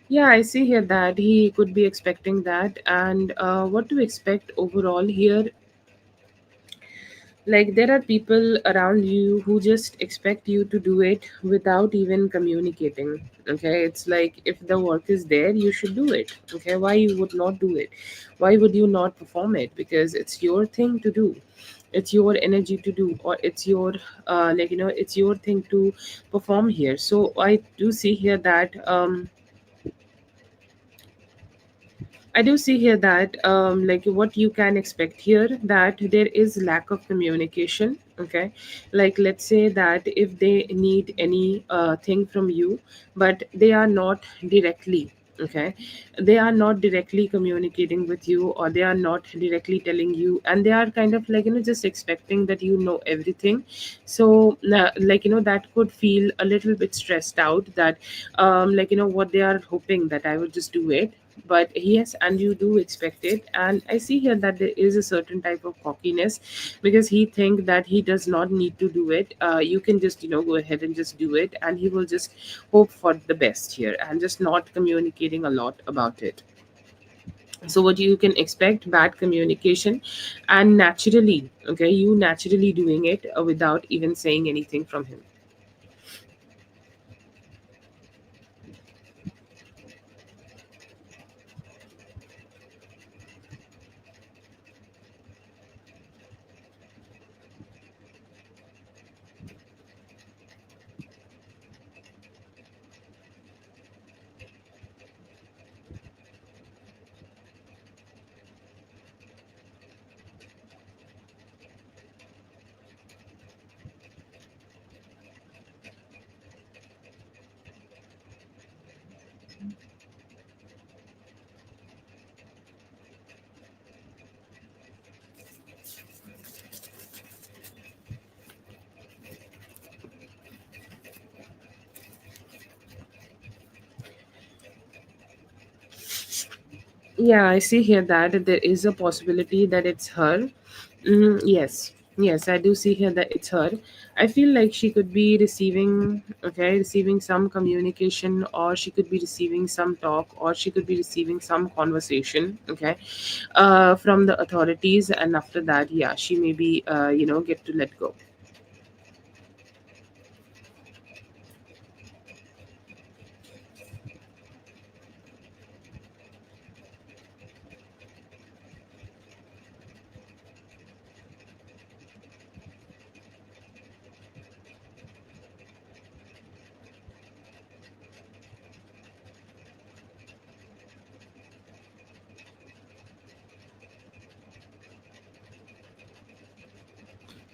Speaker 1: Yeah, I see here that he could be expecting that. And what to expect overall here, like there are people around you who just expect you to do it without even communicating. Okay, it's like if the work is there, you should do it. Okay, why you would not do it? Why would you not perform it? Because it's your thing to do, it's your energy to do, or it's your it's your thing to perform here. So I do see here that I do see here that what you can expect here, that there is lack of communication. Okay, like let's say that if they need any thing from you, but they are not directly, okay, they are not directly communicating with you, or they are not directly telling you, and they are kind of just expecting that you know everything. So that could feel a little bit stressed out, that what they are hoping that I will just do it. But yes, and you do expect it, and I see here that there is a certain type of cockiness, because he think that he does not need to do it. You can just go ahead and just do it, and he will just hope for the best here and just not communicating a lot about it. So what you can expect, bad communication, and naturally, okay, you naturally doing it without even saying anything from him. Yeah, I see here that there is a possibility that it's her. Yes, yes, I do see here that it's her. I feel like she could be receiving, okay, receiving some communication, or she could be receiving some talk, or she could be receiving some conversation, okay, from the authorities, and after that, yeah, she may be, get to let go.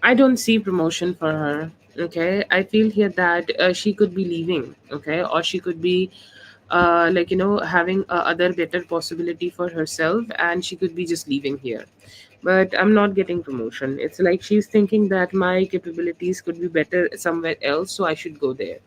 Speaker 1: I don't see promotion for her. Okay, I feel here that she could be leaving. Okay, or she could be, having a other better possibility for herself, and she could be just leaving here. But I'm not getting promotion. It's like she's thinking that my capabilities could be better somewhere else, so I should go there.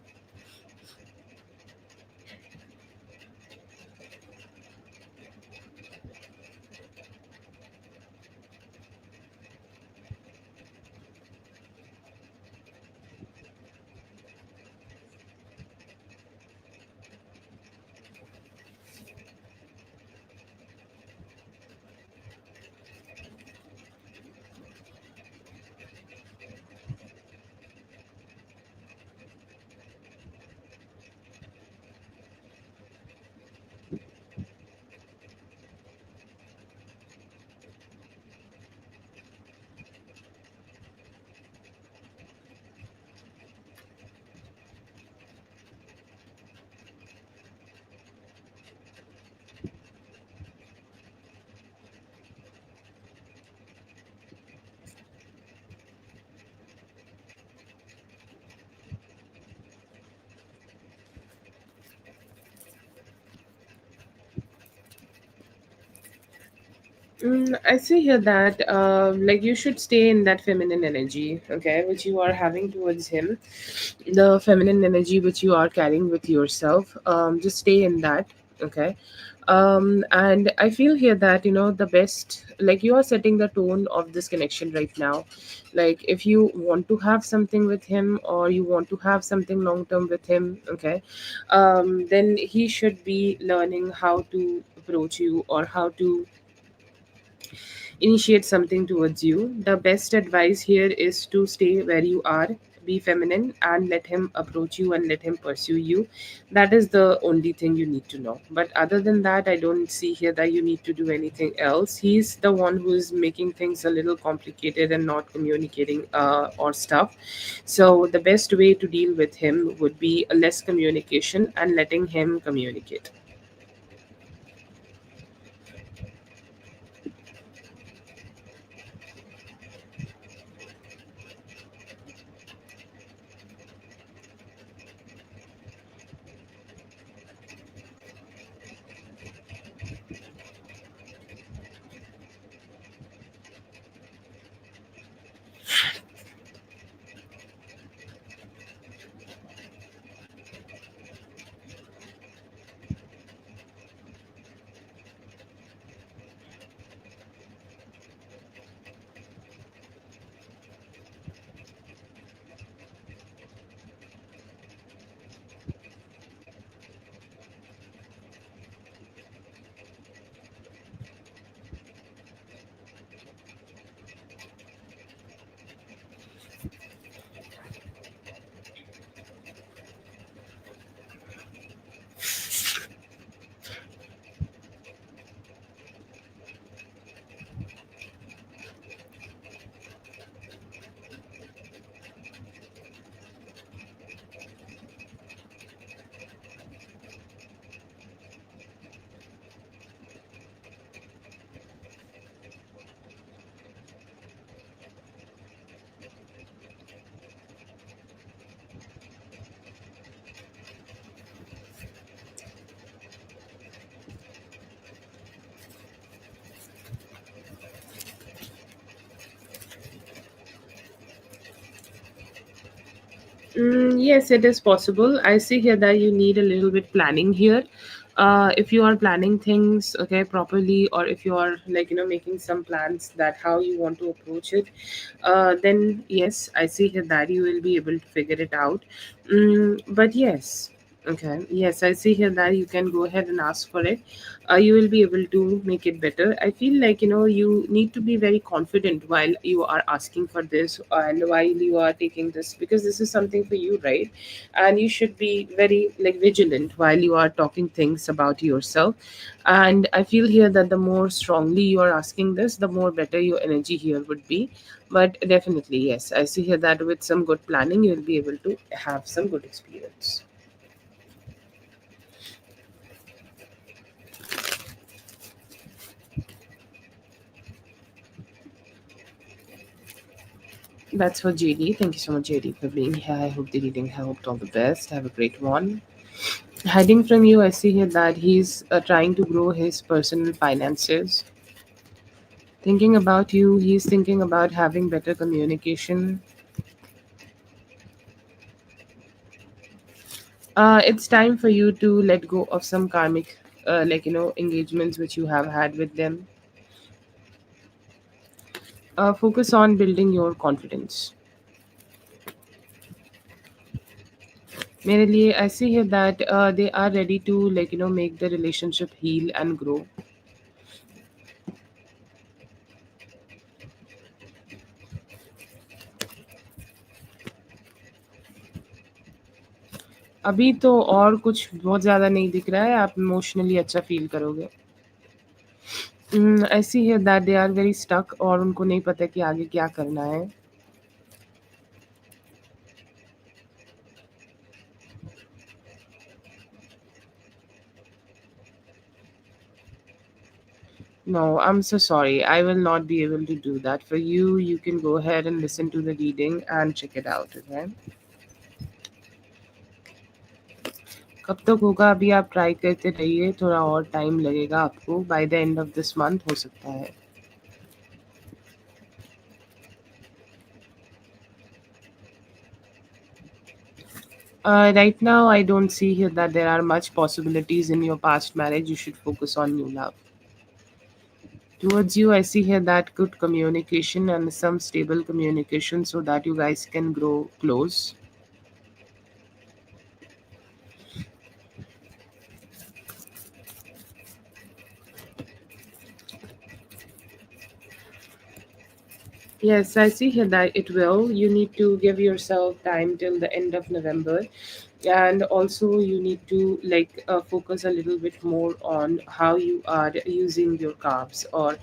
Speaker 1: I see here that like you should stay in that feminine energy, okay, which you are having towards him, the feminine energy which you are carrying with yourself. Just stay in that, okay. And I feel here that the best, like you are setting the tone of this connection right now. Like if you want to have something with him, or you want to have something long term with him, okay, then he should be learning how to approach you, or how to initiate something towards you. The best advice here is to stay where you are, be feminine, and let him approach you and let him pursue you. That is the only thing you need to know. But other than that, I don't see here that you need to do anything else. He's the one who is making things a little complicated and not communicating or stuff. So, the best way to deal with him would be less communication and letting him communicate. Yes, it is possible. I see here that you need a little bit planning here. If you are planning things okay properly, or if you are making some plans that how you want to approach it, then yes, I see here that you will be able to figure it out. But yes, okay, yes, I see here that you can go ahead and ask for it. You will be able to make it better. I feel like you need to be very confident while you are asking for this and while you are taking this, because this is something for you, right? And you should be very vigilant while you are talking things about yourself. And I feel here that the more strongly you are asking this, the more better your energy here would be. But definitely, yes, I see here that with some good planning you'll be able to have some good experience. That's for JD. Thank you so much, JD, for being here. I hope the reading helped. All the best. Have a great one. Hiding from you, I see here that he's trying to grow his personal finances. Thinking about you, he's thinking about having better communication. It's time for you to let go of some karmic, engagements which you have had with them. Focus on building your confidence. मेरे लिए I see here that they are ready to make the relationship heal and grow. अभी तो और कुछ बहुत ज़्यादा नहीं दिख रहा है, आप इमोशनली अच्छा फ़ील करोगे। I see here that they are very stuck और उनको नहीं पता कि आगे क्या करना है। No, I'm so sorry. I will not be able to do that for you. You can go ahead and listen to the reading and check it out, okay? कब तक होगा अभी आप ट्राई करते रहिए, थोड़ा और टाइम लगेगा आपको, by the end of this month हो सकता है। Right now, I don't see here that there are much possibilities in your past marriage. You should focus on new love. Towards you, I see here that good communication and some stable communication so that you guys can grow close. Yes, I see here that it will. You need to give yourself time till the end of November. And also, you need to focus a little bit more on how you are using your carbs, or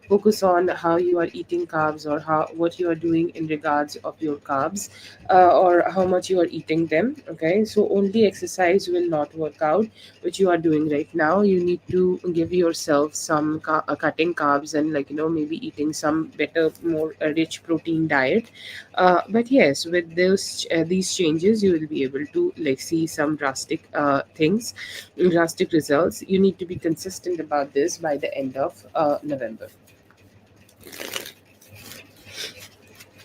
Speaker 1: focus on how you are eating carbs, or how what you are doing in regards of your carbs, or how much you are eating them. Okay, so only exercise will not work out, which you are doing right now. You need to give yourself some cutting carbs, and maybe eating some better, more rich protein diet. But yes, with these changes you will be able to see some drastic drastic results. You need to be consistent about this by the end of November.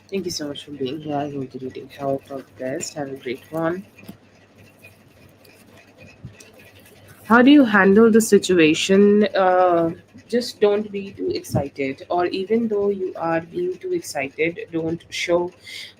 Speaker 1: Thank you so much for being here. I hope the reading helped. All the best. Have a great one. How do you handle the situation? Just don't be too excited, or even though you are being too excited, don't show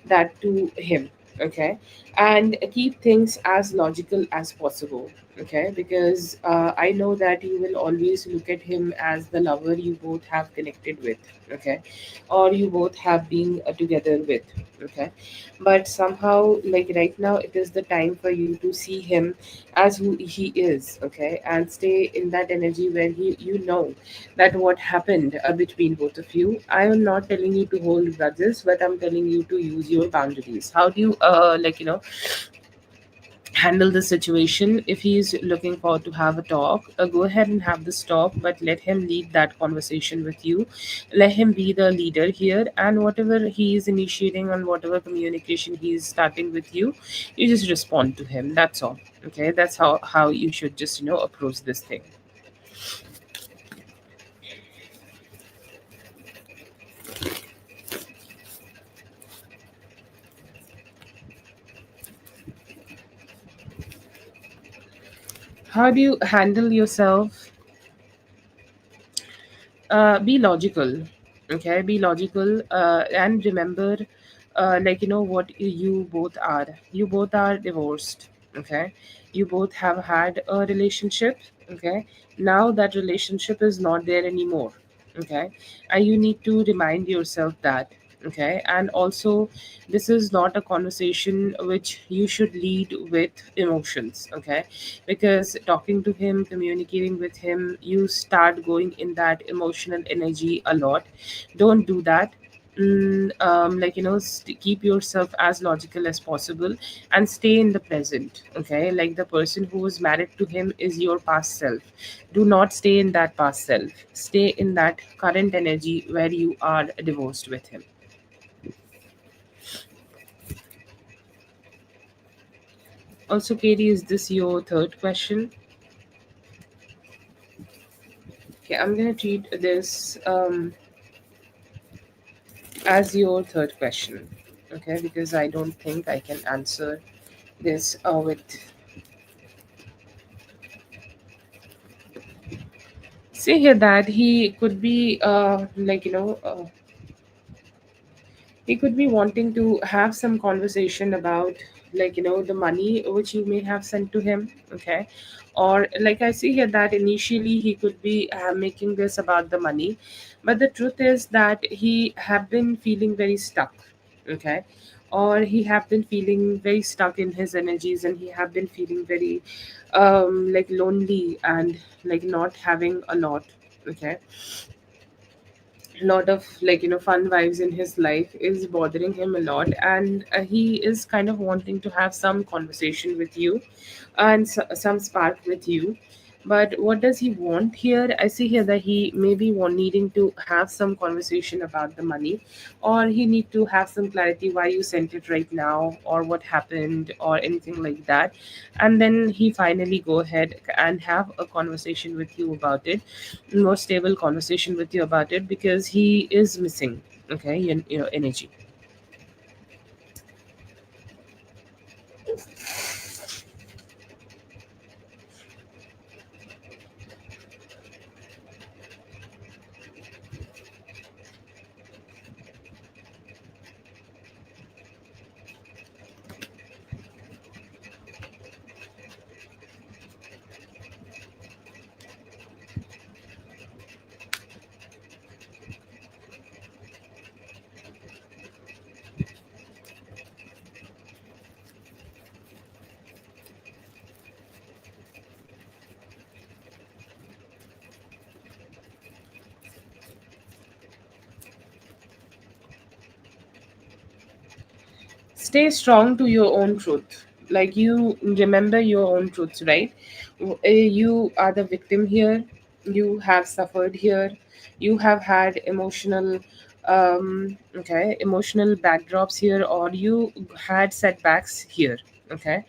Speaker 1: that to him. Okay, and keep things as logical as possible. Okay, because I know that you will always look at him as the lover you both have connected with. Okay, or you both have been together with. Okay, but somehow, like right now, it is the time for you to see him as who he is, okay, and stay in that energy where you know that what happened between both of you. I am not telling you to hold grudges, but I'm telling you to use your boundaries. How do you handle the situation? If he's looking forward to have a talk, go ahead and have this talk, but let him lead that conversation with you. Let him be the leader here, and whatever he is initiating and whatever communication he is starting with you, you just respond to him. That's all. Okay, that's how you should just approach this thing. How do you handle yourself? Be logical. Okay, be logical, and remember, like, what you both are. You both are divorced. Okay, you both have had a relationship. Okay, now that relationship is not there anymore. Okay, and you need to remind yourself that. Okay, and also, this is not a conversation which you should lead with emotions. Okay, because talking to him, communicating with him, you start going in that emotional energy a lot. Don't do that. Like, keep yourself as logical as possible and stay in the present. Okay, like the person who was married to him is your past self. Do not stay in that past self. Stay in that current energy where you are divorced with him. Also, Katie, is this your third question? Okay, I'm gonna treat this as your third question. Okay, because I don't think I can answer this with. Say here that he could be, he could be wanting to have some conversation about, the money which you may have sent to him. Okay, or like I see here that initially he could be making this about the money, but the truth is that he have been feeling very stuck. Okay, or he have been feeling very stuck in his energies, and he have been feeling very like lonely and like not having a lot. Okay, lot of fun vibes in his life is bothering him a lot, and he is kind of wanting to have some conversation with you and some spark with you. But what does he want here? I see here that he may be needing to have some conversation about the money, or he need to have some clarity why you sent it right now, or what happened, or anything like that. And then he finally go ahead and have a conversation with you about it, more stable conversation with you about it, because he is missing, okay, your energy. Stay strong to your own truth. Like, you remember your own truths, right? You are the victim here. You have suffered here. You have had emotional okay, emotional backdrops here, or you had setbacks here. Okay,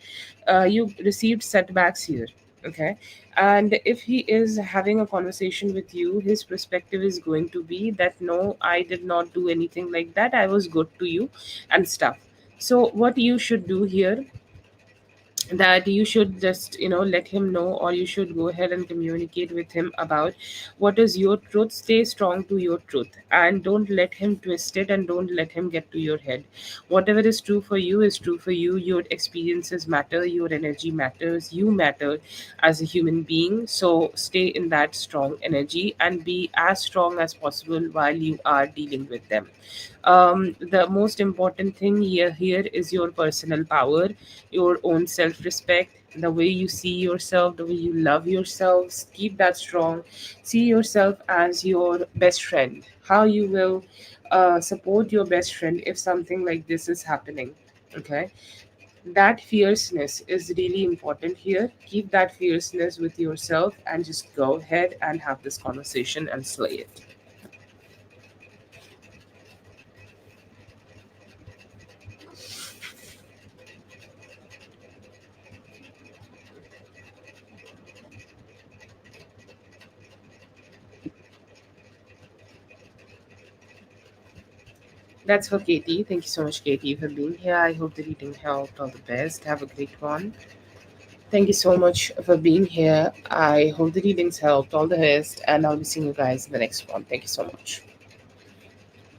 Speaker 1: you received setbacks here. Okay, and if he is having a conversation with you, his perspective is going to be that no, I did not do anything like that, I was good to you and stuff. So what you should do here, that you should just let him know, or you should go ahead and communicate with him about what is your truth. Stay strong to your truth and don't let him twist it, and don't let him get to your head. Whatever is true for you is true for you. Your experiences matter, your energy matters, you matter as a human being. So stay in that strong energy and be as strong as possible while you are dealing with them. The most important thing here is your personal power, your own self respect, the way you see yourself, the way you love yourselves. Keep that strong. See yourself as your best friend. How you will support your best friend if something like this is happening. Okay, that fierceness is really important here. Keep that fierceness with yourself and just go ahead and have this conversation and slay it. That's for Katie. Thank you so much, Katie, for being here. I hope the reading helped. All the best. Have a great one. Thank you so much for being here. I hope the readings helped. All the best, and I'll be seeing you guys in the next one. Thank you so much.